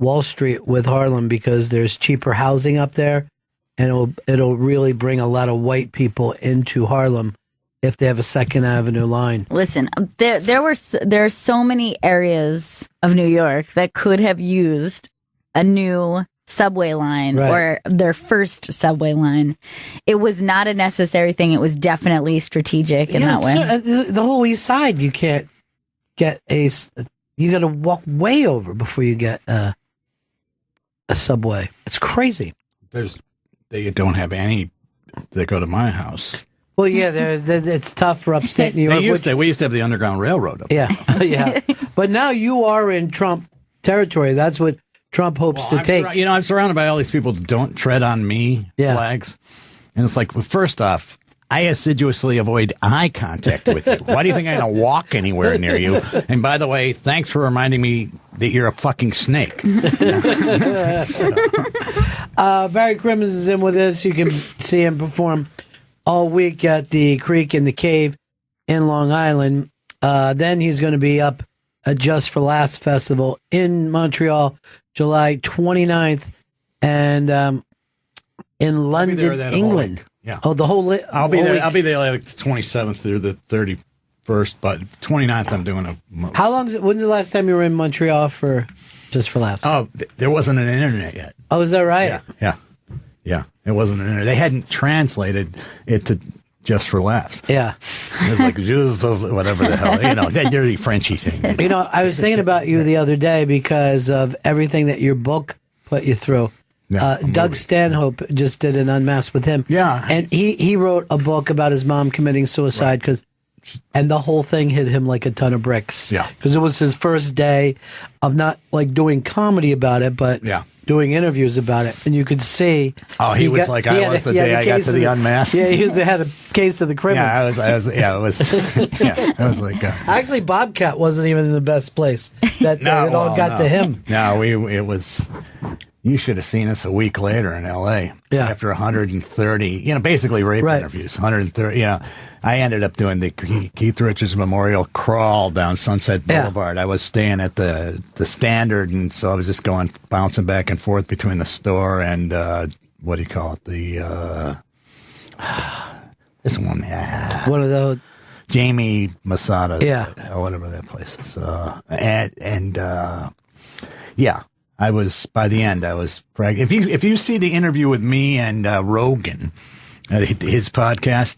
Wall Street with Harlem because there's cheaper housing up there, and it'll really bring a lot of white people into Harlem if they have a 2nd Avenue line. Listen, there are so many areas of New York that could have used a new subway line or their first subway line. It was not a necessary thing. It was definitely strategic in that way. The whole East Side, you can't get you got to walk way over before you get a subway. It's crazy. They don't have any that go to my house. Well, yeah, it's tough for upstate New York. We used to have the Underground Railroad up there. Yeah. But now you are in Trump territory. That's what Trump hopes to take. I'm surrounded by all these people that don't tread on me flags. And it's like, well, first off, I assiduously avoid eye contact with you. Why do you think I'm going to walk anywhere near you? And by the way, thanks for reminding me that you're a fucking snake. Barry Crimmins is in with us. You can see him perform all week at the Creek in the Cave in Long Island. Then he's going to be up at Just for Laughs Festival in Montreal, July 29th, and in London, England. Yeah. Oh, the whole I'll be there. week. I'll be there like the 27th through the 31st, but 29th I'm doing a. How long? When's the last time you were in Montreal for Just for Laughs? Oh, there wasn't an internet yet. Oh, is that right? Yeah. It wasn't an internet. They hadn't translated it to Just for Laughs. Yeah. It was like whatever the hell, that dirty Frenchy thing. You know, I was thinking about you the other day because of everything that your book put you through. Doug Stanhope just did an Unmasked with him. Yeah. And he wrote a book about his mom committing suicide and the whole thing hit him like a ton of bricks. Yeah. Because it was his first day of not like doing comedy about it, but doing interviews about it. And you could see. Oh, he was like I was the day I got to the Unmasked. Yeah, he had a case of the Crimmins. It was like. Actually, Bobcat wasn't even in the best place. It all got to him. No, it was. You should have seen us a week later in L.A. Yeah. After 130, basically rape interviews. 130. I ended up doing the Keith Richards Memorial crawl down Sunset Boulevard. I was staying at the Standard, and so I was just bouncing back and forth between the store and what do you call it? This one. One of those. Jamie Masada. Yeah. Whatever that place is. I was, by the end, I was bragging. If you see the interview with me and Rogan, his podcast,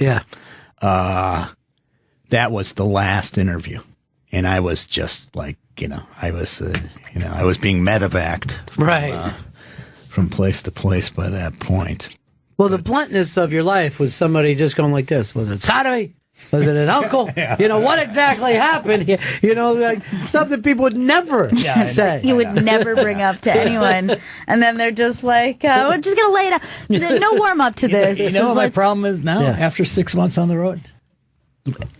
that was the last interview. And I was just like, I was being medevaced from place to place by that point. Well, the bluntness of your life was somebody just going like this. Was it sodomy? Was it an uncle? What exactly happened here? Like stuff that people would never say. He would never bring up to anyone. And then they're just like, we're just going to lay it out. No warm up to this. You know what my problem is now? After 6 months on the road?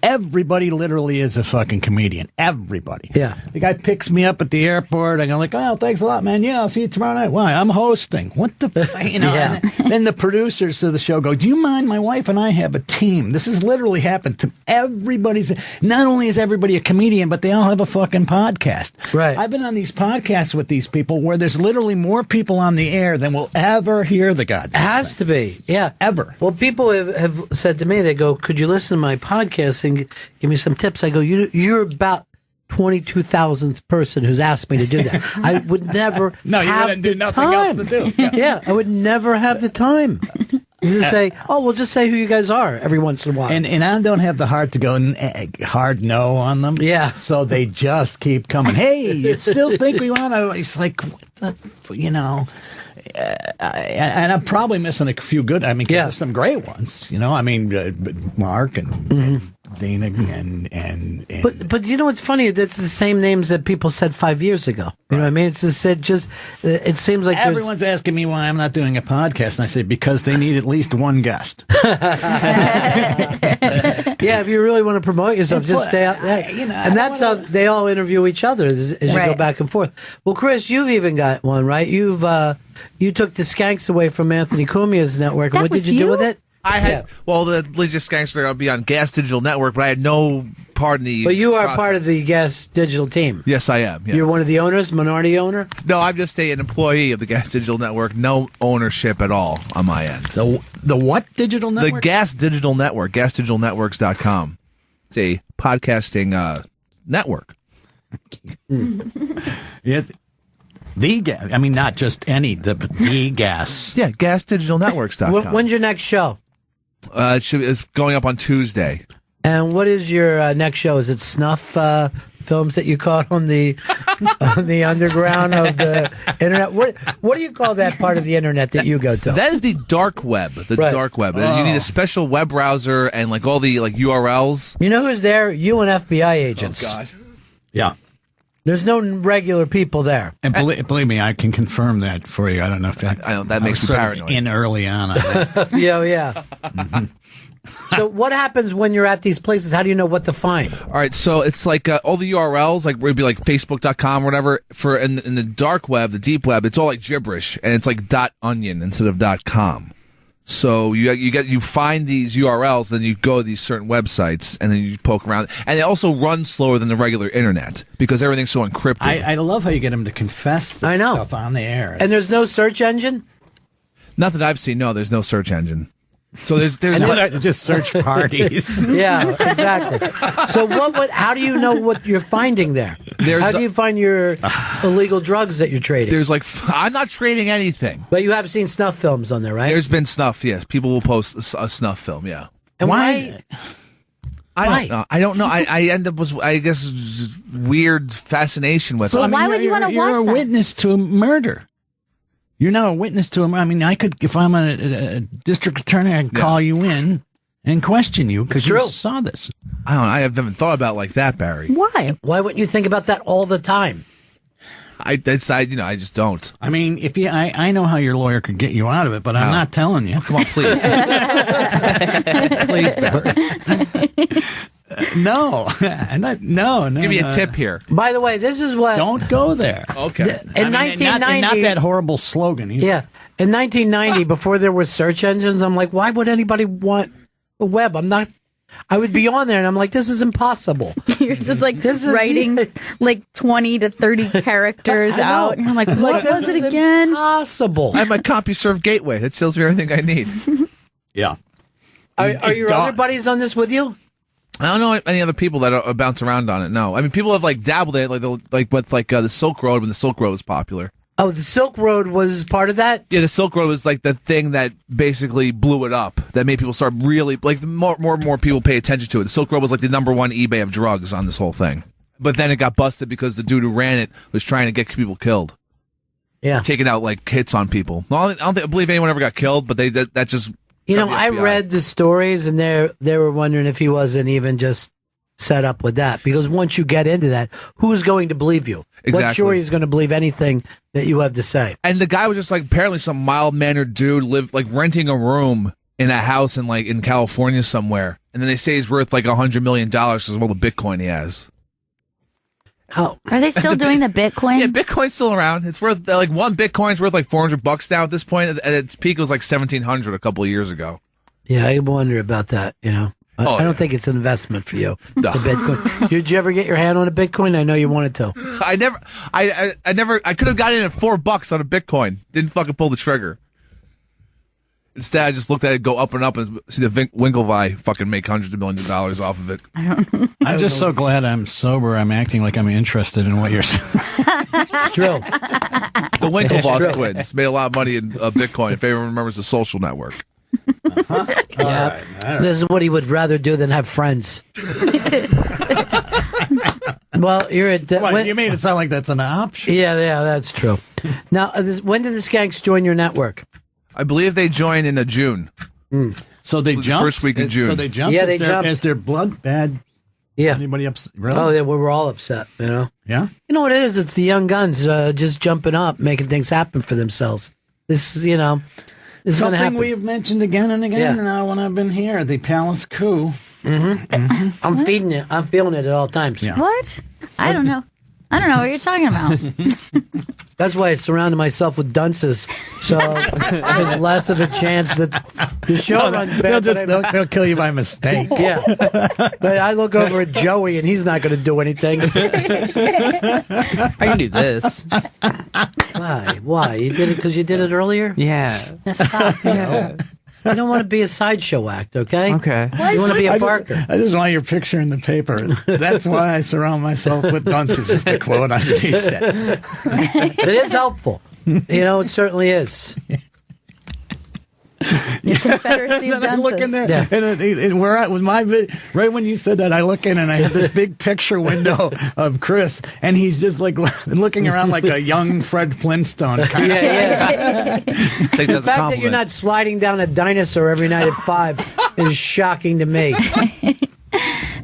Everybody literally is a fucking comedian. Everybody. Yeah. The guy picks me up at the airport. I go like, oh, thanks a lot, man. Yeah, I'll see you tomorrow night. Why? I'm hosting. What the fuck? And then the producers of the show go, do you mind? My wife and I have a team. This has literally happened to everybody's. Not only is everybody a comedian, but they all have a fucking podcast. Right. I've been on these podcasts with these people where there's literally more people on the air than will ever hear the goddamn thing. It has to be. Yeah. Ever. Well, people have said to me, they go, could you listen to my podcast and give me some tips? I go, you're about 22,000th person who's asked me to do that. I would never No, you have wouldn't do the nothing time. else to do. Yeah, I would never have the time. Just say, we'll just say who you guys are every once in a while. And I don't have the heart to go hard no on them. Yeah. So they just keep coming. Hey, you still think we want to? It's like, what the, and I'm probably missing a few good. I mean, there's some great ones. I mean, Mark and Dana and But you know what's funny? That's the same names that people said 5 years ago. You know what I mean? It's just it seems like everyone's asking me why I'm not doing a podcast, and I say because they need at least one guest. Yeah, if you really want to promote yourself, just stay out there. And that's how they all interview each other as you go back and forth. Well, Chris, you've even got one, right? You took the skanks away from Anthony Cumia's network. What did you do with it? I had the Legion Skanks are going to be on Gas Digital Network, but I had no part in the. But you are part of the Gas Digital team. Yes, I am. Yes. You're one of the owners, minority owner. No, I'm just an employee of the Gas Digital Network. No ownership at all on my end. The what digital network? The Gas Digital Network. GasDigitalNetworks.com. It's a podcasting network. Yes. The gas. I mean, not just any. The gas. Yeah, GasDigitalNetworks.com. When's your next show? It's going up on Tuesday. And what is your next show? Is it snuff films that you caught on the underground of the internet? What do you call that part of the internet that you go to? That is the dark web. Dark web. Oh. You need a special web browser and all the URLs. You know who's there? You and FBI agents. Oh God. Yeah. There's no regular people there. And believe me, I can confirm that for you. I don't know if that makes me paranoid. In early on. Yeah. Mm-hmm. So what happens when you're at these places? How do you know what to find? All right, so it's all the URLs, where it'd be Facebook.com or whatever. For in the dark web, the deep web, it's all gibberish, and it's .onion instead of .com. So you find these URLs, then you go to these certain websites, and then you poke around. And they also run slower than the regular internet because everything's so encrypted. I love how you get them to confess this stuff on the air. And there's no search engine? Not that I've seen. No, there's no search engine. So there's just search parties. Yeah, exactly. So how do you know what you're finding there? How do you find your illegal drugs that you're trading? There's I'm not trading anything. But you have seen snuff films on there, right? There's been snuff, yes. People will post a snuff film, yeah. And why? I don't know. I don't know. I end up with, I guess, weird fascination with it. So why would you want to watch You're a that? witness to a murder. You're not a witness to him. I mean, I could, if I'm a district attorney, I could call you in and question you because you saw this. I haven't thought about it like that, Barry. Why? Why wouldn't you think about that all the time? I just don't. I mean, I know how your lawyer could get you out of it, but I'm not telling you. Come on, please. Please, Barry. No. Give me a tip here. By the way, this is what... Don't go there. Okay. In 1990... Not that horrible slogan either. Yeah. In 1990, before there were search engines, I'm like, why would anybody want a web? I would be on there, and I'm like, this is impossible. You're just writing 20 to 30 characters out. And you're like, what was it again? Impossible. I have my CompuServe gateway. That tells me everything I need. Yeah. Are your other buddies on this with you? I don't know any other people that bounce around on it. No, I mean people have dabbled in it, with the Silk Road when the Silk Road was popular. Oh, the Silk Road was part of that? Yeah, the Silk Road was the thing that basically blew it up. That made people start really more and more people pay attention to it. The Silk Road was the number one eBay of drugs on this whole thing. But then it got busted because the dude who ran it was trying to get people killed. Yeah, taking out hits on people. No, I don't believe anyone ever got killed, but that just. I read the stories, and they were wondering if he wasn't even just set up with that. Because once you get into that, who's going to believe you? Exactly. What jury is going to believe anything that you have to say? And the guy was just apparently some mild-mannered dude lived renting a room in a house in California somewhere, and then they say he's worth $100 million because of all the Bitcoin he has. How are they still doing the Bitcoin? Yeah, Bitcoin's still around. It's worth one Bitcoin's worth $400 now at this point. At its peak, it was $1,700 a couple of years ago. Yeah, I wonder about that. I don't think it's an investment for you. No. The Bitcoin. Did you ever get your hand on a Bitcoin? I know you wanted to. I never. I could have gotten in at $4 on a Bitcoin. Didn't fucking pull the trigger. Instead, I just looked at it go up and up and see the Winklevi fucking make hundreds of millions of dollars off of it. I'm just so glad I'm sober. I'm acting like I'm interested in what you're saying. It's true. The Winklevoss twins made a lot of money in Bitcoin, if anyone remembers the social network. Yeah, this is what he would rather do than have friends. Well, you're at. You made it sound like that's an option. Yeah, that's true. Now, when did the Skanks join your network? I believe they joined in June. So they jumped first week in June. So they jumped. Yeah, they jumped. Is their blood bad? Yeah. Anybody upset? Really? Oh, yeah, we were all upset. You know. Yeah. You know what it is? It's the young guns just jumping up, making things happen for themselves. This, is going to Something happen. we have mentioned again and again now when I've been here. The Palace coup. I'm feeding it. I'm feeling it at all times. Yeah. What? I don't know. I don't know what you're talking about. That's why I surrounded myself with dunces, so there's less of a chance that the show runs bad. They'll kill you by mistake. Yeah, but I look over at Joey, and he's not going to do anything. I can do this. Why? You did it because you did it earlier? Yeah. Now stop. Yeah. You don't want to be a sideshow act, okay? Okay. You want to be a Barker. I just want your picture in the paper. That's why I surround myself with dunces, is the quote underneath it. It is helpful. It certainly is. Confederacy of I look in there, Yeah. and where I with my vid, right when you said that, I look in and I have this big picture window of Chris, and he's just like looking around like a young Fred Flintstone. Kind of. The fact that you're not sliding down a dinosaur every night at 5 is shocking to me.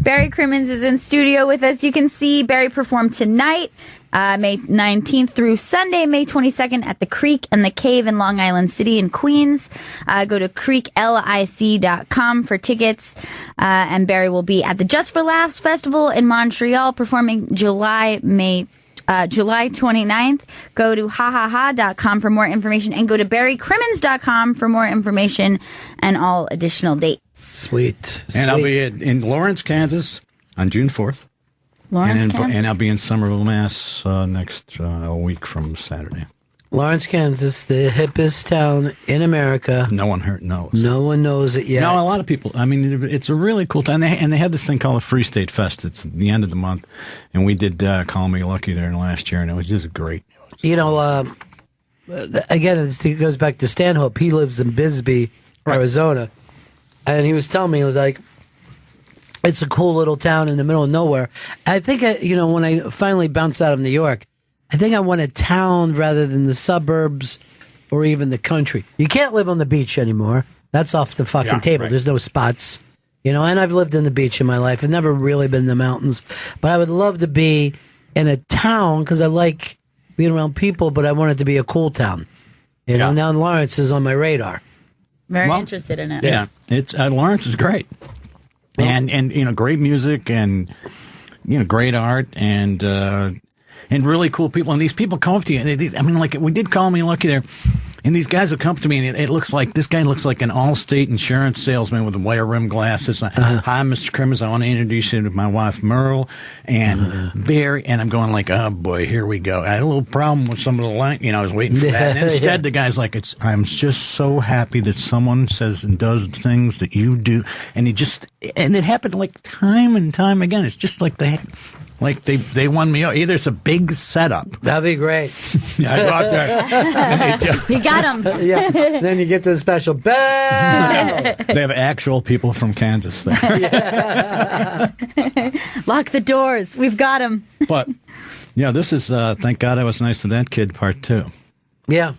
Barry Crimmins is in studio with us. You can see Barry perform tonight, May 19th through Sunday, May 22nd at the Creek and the Cave in Long Island City in Queens. Go to creeklic.com for tickets. And Barry will be at the Just for Laughs Festival in Montreal performing July 29th. Go to hahaha.com for more information and go to barrycrimmins.com for more information and all additional dates. Sweet. And I'll be in Lawrence, Kansas on June 4th. Kansas. And I'll be in Somerville, Mass next week from Saturday. Lawrence, Kansas, the hippest town in America. No one knows. No one knows it yet. No, a lot of people. I mean, it's a really cool time. And they have this thing called the Free State Fest. It's the end of the month. And we did Call Me Lucky there last year, and it was just great. Again, it goes back to Stanhope. He lives in Bisbee, Arizona. And he was telling me, it's a cool little town in the middle of nowhere. I think, when I finally bounced out of New York, I think I want a town rather than the suburbs or even the country. You can't live on the beach anymore. That's off the fucking table. Right. There's no spots. And I've lived in the beach in my life. I've never really been in the mountains. But I would love to be in a town because I like being around people, but I want it to be a cool town. Now Lawrence is on my radar. Very interested in it. Yeah, it's Lawrence is great, and great music and great art and really cool people. And these people come up to you. We did Call Me Lucky there, and these guys will come up to me, and it looks like this guy looks like an Allstate insurance salesman with wire rim glasses. Hi, Mr. Crimmins. I want to introduce you to my wife Merle, and and I'm going like, oh boy, here we go. I had a little problem with some of the line. I was waiting for that. And instead, the guy's like, I'm just so happy that someone says and does things that you do, and it happened like time and time again. It's just like they won me over. Either it's a big setup. That'd be great. I go out there. You got him. Yeah. Then you get to the special bell. They have actual people from Kansas there. Lock the doors. We've got him. But, this is, thank God I was nice to that kid, part 2. Yeah.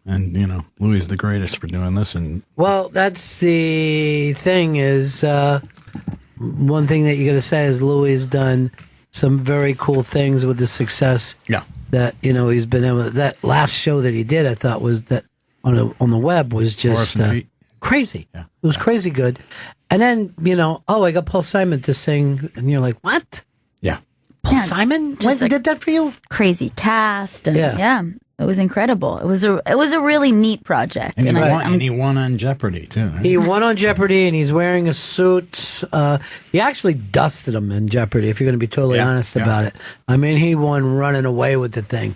And, Louis is the greatest for doing this. And well, that's the thing is... one thing that you got to say is Louis has done some very cool things with the success. Yeah. That he's been able. That last show that he did, I thought was that on the web was just crazy. Yeah. It was crazy good. And then I got Paul Simon to sing, and you're like, what? Yeah. Paul Simon did that for you? Crazy cast. And yeah. It was incredible. It was a really neat project. And he won on Jeopardy, too. Right? He won on Jeopardy, and he's wearing a suit. He actually dusted him in Jeopardy, if you're going to be totally honest about it. I mean, he won running away with the thing.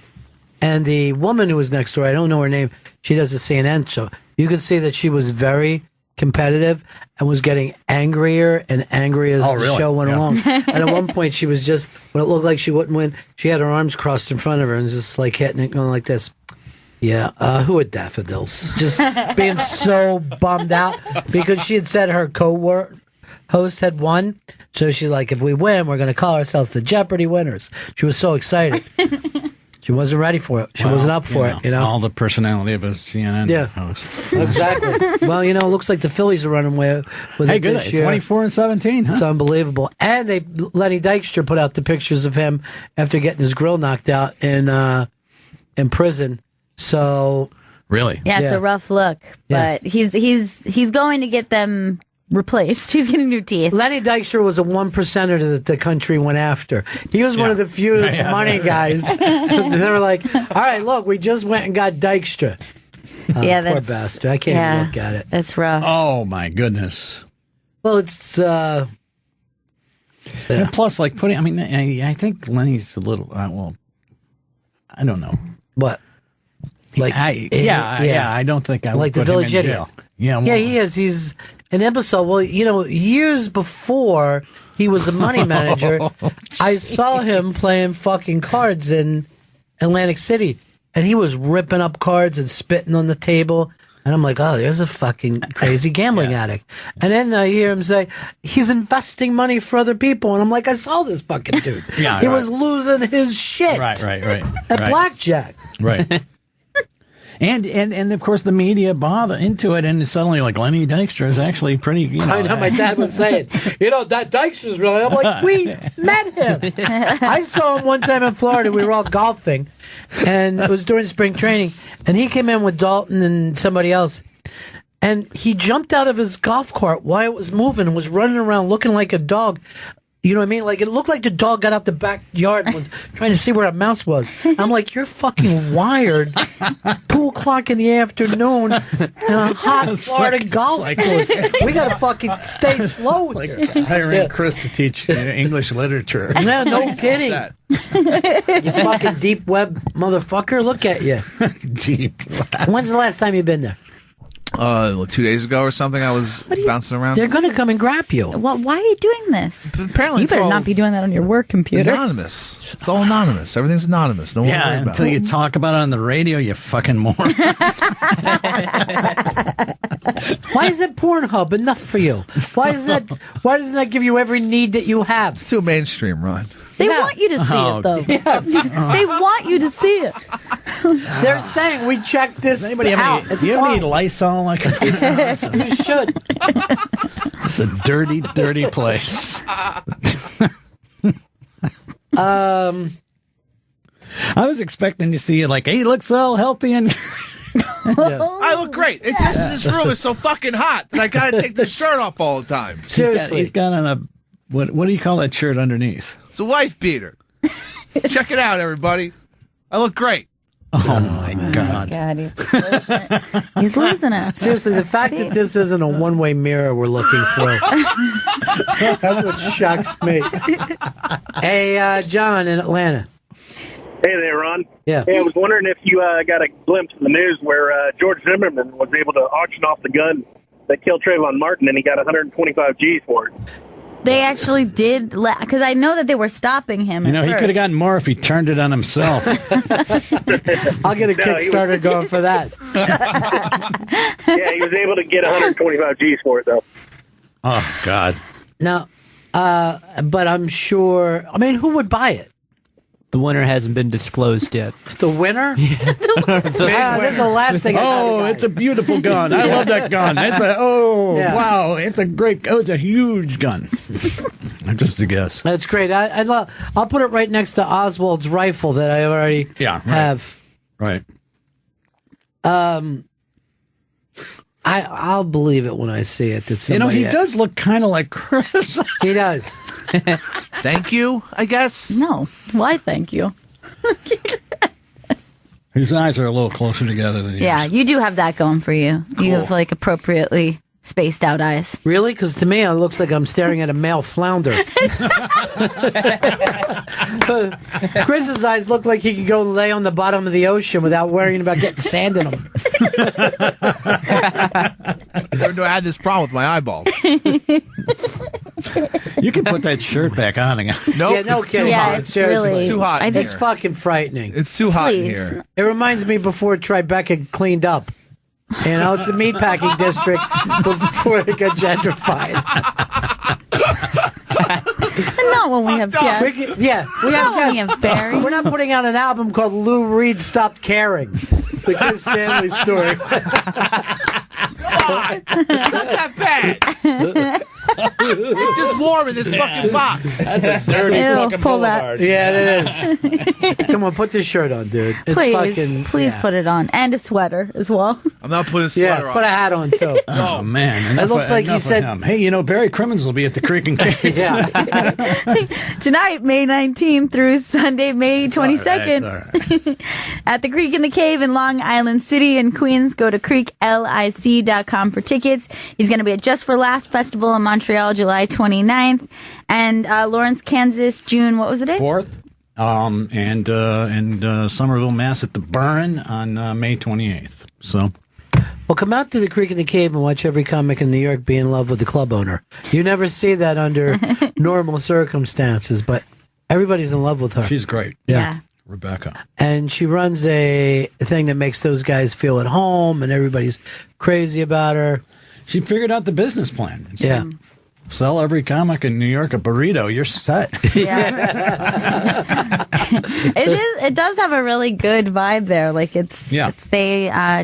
And the woman who was next door, I don't know her name, she does the CNN show. You could see that she was very competitive and was getting angrier and angrier as the show went along. And at one point, she was just, when it looked like she wouldn't win, she had her arms crossed in front of her and just like hitting it, going like this. Yeah, who are daffodils? Just being so bummed out because she had said her co-host had won. So she's like, if we win, we're going to call ourselves the Jeopardy winners. She was so excited. She wasn't ready for it. She wasn't up for it, All the personality of a CNN host. Exactly. Well, it looks like the Phillies are running away with it good. this year. 24-17, huh? It's unbelievable. And Lenny Dykstra put out the pictures of him after getting his grill knocked out in prison. So really, yeah, it's a rough look, but he's going to get them replaced. He's getting new teeth. Lenny Dykstra was a 1%er that the country went after. He was one of the few money guys. They were like, "All right, look, we just went and got Dykstra." Poor bastard. I can't even look at it. That's rough. Oh my goodness. Well, it's. And plus, like putting. I mean, I think Lenny's a little. Well, I don't know what. Like, I don't think I would like the put Village him in Idiot. jail. Yeah, he is. He's an imbecile. Well, years before he was a money manager, I saw him playing fucking cards in Atlantic City, and he was ripping up cards and spitting on the table. And I'm like, oh, there's a fucking crazy gambling addict. And then I hear him say, he's investing money for other people. And I'm like, I saw this fucking dude. He was losing his shit. Right. At blackjack. Right. And of course the media bought into it, and suddenly like Lenny Dykstra is actually pretty. I know my dad was saying, that Dykstra's really. I'm like, we met him. I saw him one time in Florida. We were all golfing, and it was during spring training. And he came in with Dalton and somebody else, and he jumped out of his golf cart while it was moving and was running around looking like a dog. You know what I mean? Like, it looked like the dog got out the backyard and was trying to see where a mouse was. I'm like, you're fucking wired. 2:00 in the afternoon in a hot Florida golf course. We got to fucking stay slow. It's like hiring Chris to teach English literature. Man, no kidding. You fucking deep web motherfucker. Look at you. Deep web. When's the last time you've been there? 2 days ago or something, I was bouncing around. They're going to come and grab you. Well, why are you doing this? But apparently, you better not be doing that on your work computer. Anonymous. It's all anonymous. Everything's anonymous. No one worry about until you talk about it on the radio, you fucking moron. Why isn't Pornhub enough for you? Why doesn't that give you every need that you have? It's too mainstream, Ron. They want you to see it, though. Yes. They want you to see it. They're saying we checked this Anybody out. Do you ever need Lysol? Like you should. It's a dirty, dirty place. I was expecting to see it like, hey, he looks all healthy and. I look great. It's just this room is so fucking hot that I gotta take the shirt off all the time. Seriously, he's got on a what do you call that shirt underneath? It's a wife beater. Check it out, everybody. I look great. Oh my God! He's losing it. Seriously, the fact that this isn't a one-way mirror we're looking through. That's what shocks me. Hey, John in Atlanta. Hey there, Ron. Yeah. Hey, I was wondering if you got a glimpse in the news where George Zimmerman was able to auction off the gun that killed Trayvon Martin, and he got 125 G's for it. They actually did, because I know that they were stopping him. He could have gotten more if he turned it on himself. I'll get a Kickstarter going for that. Yeah, he was able to get 125 G's for it, though. Oh, God. Now, but I'm sure, who would buy it? The winner hasn't been disclosed yet. The winner? Yeah. This is the last thing I Oh, it's a beautiful gun. I love that gun. Wow. It's a great, it's a huge gun. Just a guess. That's great. I'll put it right next to Oswald's rifle that I already have. Right. I'll believe it when I see it. That somebody he does look kind of like Chris. He does. Thank you, I guess. No. Why thank you? His eyes are a little closer together than yours. Yeah, you do have that going for you. Cool. You have appropriately spaced out eyes. Really? Because to me, it looks like I'm staring at a male flounder. Chris's eyes look like he could go lay on the bottom of the ocean without worrying about getting sand in them. Never knew I had this problem with my eyeballs. You can put that shirt back on again. Nope, Yeah, no it's kidding. too hot. it's really- It's too hot in It's here. fucking frightening. It's too hot in Please. here. It reminds me before Tribeca cleaned up. You know, it's the meatpacking district before it got gentrified. Not when we have guests. We have Not when we guests. have Barry. We're not putting out an album called Lou Reed Stopped Caring. The Chris Stanley story. Not that bad. It's just warm in this fucking box. That's a dirty Ew, fucking pull that. boulevard. Yeah, it is. Come on, put this shirt on, dude. It's Please put it on. And a sweater as well. I'm not putting a sweater on. Put a hat on, too. Oh, man. It looks like you said... Hey, you know, Barry Crimmins will be at the Creek and Cave. Yeah. Tonight, May 19th through Sunday, May 22nd. All right. At the Creek in the Cave in Long Island City in Queens. Go to creeklic.com for tickets. He's going to be at Just for Laughs Festival in Montreal, July 29th. And Lawrence, Kansas, June, what was the date? 4th. And Somerville, Mass. at the Burn on May 28th. So... Well, come out to the Creek in the Cave and watch every comic in New York be in love with the club owner. You never see that under normal circumstances, but everybody's in love with her. She's great. Yeah. Rebecca. And she runs a thing that makes those guys feel at home, and everybody's crazy about her. She figured out the business plan. It's Yeah. like, sell every comic in New York a burrito. You're set. It does have a really good vibe there. Like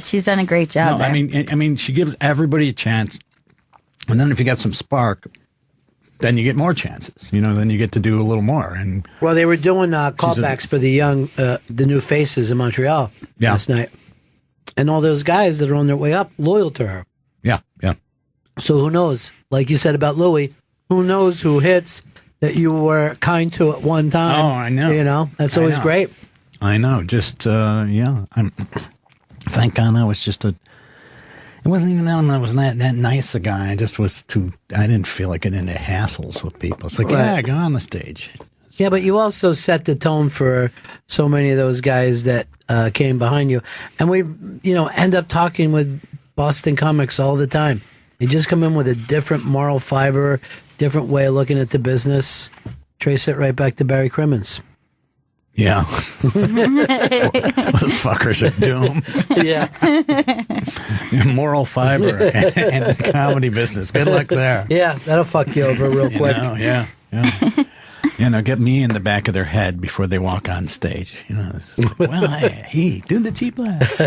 she's done a great job. No, there. I mean, she gives everybody a chance, and then if you got some spark, then you get more chances. You know, then you get to do a little more. And Well, they were doing callbacks for the young, the new faces in Montreal last night. And all those guys that are on their way up, loyal to her. yeah. So who knows? Like you said about Louis, who knows who hits that you were kind to at one time. Oh, I know. You know, that's I always know. great. I know. Just thank God I was just it wasn't even that I was that nice a guy. I just was I didn't feel like getting into hassles with people. It's like, yeah, go on the stage. Yeah, but you also set the tone for so many of those guys that came behind you. And we, end up talking with Boston comics all the time. They just come in with a different moral fiber, different way of looking at the business. Trace it right back to Barry Crimmins. Yeah. Those fuckers are doomed. Yeah. Moral fiber and the comedy business. Good luck there. Yeah, that'll fuck you over real quick. Yeah. Get me in the back of their head before they walk on stage. It's like, well, hey, do the cheap laugh.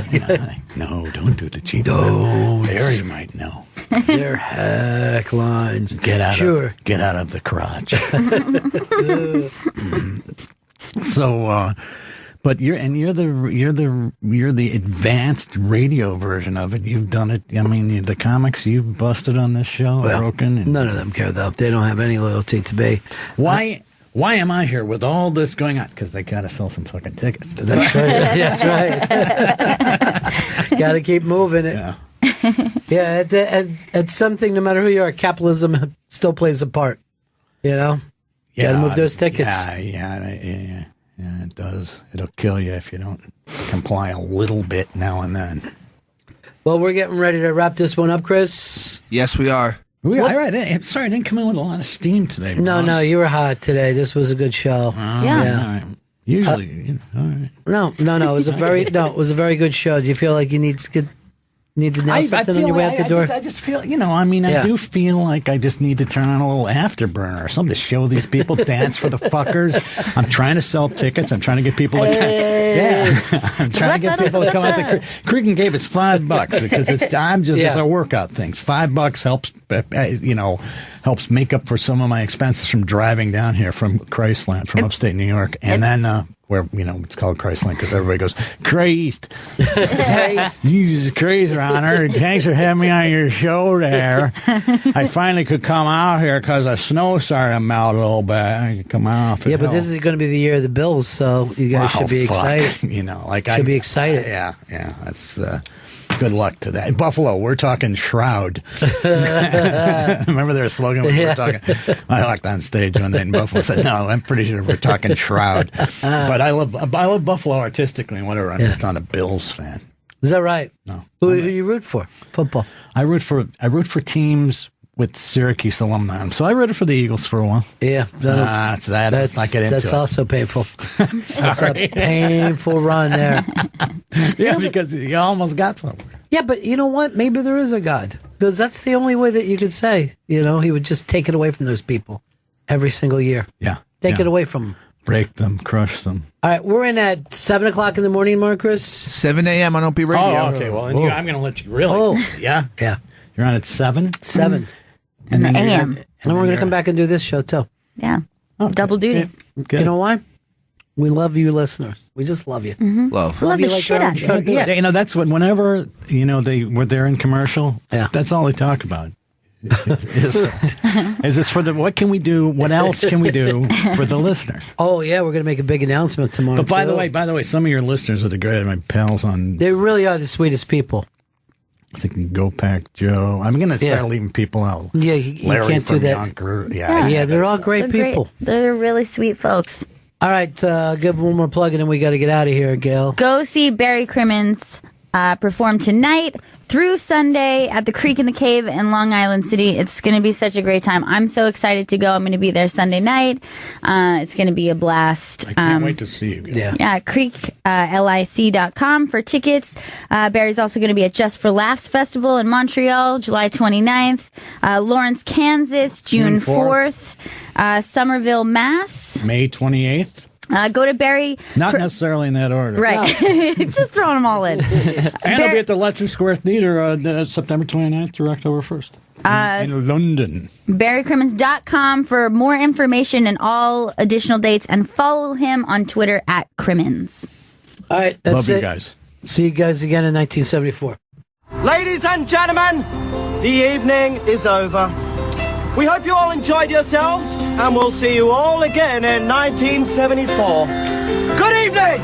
No, don't do the cheap laugh. Barry might know. They're heck lines. Get out of the crotch. So, but you're the advanced radio version of it. You've done it. I mean, the comics you've busted on this show, broken. None of them care though. They don't have any loyalty to me. Why am I here with all this going on? Because they got to sell some fucking tickets. That's right. That's right. Got to keep moving it. Yeah. Yeah, it's something. No matter who you are, capitalism still plays a part. Got to move those tickets. Yeah, it does. It'll kill you if you don't comply a little bit now and then. Well, we're getting ready to wrap this one up, Chris. Yes, we are. I'm sorry, I didn't come in with a lot of steam today. No, you were hot today. This was a good show. Yeah. All right. Usually, all right. No. It was a very very good show. Do you feel like you need to nail something on your way out the door? I just feel, I do feel like I just need to turn on a little afterburner or something to show these people, dance for the fuckers. I'm trying to sell tickets. I'm trying to get people to I'm trying to get people to come out to Creek and Cave. It's $5 because it's a workout thing. $5 helps make up for some of my expenses from driving down here from Christland, from upstate New York, and then where it's called Christland because everybody goes Christ, Jesus Christ, Ronner. Thanks for having me on your show there. I finally could come out here because the snow started to melt a little bit. I could come out. Yeah, but this is going to be the year of the Bills, so you guys should be excited. Should be excited. Yeah. That's. Good luck to that. Buffalo, we're talking shroud. Remember their slogan when we were talking? I walked on stage one night in Buffalo. Said, "No, I'm pretty sure we're talking shroud." But I love Buffalo artistically and whatever. I'm just not a Bills fan. Is that right? No. Who you root for? Football. I root for teams with Syracuse alumni. So I rooted for the Eagles for a while. Yeah. Let's not get into that's it. also painful. That's a painful run there. Yeah, because you almost got somewhere. Yeah, but you know what? Maybe there is a God. Because that's the only way that you could say, he would just take it away from those people every single year. Yeah. Take it away from them. Break them, crush them. All right, we're in at 7 o'clock in the morning, Marcus. 7 a.m. on Opie Radio. Oh, okay. Well, I'm going to let you really. Oh. Yeah? Yeah. You're on at 7? 7. And then AM. And then we're going to come back and do this show, too. Yeah. Double duty. Good. You know why? We love you listeners. We just love you. Love Love you the like shit our own out show. of you. Yeah. That's what, whenever, they're in commercial, that's all they talk about. Is this for what can we do? What else can we do for the listeners? Oh, yeah, we're going to make a big announcement tomorrow, But by the way, some of your listeners are the great, my pals on. They really are the sweetest people. I think Go Pack Joe. I'm going to start leaving people out. Yeah, you Larry can't do from that. Yonker. Yeah, they're all great people. They're really sweet folks. All right, give one more plug and then we got to get out of here, Gail. Go see Barry Crimmins perform tonight through Sunday at the Creek in the Cave in Long Island City. It's going to be such a great time. I'm so excited to go. I'm going to be there Sunday night. It's going to be a blast. I can't wait to see you guys. Yeah, creeklic.com for tickets. Barry's also going to be at Just for Laughs Festival in Montreal, July 29th. Lawrence, Kansas, June 4th. Somerville, Mass. May 28th. Go to Barry. Not necessarily in that order. Right. Just throwing them all in. And it'll be at the Leicester Square Theater September 29th through October 1st in London. BarryCrimmins.com for more information and all additional dates, and follow him on Twitter at Crimmins. All right. That's Love it. you guys. See you guys again in 1974. Ladies and gentlemen, the evening is over. We hope you all enjoyed yourselves, and we'll see you all again in 1974. Good evening!